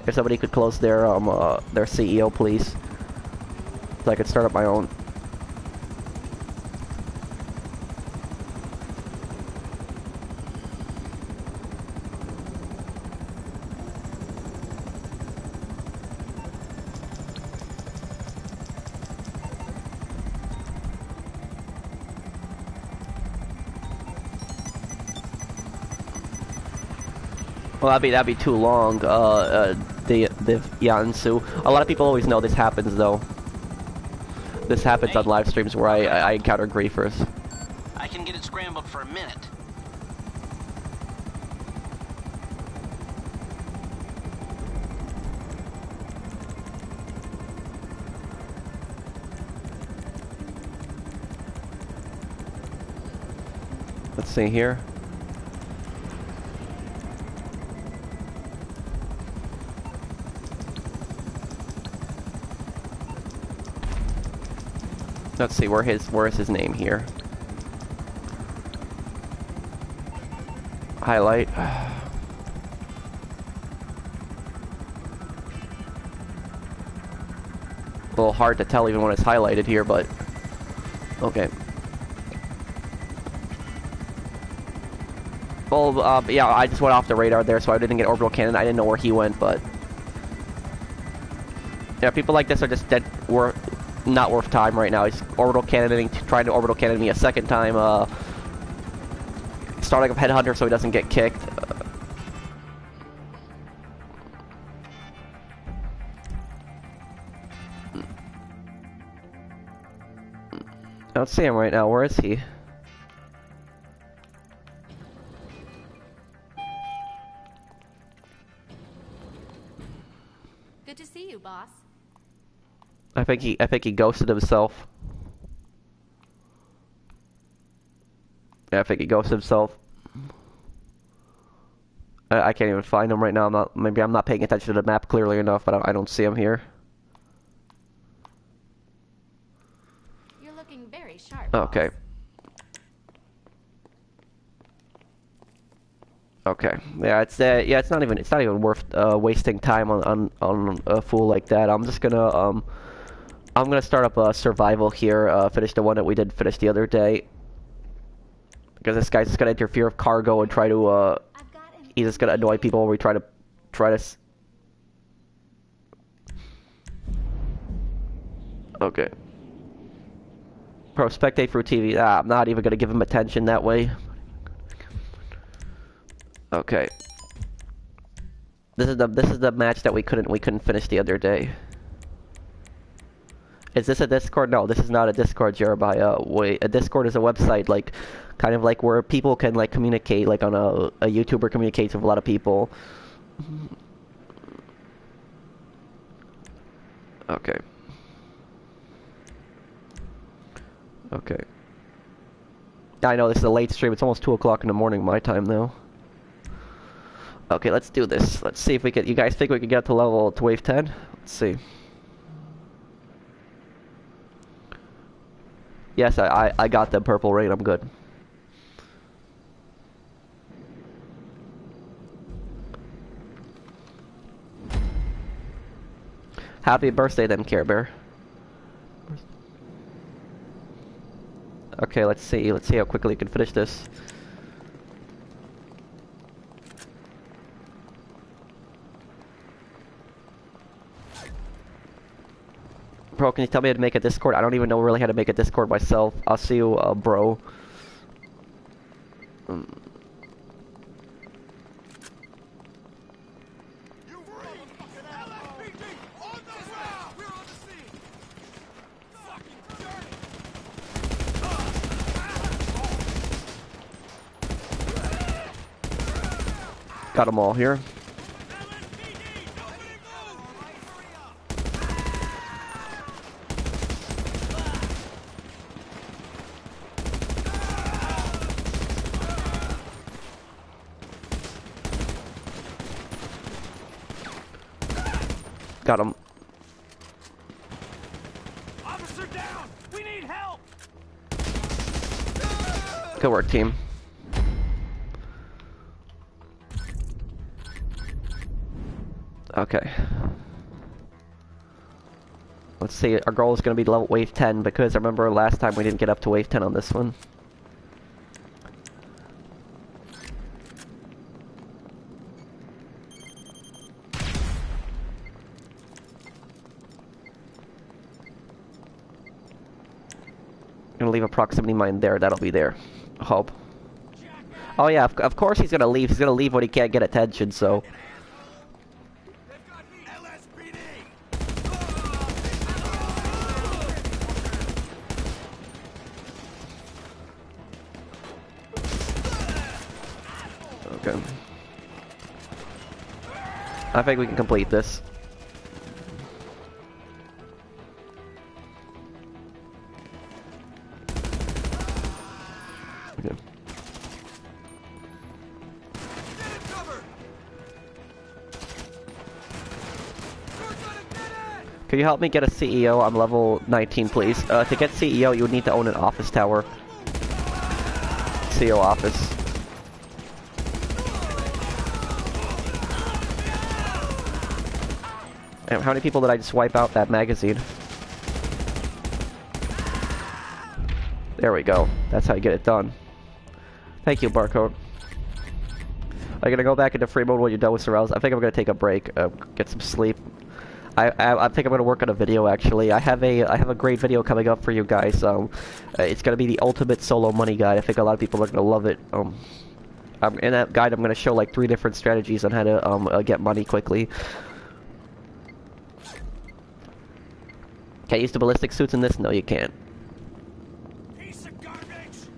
If somebody could close their CEO, please, so I could start up my own. Well, that'd be too long. The Yansu. A lot of people always know this happens though. This happens on live streams where I encounter griefers. I can get it scrambled for a minute. Let's see here. Let's see where is his name here. Highlight. A little hard to tell even when it's highlighted here, but okay. Well, yeah, I just went off the radar there, so I didn't get orbital cannon. I didn't know where he went, but yeah, people like this are just dead. Not worth time right now. He's orbital cannoning, trying to orbital cannon me a second time. Starting up Headhunter so he doesn't get kicked. I don't see him right now. Where is he? Good to see you, boss. I think he ghosted himself. Yeah, I think he ghosted himself. I can't even find him right now. Maybe I'm not paying attention to the map clearly enough, but I don't see him here. You're looking very sharp. Okay. Okay. Yeah, it's not even worth wasting time on a fool like that. I'm just gonna I'm gonna start up a survival here, finish the one that we did finish the other day. Because this guy's just gonna interfere with cargo and try to, he's just gonna annoy people when we try to okay. Pro, spectate through TV. I'm not even gonna give him attention that way. Okay. This is the match that we couldn't finish the other day. Is this a Discord? No, this is not a Discord, Jeremiah. Wait, a Discord is a website, like, kind of like where people can, like, communicate, like on a YouTuber communicates with a lot of people. Okay. Okay. I know this is a late stream. It's almost 2 o'clock in the morning my time, though. Okay, let's do this. Let's see if we can... You guys think we can get to wave 10? Let's see. Yes, I got the purple rain. I'm good. Happy birthday then, Care Bear. Okay, let's see how quickly we can finish this. Bro, can you tell me how to make a Discord? I don't even know really how to make a Discord myself. I'll see you, bro. Got them all here. Got him. Officer down! We need help! Good work, team. Okay. Let's see, our goal is going to be level wave 10 because I remember last time we didn't get up to wave 10 on this one. Gonna leave a proximity mine there, that'll be there. Hope. Oh yeah, of course he's gonna leave. He's gonna leave when he can't get attention, so... Okay. I think we can complete this. Okay. Can you help me get a CEO? I'm level 19, please. To get CEO, you would need to own an office tower. CEO office. How many people did I just wipe out that magazine? There we go. That's how you get it done. Thank you, Barcode. Are you gonna go back into free mode when you're done with Sorrels? I think I'm gonna take a break, get some sleep. I think I'm gonna work on a video actually. I have a great video coming up for you guys. It's gonna be the ultimate solo money guide. I think a lot of people are gonna love it. In that guide, I'm gonna show like 3 different strategies on how to get money quickly. Can't use the ballistic suits in this? No, you can't. Piece of garbage!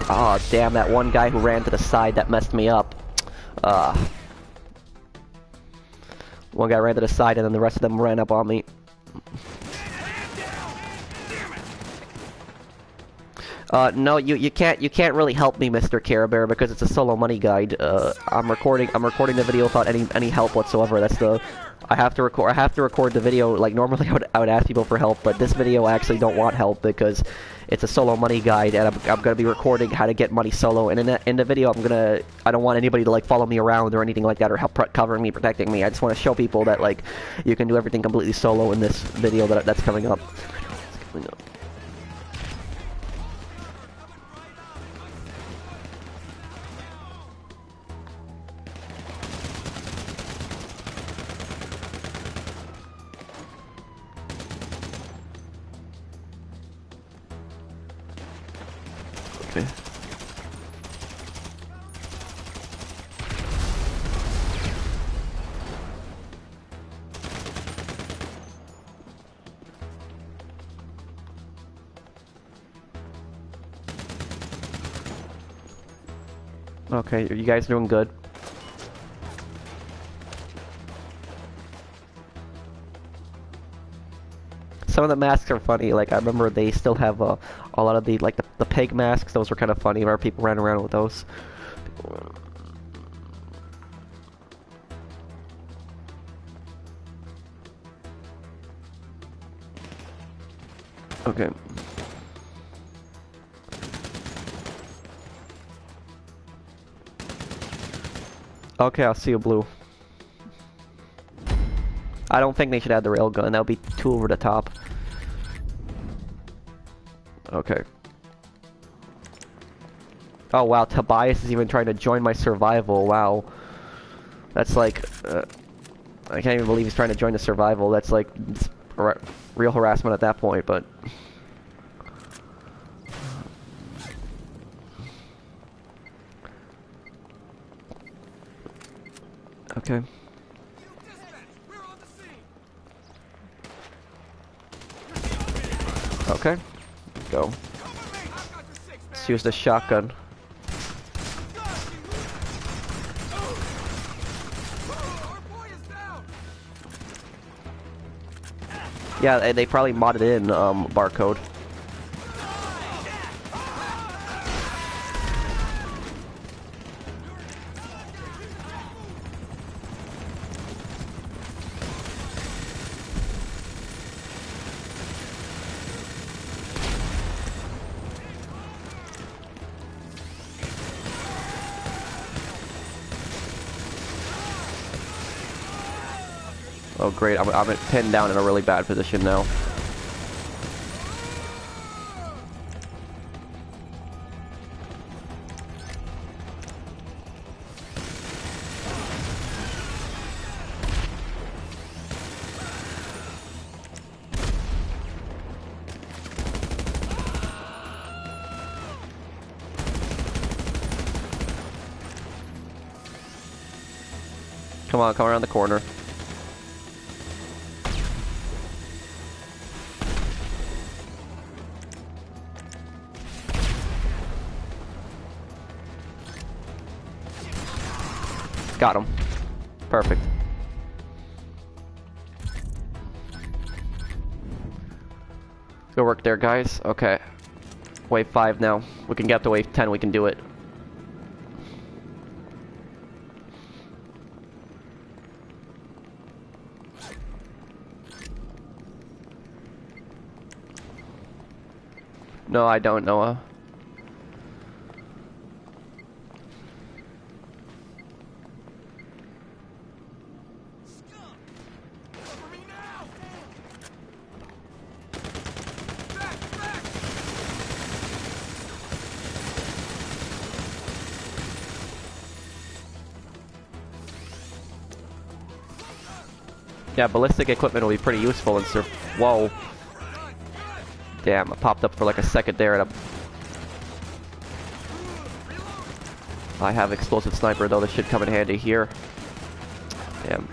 Oh, damn, that one guy who ran to the side, that messed me up. One guy ran to the side and then the rest of them ran up on me. No, you can't really help me, Mr. Care Bear, because it's a solo money guide. I'm recording the video without any help whatsoever. That's the I have to record the video. Like normally I would ask people for help, but this video I actually don't want help because it's a solo money guide, and I'm gonna be recording how to get money solo. And in the video I don't want anybody to like follow me around or anything like that, or help covering me, protecting me. I just want to show people that like you can do everything completely solo in this video that's coming up. Okay. Okay, are you guys doing good? Some of the masks are funny. Like I remember they still have a lot of the the peg masks. Those were kind of funny. Where people ran around with those. Okay. Okay, I'll see you, Blue. I don't think they should add the railgun. That would be too over the top. Okay. Oh wow, Tobias is even trying to join my survival. Wow. That's like, I can't even believe he's trying to join the survival. That's like real harassment at that point, but... Okay. Okay. Go. Let's use the shotgun. Yeah, they probably modded in barcode. Oh great, I'm pinned down in a really bad position now. Come on, come around the corner. Got him. Perfect. Good work there, guys. Okay. Wave 5 now. We can get up to wave 10, we can do it. No, I don't, Noah. Yeah, ballistic equipment will be pretty useful in Whoa. Damn, I popped up for like a second there and I have explosive sniper though, this should come in handy here. Damn.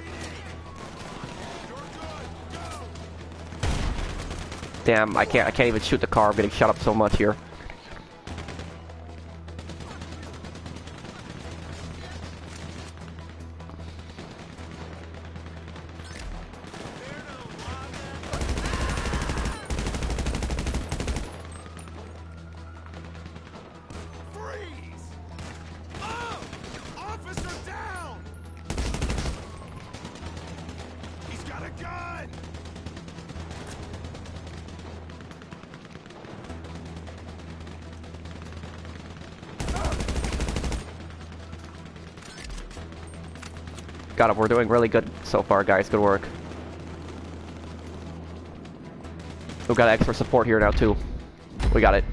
Damn, I can't even shoot the car, I'm getting shot up so much here. Got him. We're doing really good so far, guys. Good work. We've got extra support here now, too. We got it.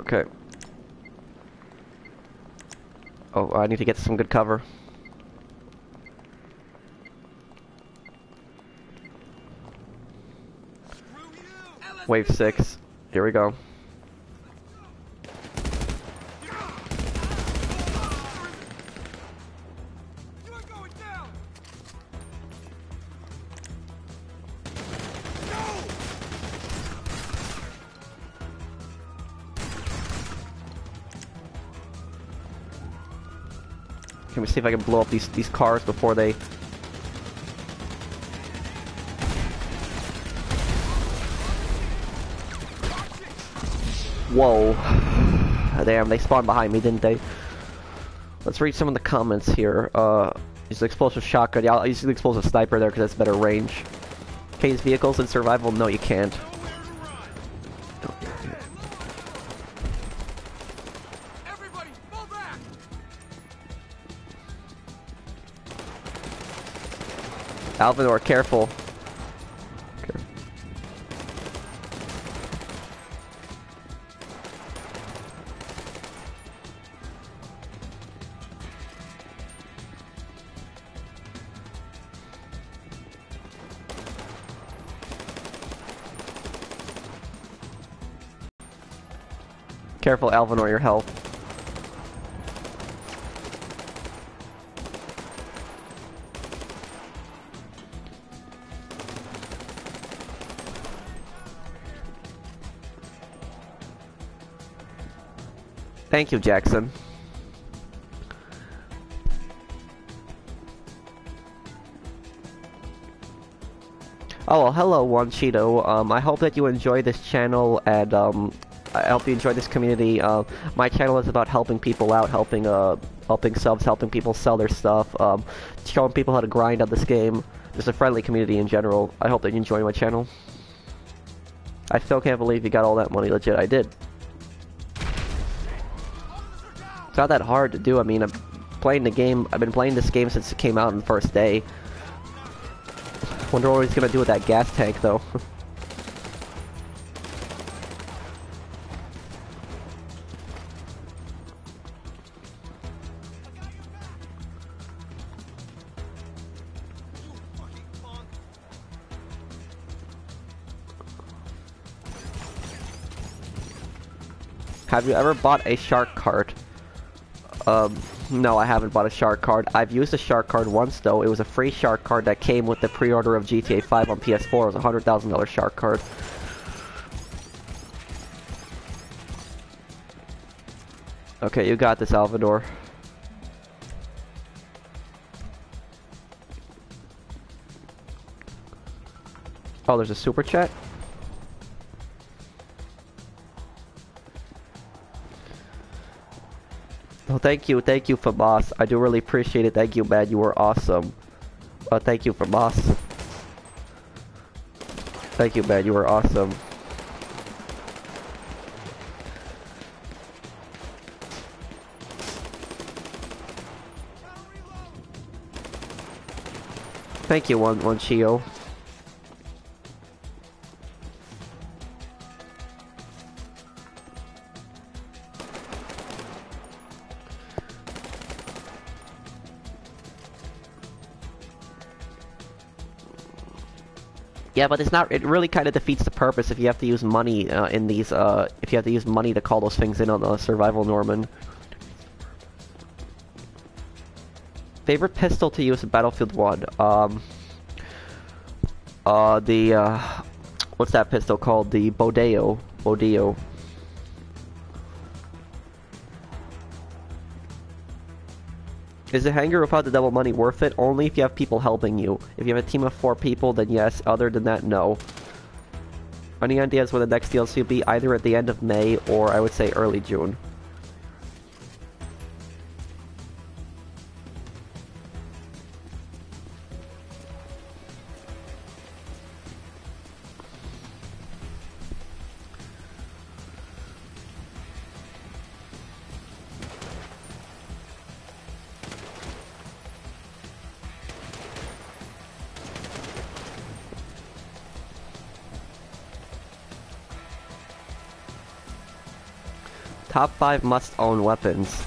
Okay. Oh, I need to get some good cover. Wave 6. Here we go. Can we see if I can blow up these cars before they... Whoa. Damn, they spawned behind me, didn't they? Let's read some of the comments here. Use the explosive shotgun. Yeah, I'll use the explosive sniper there because that's better range. Can you use vehicles in survival? No, you can't. Alvinor, careful. Careful, Alvinor, your health. Thank you, Jackson. Oh, well, hello, One Cheeto. I hope that you enjoy this channel, and I hope you enjoy this community. My channel is about helping people out, helping subs, helping people sell their stuff, showing people how to grind on this game. Just a friendly community in general. I hope that you enjoy my channel. I still can't believe you got all that money. Legit, I did. It's not that hard to do. I mean, I'm playing the game. I've been playing this game since it came out on the first day. Wonder what he's gonna do with that gas tank, though. Have you ever bought a shark card? No, I haven't bought a shark card. I've used a shark card once, though. It was a free shark card that came with the pre-order of GTA 5 on PS4. It was a $100,000 shark card. Okay, you got this, Alvador. Oh, there's a super chat? Oh, thank you, Famas. I do really appreciate it. Thank you, man. You were awesome. Thank you, Famas. Thank you, man. You were awesome. Thank you, one Chio. Yeah, but it's not. It really kind of defeats the purpose if you have to use money in these. If you have to use money to call those things in on the survival Norman. Favorite pistol to use in Battlefield 1? What's that pistol called? The Bodeo. Is the hangar without the double money worth it? Only if you have people helping you. If you have a team of 4 people, then yes. Other than that, no. Any ideas when the next DLC will be? Either at the end of May or I would say early June. Top 5 must-own weapons.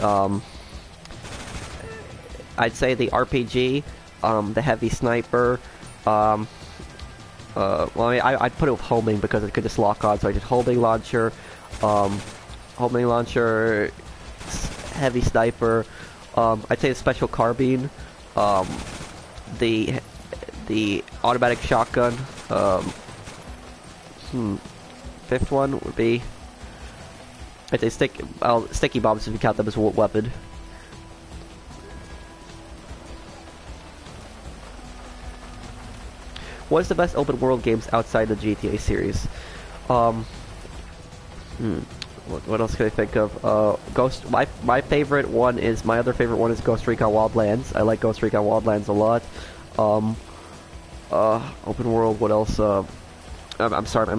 I'd say the RPG, the heavy sniper, well, I'd put it with homing because it could just lock on, so I did homing launcher, heavy sniper, I'd say the special carbine, the automatic shotgun, fifth one would be, I'd say sticky bombs if you count them as a weapon. What's the best open world games outside the GTA series? What else can I think of? My favorite one is, my other favorite one is Ghost Recon Wildlands. I like Ghost Recon Wildlands a lot. Open world, what else? I'm sorry,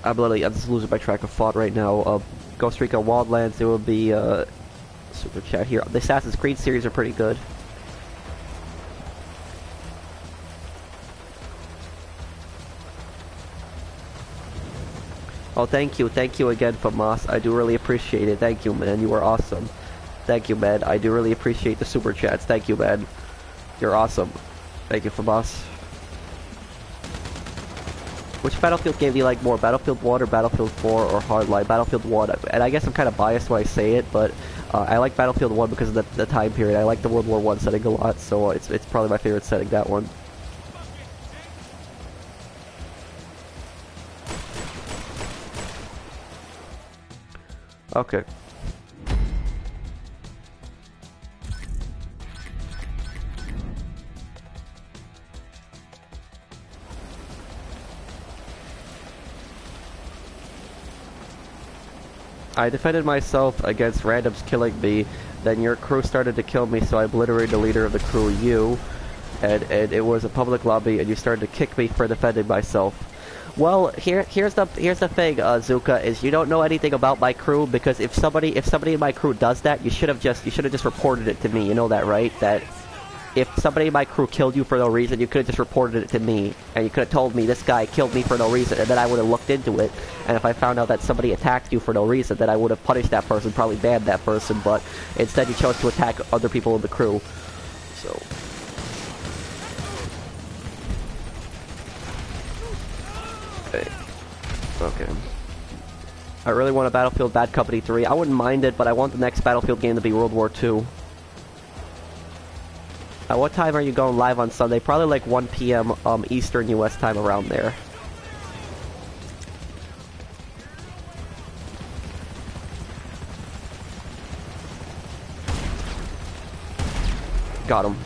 I'm just losing my track of thought right now. Ghost Recon Wildlands, there will be, super chat here. The Assassin's Creed series are pretty good. Oh, thank you again, Famas. I do really appreciate it. Thank you, man. You are awesome. Thank you, man. I do really appreciate the super chats. Thank you, man. You're awesome. Thank you, Famas. Which Battlefield game do you like more, Battlefield 1 or Battlefield 4 or Hardline? Battlefield 1, and I guess I'm kind of biased when I say it, but I like Battlefield 1 because of the time period. I like the World War 1 setting a lot, so it's probably my favorite setting, that one. Okay. I defended myself against randoms killing me, then your crew started to kill me, so I obliterated the leader of the crew, you, and it was a public lobby, and you started to kick me for defending myself. Well, here's the thing, Zuka, is you don't know anything about my crew, because if somebody in my crew does that, you should have just reported it to me. You know that, right? That if somebody in my crew killed you for no reason, you could have just reported it to me, and you could have told me this guy killed me for no reason, and then I would have looked into it. And if I found out that somebody attacked you for no reason, then I would have punished that person, probably banned that person. But instead, you chose to attack other people in the crew. So. Okay. I really want a Battlefield Bad Company 3. I wouldn't mind it, but I want the next Battlefield game to be World War II. At what time are you going live on Sunday? Probably like 1 p.m. Eastern US time, around there. Got him.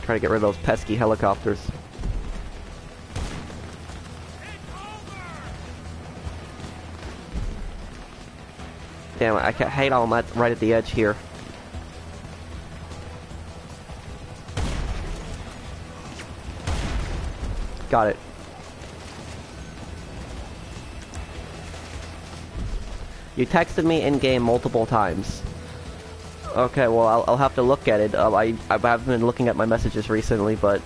Try to get rid of those pesky helicopters. Damn it, I can't hate on that right at the edge here. Got it. You texted me in-game multiple times. Okay, well, I'll have to look at it. I haven't been looking at my messages recently, but...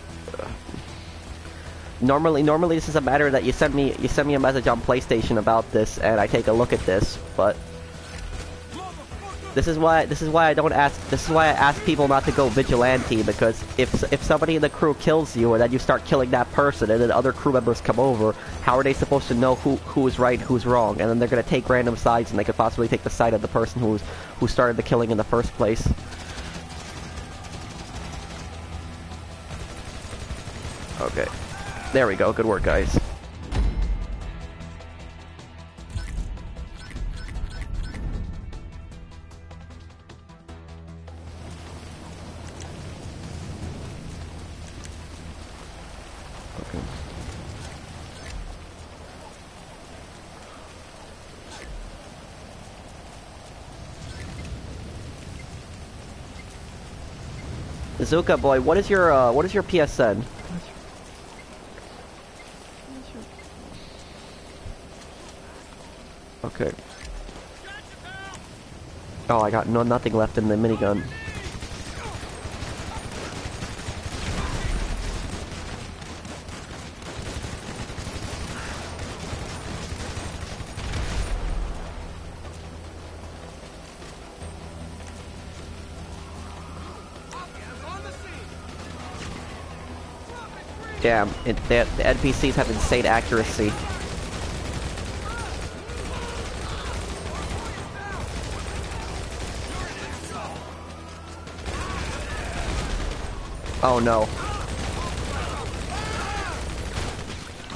Normally this is a matter that you send me a message on PlayStation about this, and I take a look at this, but... This is why I don't ask. This is why I ask people not to go vigilante, because if somebody in the crew kills you and then you start killing that person and then other crew members come over, how are they supposed to know who is right and who's wrong? And then they're gonna take random sides, and they could possibly take the side of the person who started the killing in the first place. Okay, there we go. Good work, guys. Zuka boy, what is your PSN? Okay. Oh, I got nothing left in the minigun. Damn, the NPCs have insane accuracy. Oh no.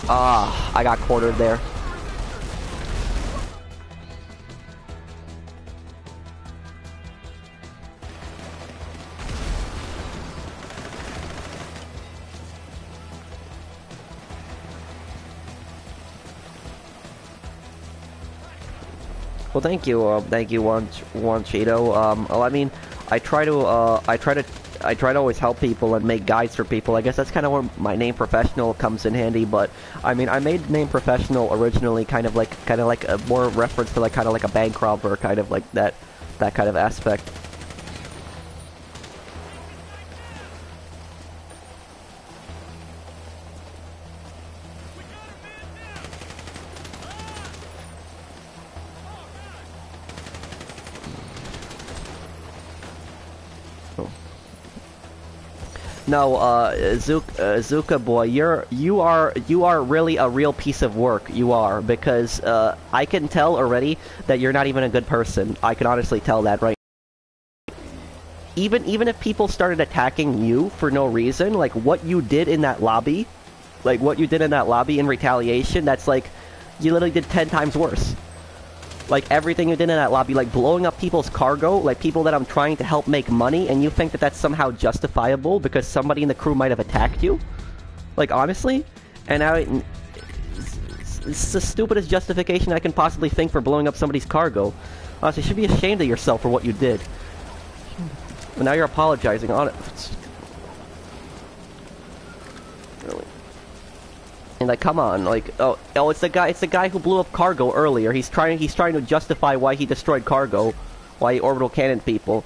Ah, I got cornered there. Well, thank you, Cheeto. Well, I mean, I try to always help people and make guides for people. I guess that's kind of where my name Professional comes in handy. But I mean, I made name Professional originally kind of like a more reference to like kind of like a bank robber, kind of like that kind of aspect. No, Zuka boy, you are really a real piece of work. You are, because I can tell already that you're not even a good person. I can honestly tell that right. Even if people started attacking you for no reason, like what you did in that lobby, in retaliation, that's like you literally did 10 times worse. Like, everything you did in that lobby, like, blowing up people's cargo, like, people that I'm trying to help make money, and you think that that's somehow justifiable because somebody in the crew might have attacked you? Like, honestly? And now it's the stupidest justification I can possibly think for blowing up somebody's cargo. Honestly, you should be ashamed of yourself for what you did. And now you're apologizing on it. Really? And like, come on, like, oh, it's the guy who blew up cargo earlier. He's trying to justify why he destroyed cargo, why he orbital cannon people.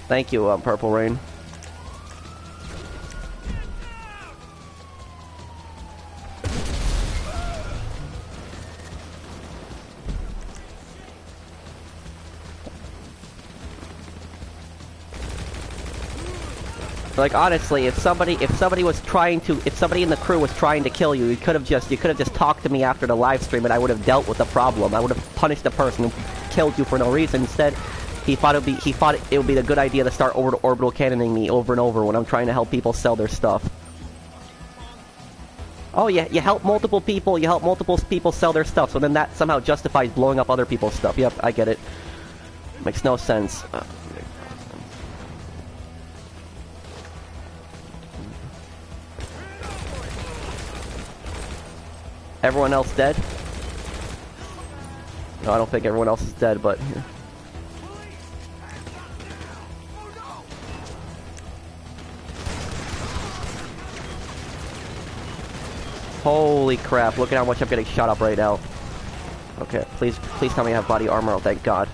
Thank you, Purple Rain. Like, honestly, if somebody in the crew was trying to kill you, you could have just talked to me after the live stream, and I would have dealt with the problem. I would have punished the person who killed you for no reason. Instead, he thought it would be a good idea to start orbital cannoning me over and over when I'm trying to help people sell their stuff. Oh yeah, you help multiple people sell their stuff, so then that somehow justifies blowing up other people's stuff. Yep, I get it. Makes no sense. Everyone else dead? No, I don't think everyone else is dead, but here. Holy crap, look at how much I'm getting shot up right now. Okay, please tell me I have body armor, oh thank God.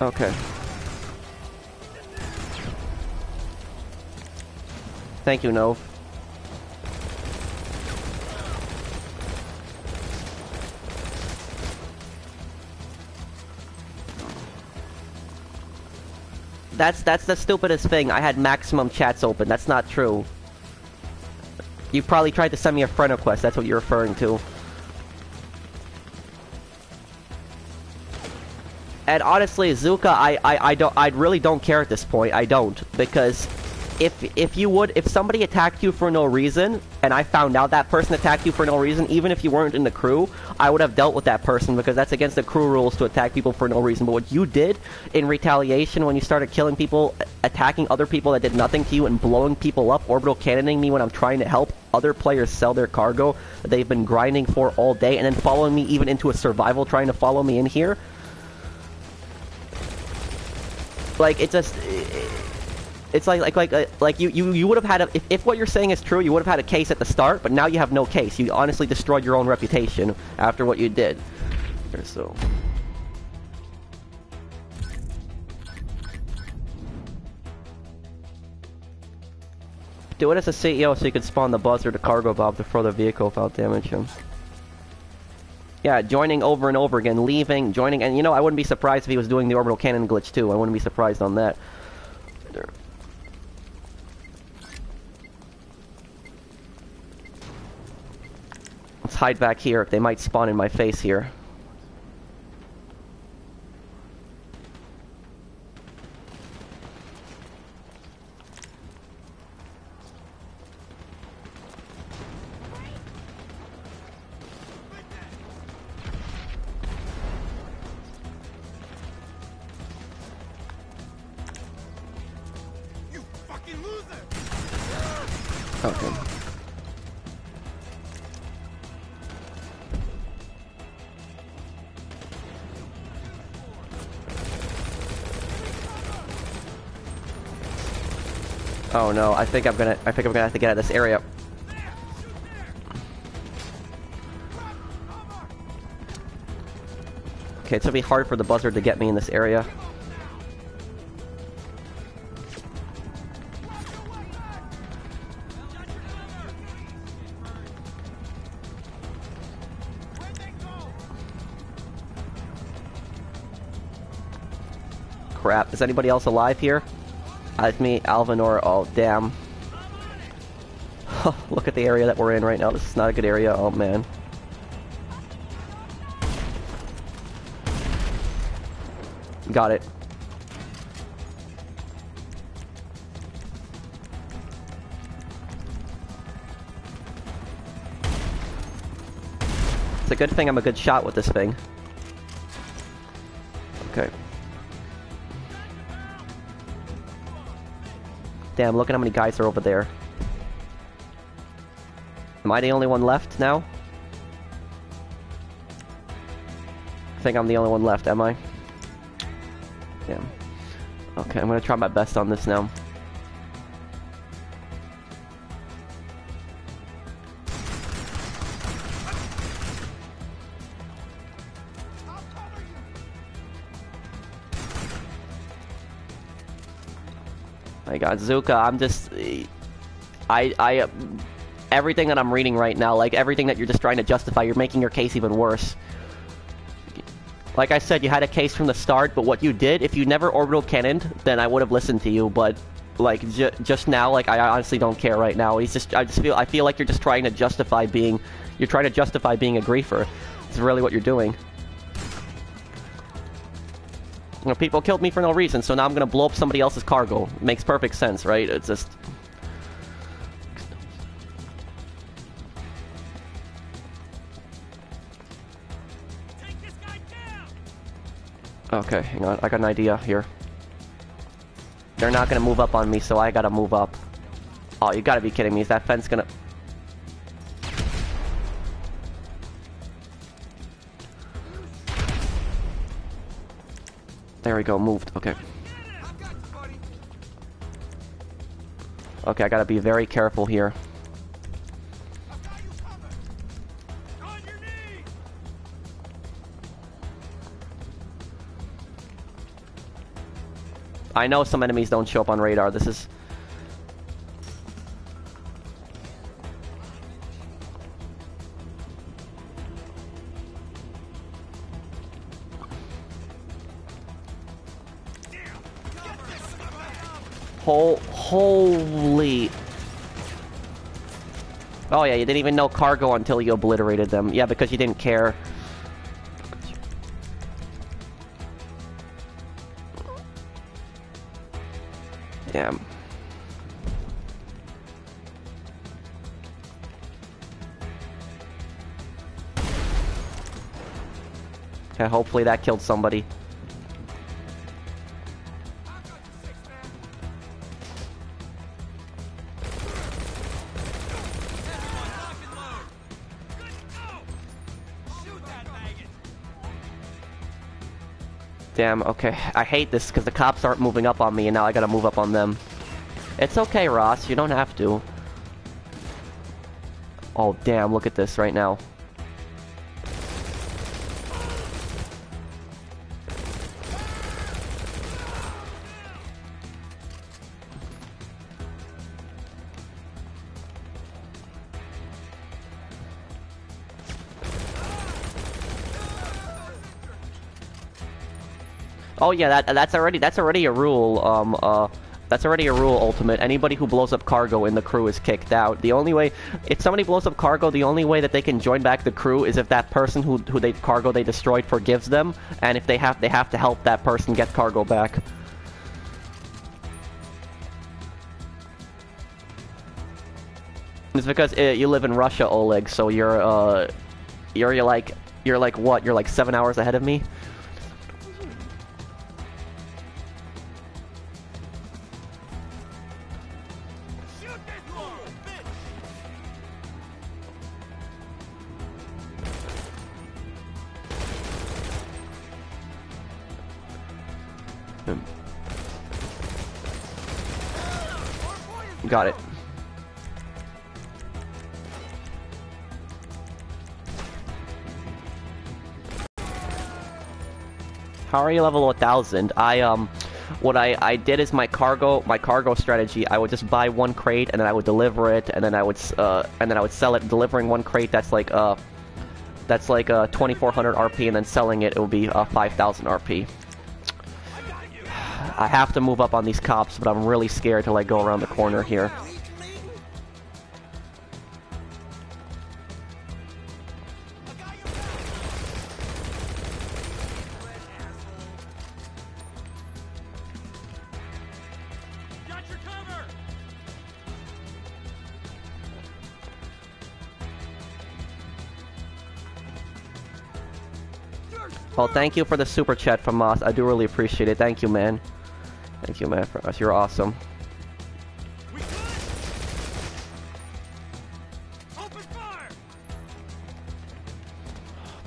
Okay. Thank you, Nove. That's the stupidest thing. I had maximum chats open. That's not true. You probably tried to send me a friend request. That's what you're referring to. And honestly, Zuka, I really don't care at this point. I don't, because if somebody attacked you for no reason, and I found out that person attacked you for no reason, even if you weren't in the crew, I would have dealt with that person, because that's against the crew rules to attack people for no reason. But what you did in retaliation when you started killing people, attacking other people that did nothing to you, and blowing people up, orbital cannoning me when I'm trying to help other players sell their cargo that they've been grinding for all day, and then following me even into a survival, trying to follow me in here. Like, it's just... It's like you would have had if what you're saying is true, you would have had a case at the start, but now you have no case. You honestly destroyed your own reputation after what you did. So do it as a CEO so you can spawn the buzz or the cargo bomb to throw the vehicle without damage him. Yeah, joining over and over again, leaving, joining, and you know, I wouldn't be surprised if he was doing the orbital cannon glitch too. I wouldn't be surprised on that. Let's hide back here. They might spawn in my face here. Okay. Oh no, I think I'm gonna have to get out of this area. Okay, it's gonna be hard for the buzzard to get me in this area. Crap, is anybody else alive here? It's me, Alvin, or... oh, damn. Look at the area that we're in right now. This is not a good area. Oh, man. Got it. It's a good thing I'm a good shot with this thing. Okay. Damn, look at how many guys are over there. Am I the only one left now? I think I'm the only one left, am I? Yeah. Okay, I'm gonna try my best on this now. My God, Zuka, I'm just... everything that I'm reading right now, like everything that you're just trying to justify, you're making your case even worse. Like I said, you had a case from the start, but what you did, if you never orbital cannoned, then I would have listened to you, but like just now, like I honestly don't care right now. I feel like you're just trying to justify being a griefer. It's really what you're doing. You know, people killed me for no reason, so now I'm gonna blow up somebody else's cargo. It makes perfect sense, right? It's just... Okay, hang on. I got an idea here. They're not gonna move up on me, so I gotta move up. Oh, you gotta be kidding me. Is that fence gonna... There we go, moved. Okay. Okay, I gotta be very careful here. I know some enemies don't show up on radar. This is... Holy... Oh yeah, you didn't even know cargo until you obliterated them. Yeah, because you didn't care. Yeah. Okay, hopefully that killed somebody. Damn, okay. I hate this because the cops aren't moving up on me and now I gotta move up on them. It's okay, Ross. You don't have to. Oh, damn. Look at this right now. Oh yeah, that's already a rule. That's already a rule, Ultimate. Anybody who blows up cargo in the crew is kicked out. The only way, if somebody blows up cargo, the only way that they can join back the crew is if that person who cargo they destroyed forgives them, and if they have to help that person get cargo back. It's because you live in Russia, Oleg. So you're like what? You're like 7 hours ahead of me. Got it. How are you level 1000? What I did is my cargo strategy. I would just buy one crate and then I would deliver it, and then I would sell it. Delivering one crate, that's like 2400 RP, and then selling it, it will be 5000 RP. I have to move up on these cops, but I'm really scared to like go around the corner here. Well, thank you for the super chat from Moss. I do really appreciate it. Thank you, man. Thank you, man. You're awesome.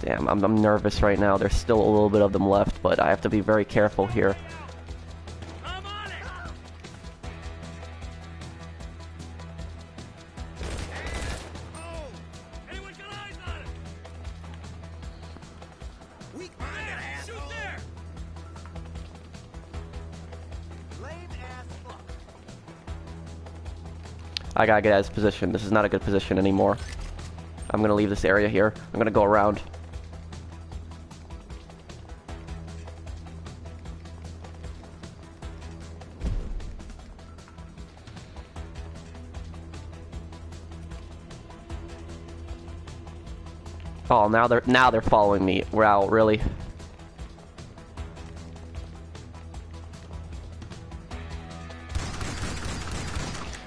Damn, I'm nervous right now. There's still a little bit of them left, but I have to be very careful here. I gotta get out of this position. This is not a good position anymore. I'm gonna leave this area here. I'm gonna go around. Oh, now they're following me. Wow, really?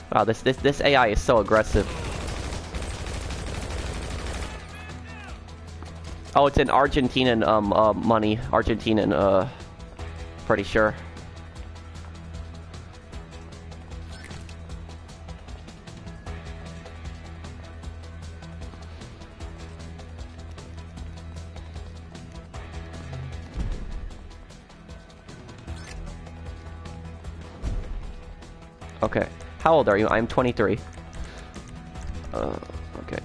Wow, this AI is so aggressive. Oh, it's in Argentinian money. Argentinian, pretty sure. Okay. How old are you? I'm 23. Okay.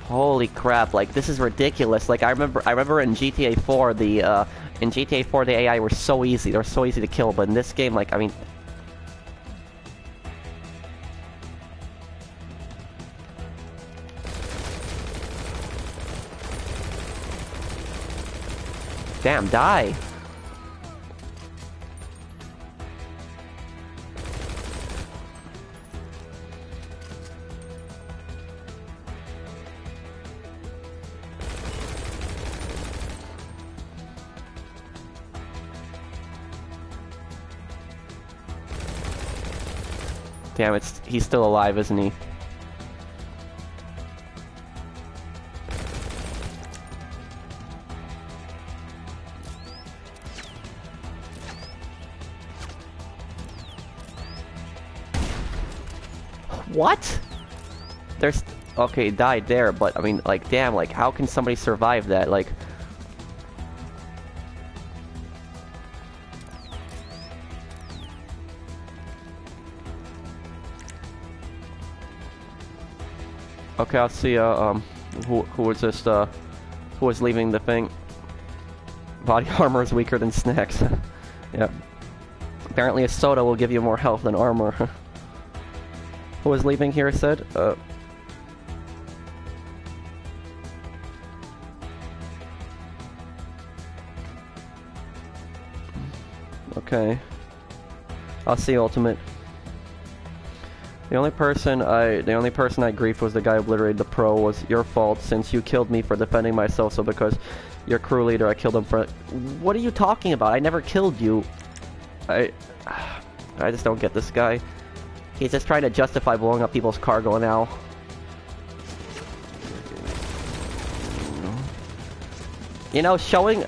Holy crap! Like, this is ridiculous. Like, I remember in GTA 4 the AI were so easy. They were so easy to kill. But in this game, like, I mean. Damn, die. Damn, he's still alive, isn't he? What? There's... Okay, he died there, but I mean, like, damn, like, how can somebody survive that? Like... Okay, I'll see, who was just, who was leaving the thing? Body armor is weaker than snacks. Yep. Apparently a soda will give you more health than armor. Who was leaving here said? Okay. I'll see Ultimate. The only person I griefed was the guy who obliterated the pro. Was your fault since you killed me for defending myself. So because you're crew leader, I killed him for. What are you talking about? I never killed you. I just don't get this guy. He's just trying to justify blowing up people's cargo now. You know, showing.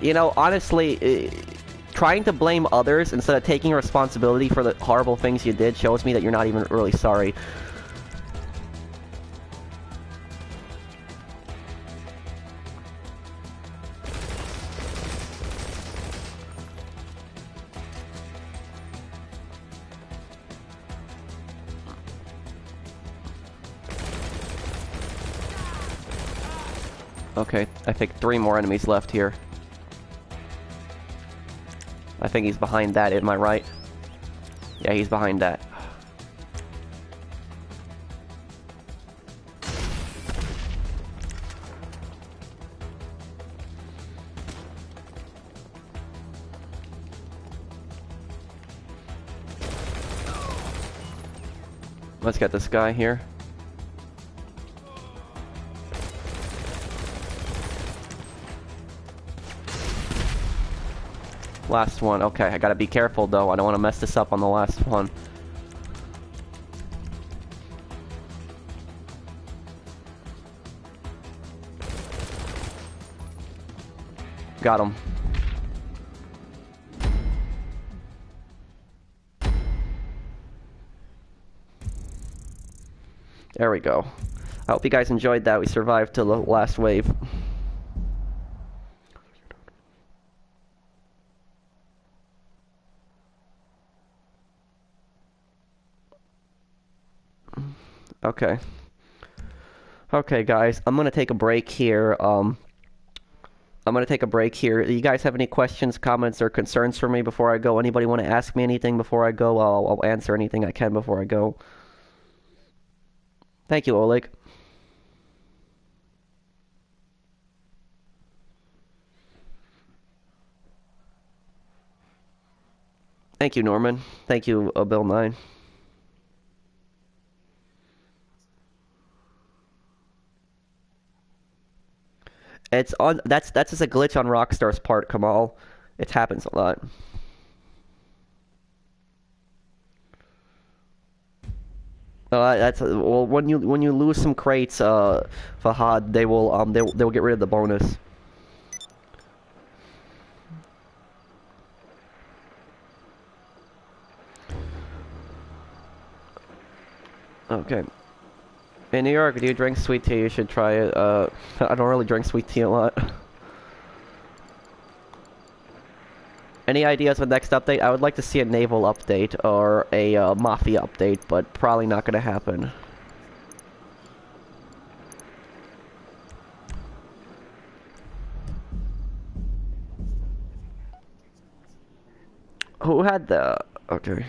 You know, honestly. Trying to blame others instead of taking responsibility for the horrible things you did shows me that you're not even really sorry. Okay, I think 3 more enemies left here. I think he's behind that, am I right? Yeah, he's behind that. Let's get this guy here. Last one. Okay, I gotta be careful though. I don't want to mess this up on the last one. Got him. There we go. I hope you guys enjoyed that. We survived to the last wave. Okay. Okay, guys. I'm gonna take a break here. I'm gonna take a break here. Do you guys have any questions, comments, or concerns for me before I go? Anybody want to ask me anything before I go? I'll answer anything I can before I go. Thank you, Oleg. Thank you, Norman. Thank you, Bill 9. It's on. That's just a glitch on Rockstar's part, Kamal. It happens a lot. Well, when you lose some crates, Fahad, they will get rid of the bonus. Okay. In New York, do you drink sweet tea? You should try it. I don't really drink sweet tea a lot. Any ideas for the next update? I would like to see a naval update or a mafia update, but probably not going to happen. Who had the... Okay.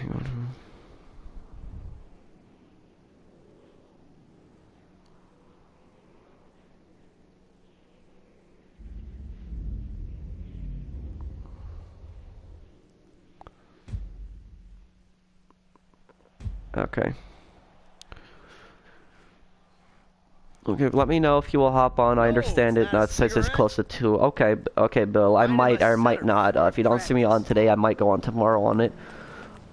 Okay. Okay, let me know if you will hop on. I understand it. It says it's close to 2. Okay, okay, Bill. I might or might not. If you don't see me on today, I might go on tomorrow on it.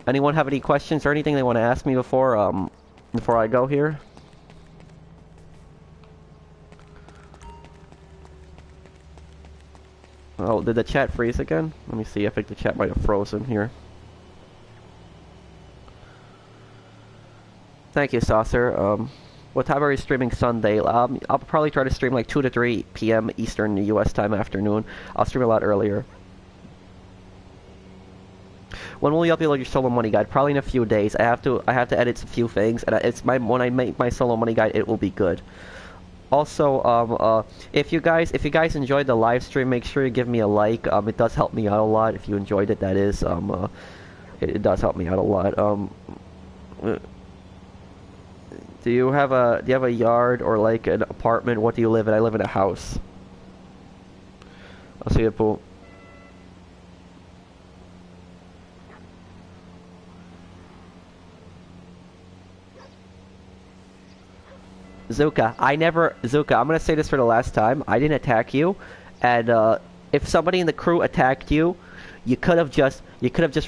Anyone have any questions or anything they want to ask me before I go here? Oh, did the chat freeze again? Let me see. I think the chat might have frozen here. Thank you, Saucer. What time are you streaming Sunday? I'll probably try to stream like 2 to 3 p.m. Eastern US time afternoon. I'll stream a lot earlier. When will you upload your solo money guide? Probably in a few days. I have to edit a few things, and when I make my solo money guide, it will be good. Also, if you guys enjoyed the live stream, make sure you give me a like. It does help me out a lot. If you enjoyed it, that is. It does help me out a lot. Do you have a yard or like an apartment? What do you live in? I live in a house. I'll see you, Pool. Zuka, Zuka, I'm gonna say this for the last time. I didn't attack you, and if somebody in the crew attacked you, you could have just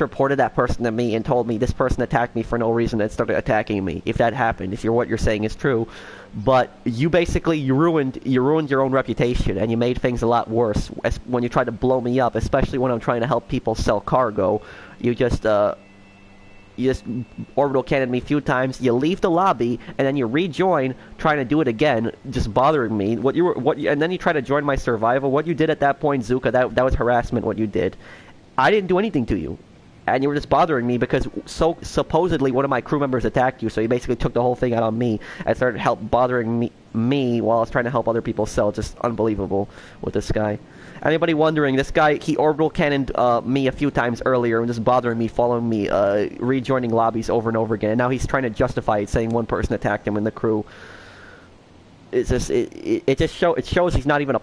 reported that person to me and told me this person attacked me for no reason and started attacking me. If that happened, if what you're saying is true, but you basically ruined your own reputation and you made things a lot worse when you tried to blow me up, especially when I'm trying to help people sell cargo. You just orbital cannoned me a few times. You leave the lobby and then you rejoin, trying to do it again, just bothering me. And then you try to join my survival. What you did at that point, Zuka, that was harassment. What you did. I didn't do anything to you. and you were just bothering me because supposedly one of my crew members attacked you, so you basically took the whole thing out on me and started bothering me while I was trying to help other people sell. It's just unbelievable with this guy. Anybody wondering, this guy, he orbital cannoned me a few times earlier and just bothering me, following me, rejoining lobbies over and over again. And now he's trying to justify it, saying one person attacked him in the crew. It's just it shows he's not even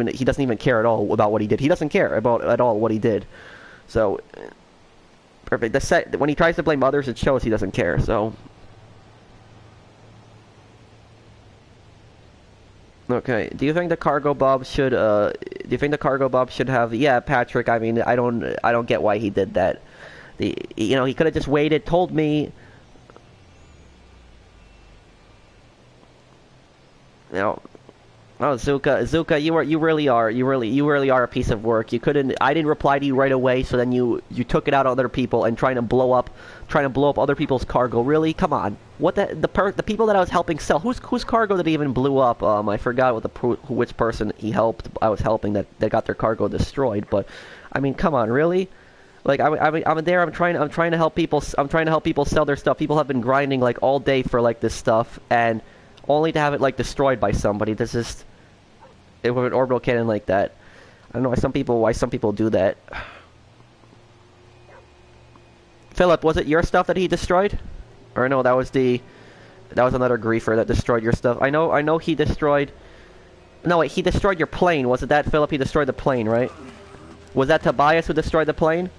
he doesn't even care at all about what he did. He doesn't care about at all what he did. So perfect. When he tries to blame others, it shows he doesn't care. So okay. Do you think the cargo Bob should have? Yeah, Patrick. I mean, I don't get why he did that. He could have just waited, told me. Oh, Zuka, you really are a piece of work. I didn't reply to you right away, so then you took it out on other people and trying to blow up other people's cargo. Really? Come on. What the people that I was helping sell, whose cargo did he even blew up? I forgot which person I was helping that got their cargo destroyed, but I mean, come on, really? Like I'm there, I'm trying to help people sell their stuff. People have been grinding like all day for like this stuff, and only to have it like destroyed by somebody. This is with an orbital cannon like that. I don't know why some people do that. Philip, was it your stuff that he destroyed? Or no, that was another griefer that destroyed your stuff. I know he destroyed. No, wait, he destroyed your plane. Was it that, Philip? He destroyed the plane, right? Was that Tobias who destroyed the plane?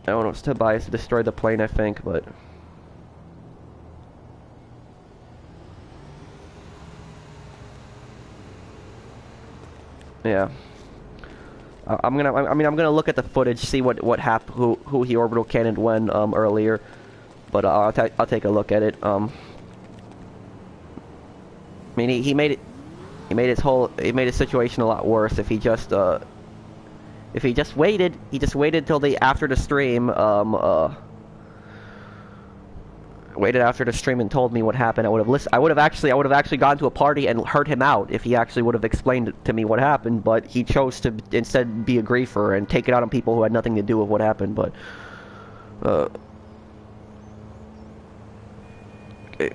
I don't know, it's Tobias who destroyed the plane, I think, but yeah. I'm gonna look at the footage, see what happened, who he orbital cannoned when earlier, but I'll take a look at it. I mean, he made his situation a lot worse if he just waited. He just waited till after the stream. Waited after the stream and told me what happened. I would have actually gone to a party and heard him out if he actually would have explained to me what happened. But he chose to instead be a griefer and take it out on people who had nothing to do with what happened. But okay.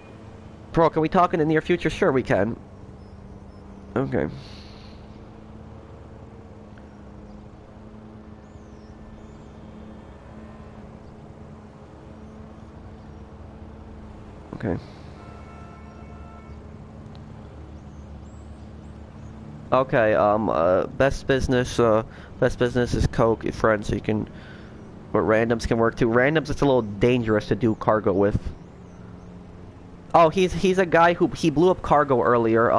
Bro, can we talk in the near future? Sure, we can. Okay. Okay. Okay, best business is Coke, your friend, so you can, but randoms can work too. Randoms, it's a little dangerous to do cargo with. Oh, he's a guy who, he blew up cargo earlier,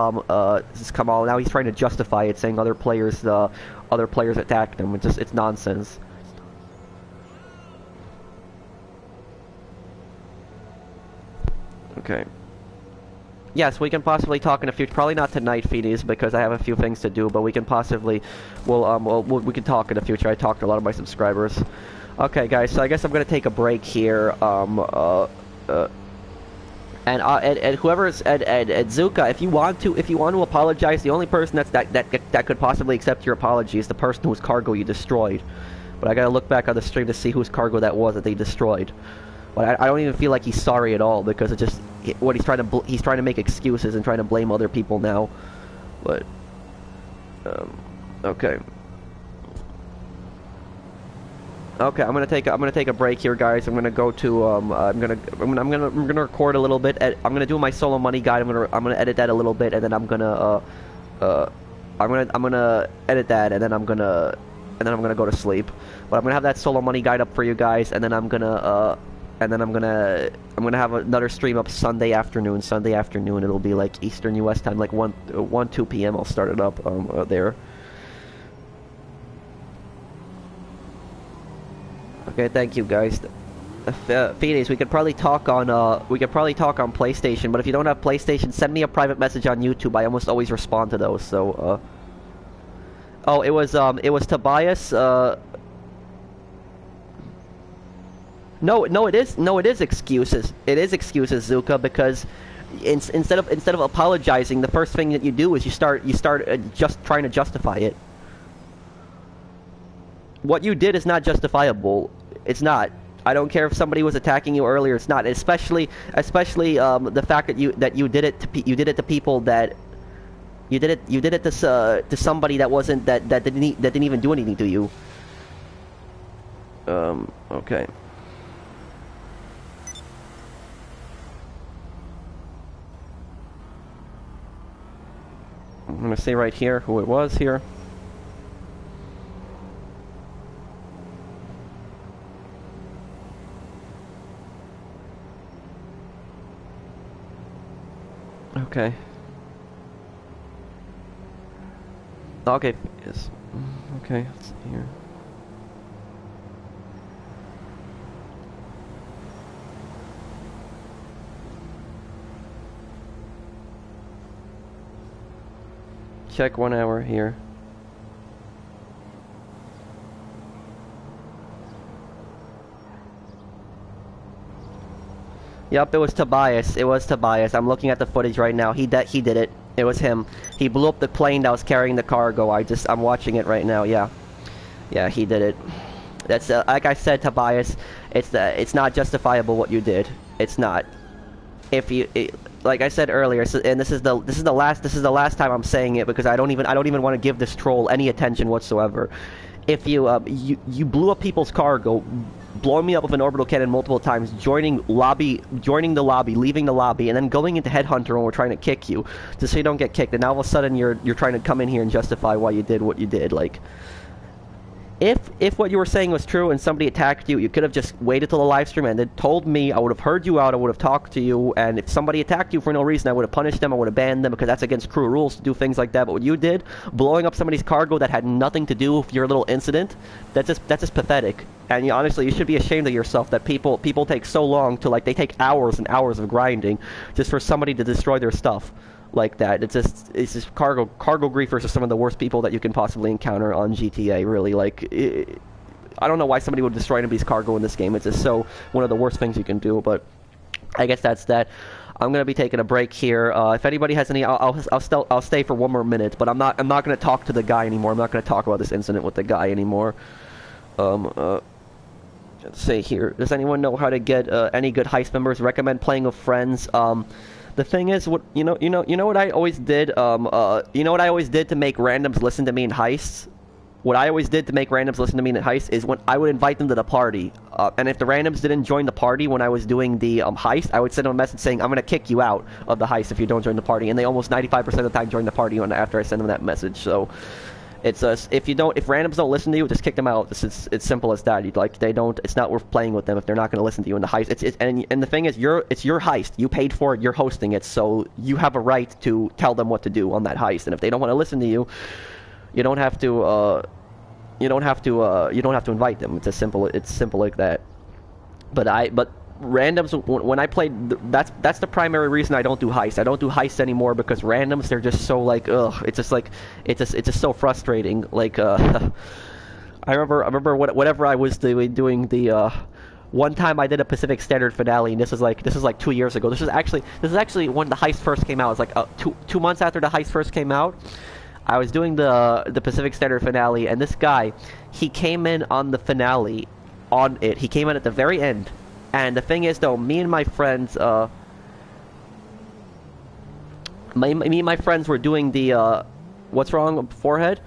this is Kamal, now he's trying to justify it, saying other players attacked him. It's nonsense. Okay. Yes, we can possibly talk in a future. Probably not tonight, Phoenix, because I have a few things to do. But we can possibly, we can talk in the future. I talked to a lot of my subscribers. Okay, guys. So I guess I'm gonna take a break here. And whoever's Zuka, if you want to apologize, the only person that could possibly accept your apology is the person whose cargo you destroyed. But I gotta look back on the stream to see whose cargo that was that they destroyed. But I don't even feel like he's sorry at all, because it's just what he's trying to make excuses and trying to blame other people now. But okay. Okay, I'm gonna take a break here, guys. I'm gonna go to I'm gonna record a little bit. I'm gonna do my solo money guide. I'm gonna edit that a little bit, and then I'm gonna edit that, and then I'm gonna go to sleep. But I'm gonna have that solo money guide up for you guys, and then I'm gonna have another stream up Sunday afternoon. It'll be like Eastern US time, like 2 p.m. I'll start it up there. Okay, thank you guys. Phoenix, we could probably talk on PlayStation, but if you don't have PlayStation, send me a private message on YouTube. I almost always respond to those. So oh, it was Tobias. No, it is excuses. It is excuses, Zuka, because instead of apologizing, the first thing that you do is you start just trying to justify it. what you did is not justifiable. It's not. I don't care if somebody was attacking you earlier. It's not. Especially the fact that you did it to people that you did it to somebody that wasn't that didn't even do anything to you. Okay. I'm gonna say right here who it was here. Okay. Okay. Yes. Okay. Let's see here. Check 1 hour here. Yep, it was Tobias. It was Tobias. I'm looking at the footage right now. He did it. It was him. He blew up the plane that was carrying the cargo. I'm watching it right now. Yeah. Yeah, he did it. That's like I said, Tobias. It's not justifiable what you did. It's not. Like I said earlier, and this is the last time I'm saying it, because I don't even want to give this troll any attention whatsoever. If you blew up people's cargo, blowing me up with an orbital cannon multiple times, joining the lobby, leaving the lobby, and then going into Headhunter when we're trying to kick you, just so you don't get kicked, and now all of a sudden you're trying to come in here and justify why you did what you did. Like, if what you were saying was true and somebody attacked you, you could have just waited till the live stream ended, told me, I would have heard you out, I would have talked to you, and if somebody attacked you for no reason, I would have punished them, I would have banned them, because that's against crew rules to do things like that. But what you did, blowing up somebody's cargo that had nothing to do with your little incident, that's just pathetic. And honestly, you should be ashamed of yourself that people take so long to, like, they take hours and hours of grinding just for somebody to destroy their stuff like that. It's just cargo griefers are some of the worst people that you can possibly encounter on GTA, really. Like, I don't know why somebody would destroy anybody's cargo in this game. It's just so one of the worst things you can do. But I guess that's that. I'm gonna be taking a break here. If anybody has any, I'll stay for 1 more minute. But I'm not gonna talk to the guy anymore. I'm not gonna talk about this incident with the guy anymore. Let's see here. Does anyone know how to get any good heist members? Recommend playing with friends. The thing is, you know what I always did. You know what I always did to make randoms listen to me in heists. What I always did to make randoms listen to me in heists is when I would invite them to the party, and if the randoms didn't join the party when I was doing the heist, I would send them a message saying, "I'm gonna kick you out of the heist if you don't join the party." And they almost 95% of the time join the party after I send them that message. So it's if randoms don't listen to you, just kick them out. It's simple as that. It's not worth playing with them if they're not going to listen to you in the heist. And the thing is, it's your heist. You paid for it. You're hosting it, so you have a right to tell them what to do on that heist. And if they don't want to listen to you, you don't have to invite them. It's simple like that. But randoms, when I played, that's the primary reason I don't do heists. I don't do heists anymore because randoms, they're just so like, ugh. It's just so frustrating. Like, I remember whatever I was doing the one time I did a Pacific Standard finale, and this is like 2 years ago. This is actually when the heist first came out. It was like two months after the heist first came out. I was doing the Pacific Standard finale, and this guy, he came in on the finale, on it. He came in at the very end. And the thing is, though, me and my friends were doing the, what's wrong, forehead?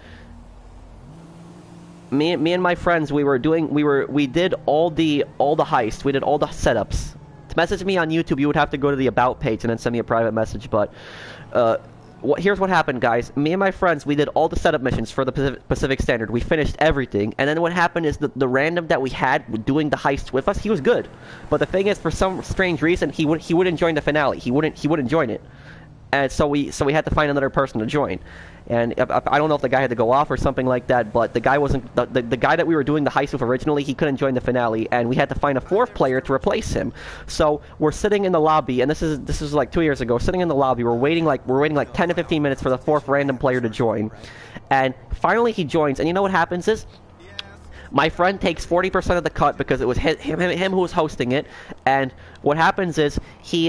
Me and my friends, we did all the heists, we did all the setups. To message me on YouTube, you would have to go to the About page and then send me a private message, but, here's what happened, guys. Me and my friends, we did all the setup missions for the Pacific Standard. We finished everything. And then what happened is the random that we had doing the heist with us, he was good. But the thing is, for some strange reason, he wouldn't join the finale. He wouldn't join it. And so we had to find another person to join. And I don't know if the guy had to go off or something like that, but the guy wasn't the guy that we were doing the heist with originally. He couldn't join the finale, and we had to find a fourth player to replace him. So we're sitting in the lobby, and this is like 2 years ago. Sitting in the lobby, we're waiting like 10 to 15 minutes for the fourth random player to join, and finally he joins. And you know what happens is, my friend takes 40% of the cut because it was him who was hosting it, and what happens is he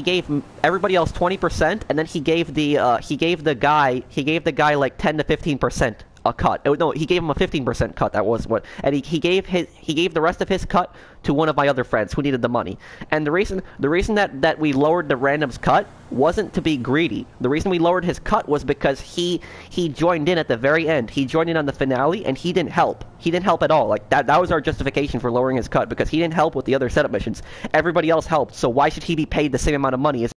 gave everybody else 20%, and then he gave the guy like 10 to 15% a cut. Oh, no, he gave him a 15% cut. That was what, and he gave the rest of his cut to one of my other friends who needed the money. And the reason that we lowered the random's cut wasn't to be greedy. The reason we lowered his cut was because he joined in at the very end. He joined in on the finale, and he didn't help. He didn't help at all. Like that was our justification for lowering his cut, because he didn't help with the other setup missions. Everybody else helped. So why should he be paid the same amount of money as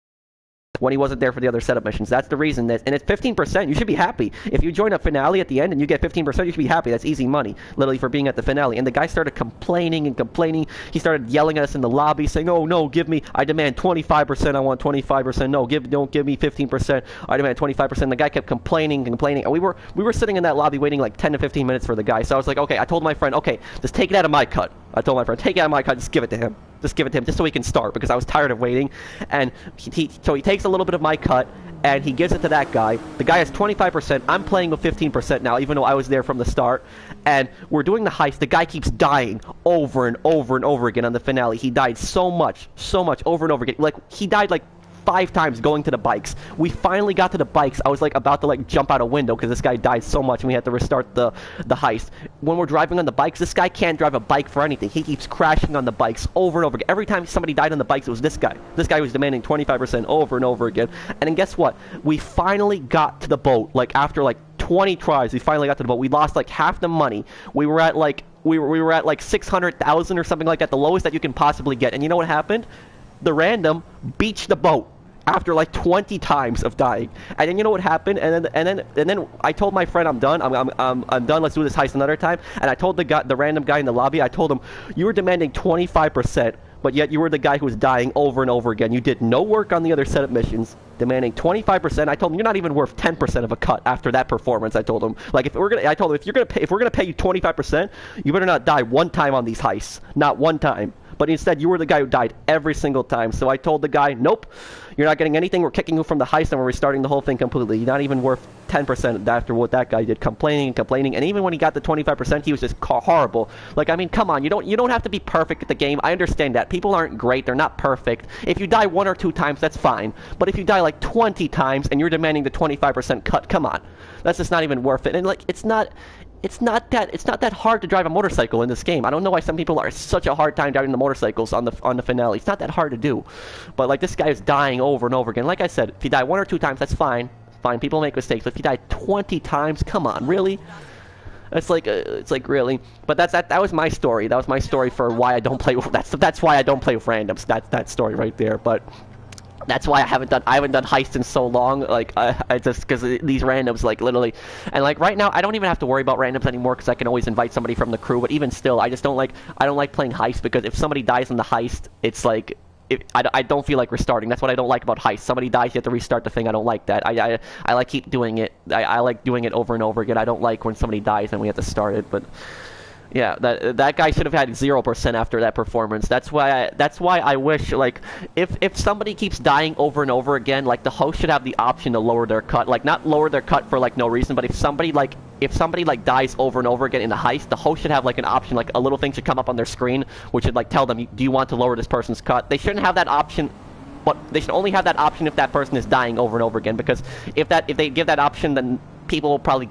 when he wasn't there for the other setup missions? That's the reason. And it's 15%. You should be happy. If you join a finale at the end and you get 15%, you should be happy. That's easy money, literally, for being at the finale. And the guy started complaining and complaining. He started yelling at us in the lobby, saying, "Oh no, give me! I demand 25%. I want 25%. No, don't give me 15%. I demand 25%." The guy kept complaining and complaining. And we were sitting in that lobby waiting like 10 to 15 minutes for the guy. So I was like, okay. I told my friend, okay, just take it out of my cut. I told my friend, take it out of my cut. Just give it to him. Just give it to him, just so he can start, because I was tired of waiting. And so he takes a little bit of my cut, and he gives it to that guy. The guy has 25%. I'm playing with 15% now, even though I was there from the start. And we're doing the heist. The guy keeps dying over and over and over again on the finale. He died so much, over and over again. Like, he died like 5 times going to the bikes. We finally got to the bikes. I was like about to like jump out a window because this guy died so much, and we had to restart the heist. When we're driving on the bikes, this guy can't drive a bike for anything. He keeps crashing on the bikes over and over again. Every time somebody died on the bikes, it was this guy. This guy was demanding 25% over and over again. And then guess what? We finally got to the boat. Like after like 20 tries, we finally got to the boat. We lost like half the money. We were at like 600,000 or something like that, the lowest that you can possibly get. And you know what happened? The random beached the boat after like 20 times of dying. And then you know what happened? And then I told my friend, I'm done. I'm done. Let's do this heist another time. And I told the random guy in the lobby, I told him, you were demanding 25%, but yet you were the guy who was dying over and over again. You did no work on the other setup missions, demanding 25%. I told him, you're not even worth 10% of a cut after that performance. I told him, like, if we're gonna pay you 25%, you better not die one time on these heists. Not one time. But instead, you were the guy who died every single time. So I told the guy, nope, you're not getting anything. We're kicking you from the heist, and we're restarting the whole thing completely. You're not even worth 10% after what that guy did, complaining and complaining. And even when he got the 25%, he was just horrible. Like, I mean, come on, you don't have to be perfect at the game. I understand that. People aren't great. They're not perfect. If you die 1 or 2 times, that's fine. But if you die like 20 times and you're demanding the 25% cut, come on. That's just not even worth it. And like, it's not that hard to drive a motorcycle in this game. I don't know why some people are such a hard time driving the motorcycles on the finale. It's not that hard to do. But like, this guy is dying over and over again. Like I said, if you die 1 or 2 times, that's fine. Fine, people make mistakes. But if you die 20 times, come on, really? It's like really. But that was my story. That was my story for why I don't play with, that's why I don't play with randoms. That story right there. But that's why I haven't done Heist in so long. Like, I just, because these randoms, like, literally, and like right now I don't even have to worry about randoms anymore, because I can always invite somebody from the crew. But even still, I don't like playing Heist, because if somebody dies in the Heist, it's like, I don't feel like restarting. That's what I don't like about Heist. Somebody dies, you have to restart the thing. I don't like that. I like keep doing it. I like doing it over and over again. I don't like when somebody dies and we have to start it. But yeah, that guy should have had 0% after that performance. That's why I wish, like, if somebody keeps dying over and over again, like, the host should have the option to lower their cut. Like, not lower their cut for like no reason, but if somebody dies over and over again in the heist, the host should have like an option, like a little thing should come up on their screen which should like tell them, do you want to lower this person's cut? They shouldn't have that option. But they should only have that option if that person is dying over and over again, because if they give that option, then people will probably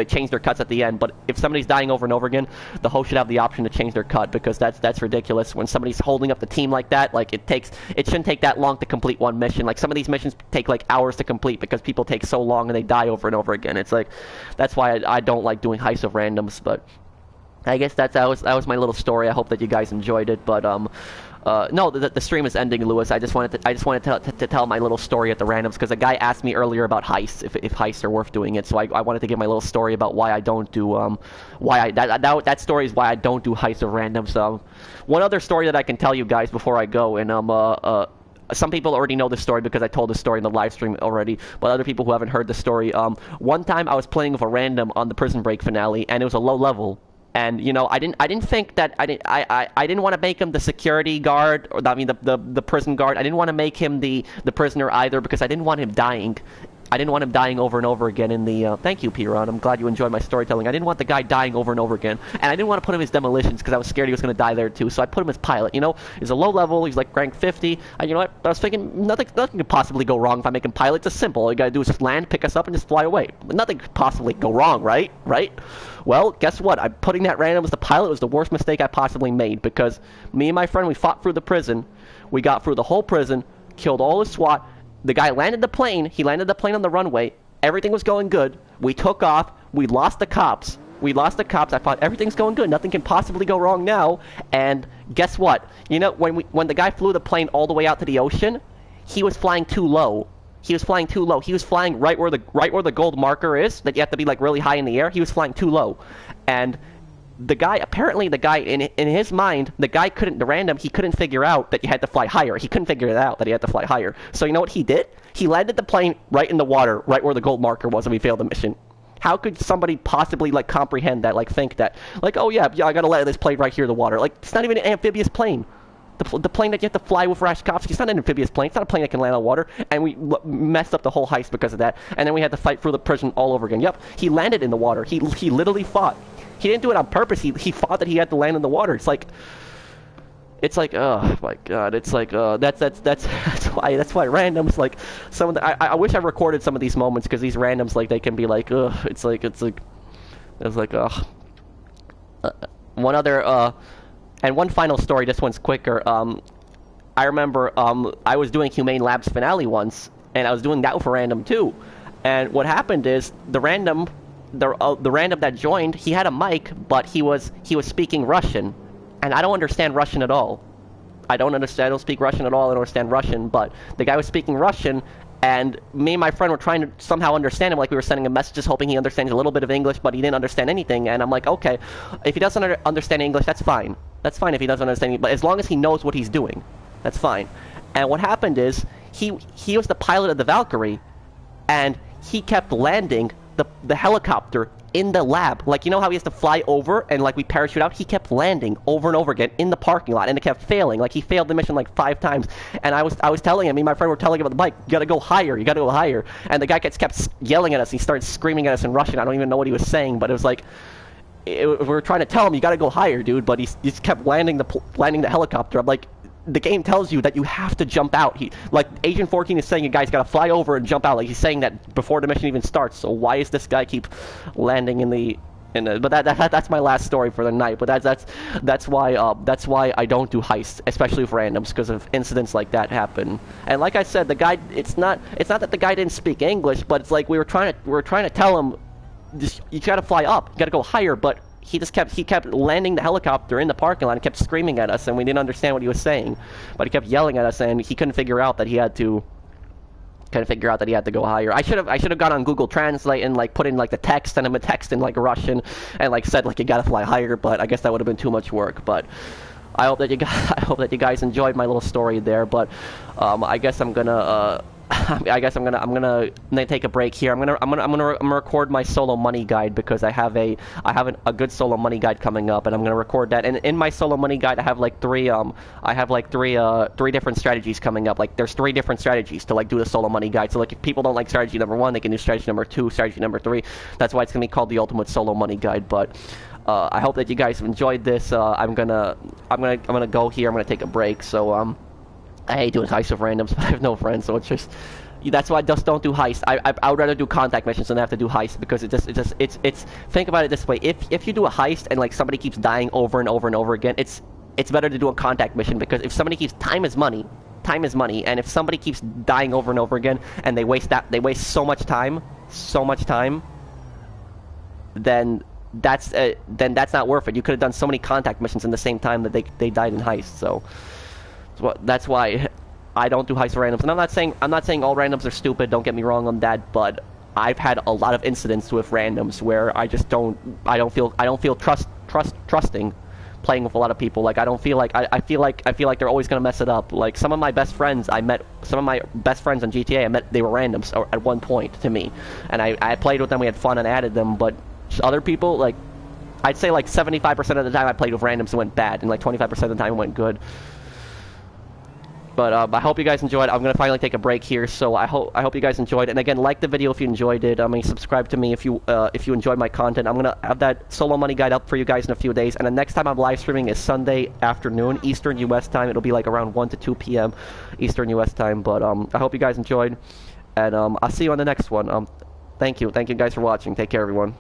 change their cuts at the end. But if somebody's dying over and over again, the host should have the option to change their cut, because that's ridiculous. When somebody's holding up the team like that, like, it shouldn't take that long to complete one mission. Like, some of these missions take like hours to complete because people take so long and they die over and over again. It's like, that's why I don't like doing heists of randoms. But I guess that was my little story. I hope that you guys enjoyed it. But no, the stream is ending, Lewis. I just wanted to tell my little story at the randoms, because a guy asked me earlier about heists, if heists are worth doing it. So I wanted to give my little story about why I don't do that story is why I don't do heists of randoms. One other story that I can tell you guys before I go, and some people already know this story because I told this story in the live stream already, but other people who haven't heard the story, one time I was playing with a random on the Prison Break finale, and it was a low level. And you know, I didn't think that I didn't want to make him the security guard, or I mean the prison guard. I didn't want to make him the prisoner either, because I didn't want him dying. I didn't want him dying over and over again in the, thank you, Piron, I'm glad you enjoyed my storytelling. I didn't want the guy dying over and over again, and I didn't want to put him as demolitions because I was scared he was going to die there too, so I put him as pilot, you know? He's a low level, he's like rank 50, and you know what? I was thinking nothing could possibly go wrong if I make him pilot. It's simple. All you gotta do is just land, pick us up, and just fly away. Nothing could possibly go wrong, right? Right? Well, guess what? I'm putting that random as the pilot was the worst mistake I possibly made, because me and my friend, we fought through the prison, we got through the whole prison, killed all the SWAT, the guy landed the plane, he landed the plane on the runway, everything was going good, we took off, we lost the cops, I thought everything's going good, nothing can possibly go wrong now, and guess what? You know, when the guy flew the plane all the way out to the ocean, he was flying too low. He was flying right where the gold marker is, that you have to be like really high in the air. He was flying too low. And apparently the guy, in his mind, the random, he couldn't figure out that you had to fly higher. He couldn't figure it out that he had to fly higher. So you know what he did? He landed the plane right in the water, right where the gold marker was, and we failed the mission. How could somebody possibly, like, comprehend that, like, think that? Like, oh yeah, I gotta let this plane right here in the water. Like, it's not even an amphibious plane. The plane that you have to fly with Rashkovsky, it's not an amphibious plane. It's not a plane that can land on water. And we messed up the whole heist because of that. And then we had to fight through the prison all over again. Yep, he landed in the water. He literally fought. He didn't do it on purpose. He fought that he had to land in the water. It's like, oh my god. It's like, that's why randoms, like, some of the, I wish I recorded some of these moments, because these randoms, like, they can be like, it's like, one other, and one final story, this one's quicker. I remember I was doing Humane Labs finale once, and I was doing that for random too. And what happened is the random that joined, he had a mic, but he was speaking Russian, and I don't understand Russian at all. I don't speak Russian at all. I don't understand Russian, but the guy was speaking Russian, and me and my friend were trying to somehow understand him, like we were sending him messages hoping he understands a little bit of English, but he didn't understand anything. And I'm like, okay, if he doesn't understand English, that's fine. That's fine if he doesn't understand English, but as long as he knows what he's doing, that's fine. And what happened is, he was the pilot of the Valkyrie, and he kept landing the helicopter in the lab. Like, you know how he has to fly over and, like, we parachute out? He kept landing over and over again in the parking lot, and it kept failing. Like, he failed the mission like 5 times. And I was telling him, me and my friend were telling him about the bike, you gotta go higher, you gotta go higher. And the guy kept yelling at us. He started screaming at us in Russian. I don't even know what he was saying, but it was like, we were trying to tell him, you gotta go higher, dude, but he just kept landing the helicopter. I'm like, the game tells you that you have to jump out. Like, Agent 14 is saying you guys gotta fly over and jump out. Like, he's saying that before the mission even starts. So why is this guy keep landing in the? But that's my last story for the night. But that's why I don't do heists, especially with randoms, because of incidents like that happen. And like I said, the guy, it's not that the guy didn't speak English, but it's like we were trying to tell him, just, you gotta fly up, you gotta go higher, but he kept landing the helicopter in the parking lot and kept screaming at us, and we didn't understand what he was saying. But he kept yelling at us, and he couldn't figure out that he had to go higher. I should have gone on Google Translate and, like, put in, like, the text, sent him a text in, like, Russian, and, like, said, like, you gotta fly higher, but I guess that would have been too much work. But I hope that you guys enjoyed my little story there. But I guess I'm gonna take a break here. I'm gonna record my solo money guide, because I have a good solo money guide coming up, and I'm gonna record that. And in my solo money guide, I have like three different strategies coming up. Like, there's 3 different strategies to, like, do the solo money guide. So, like, if people don't like strategy number 1, they can do strategy number 2, strategy number 3. That's why it's gonna be called the Ultimate Solo Money Guide. But I hope that you guys have enjoyed this. I'm gonna go here. I'm gonna take a break. So I hate doing heists with randoms, but I have no friends, so it's just, that's why I just don't do heists. I would rather do contact missions than have to do heists, because it's think about it this way: if you do a heist and, like, somebody keeps dying over and over and over again, it's better to do a contact mission, because if somebody keeps, time is money, and if somebody keeps dying over and over again and they waste so much time, then that's not worth it. You could have done so many contact missions in the same time that they died in heists. So that's why I don't do heist randoms. And I'm not saying all randoms are stupid, don't get me wrong on that, but I've had a lot of incidents with randoms where I don't feel trusting playing with a lot of people. Like, I feel like they're always gonna mess it up. Like, some of my best friends on GTA, they were randoms at one point to me, and I played with them, we had fun and added them. But other people, like, I'd say like 75% of the time I played with randoms, it went bad, and like 25% of the time it went good. But I hope you guys enjoyed. I'm gonna finally take a break here, so I hope you guys enjoyed. And again, like the video if you enjoyed it. I mean, subscribe to me if you enjoyed my content. I'm gonna have that solo money guide up for you guys in a few days. And the next time I'm live streaming is Sunday afternoon Eastern U.S. time. It'll be like around 1 to 2 p.m. Eastern U.S. time. But I hope you guys enjoyed, and I'll see you on the next one. Thank you guys for watching. Take care, everyone.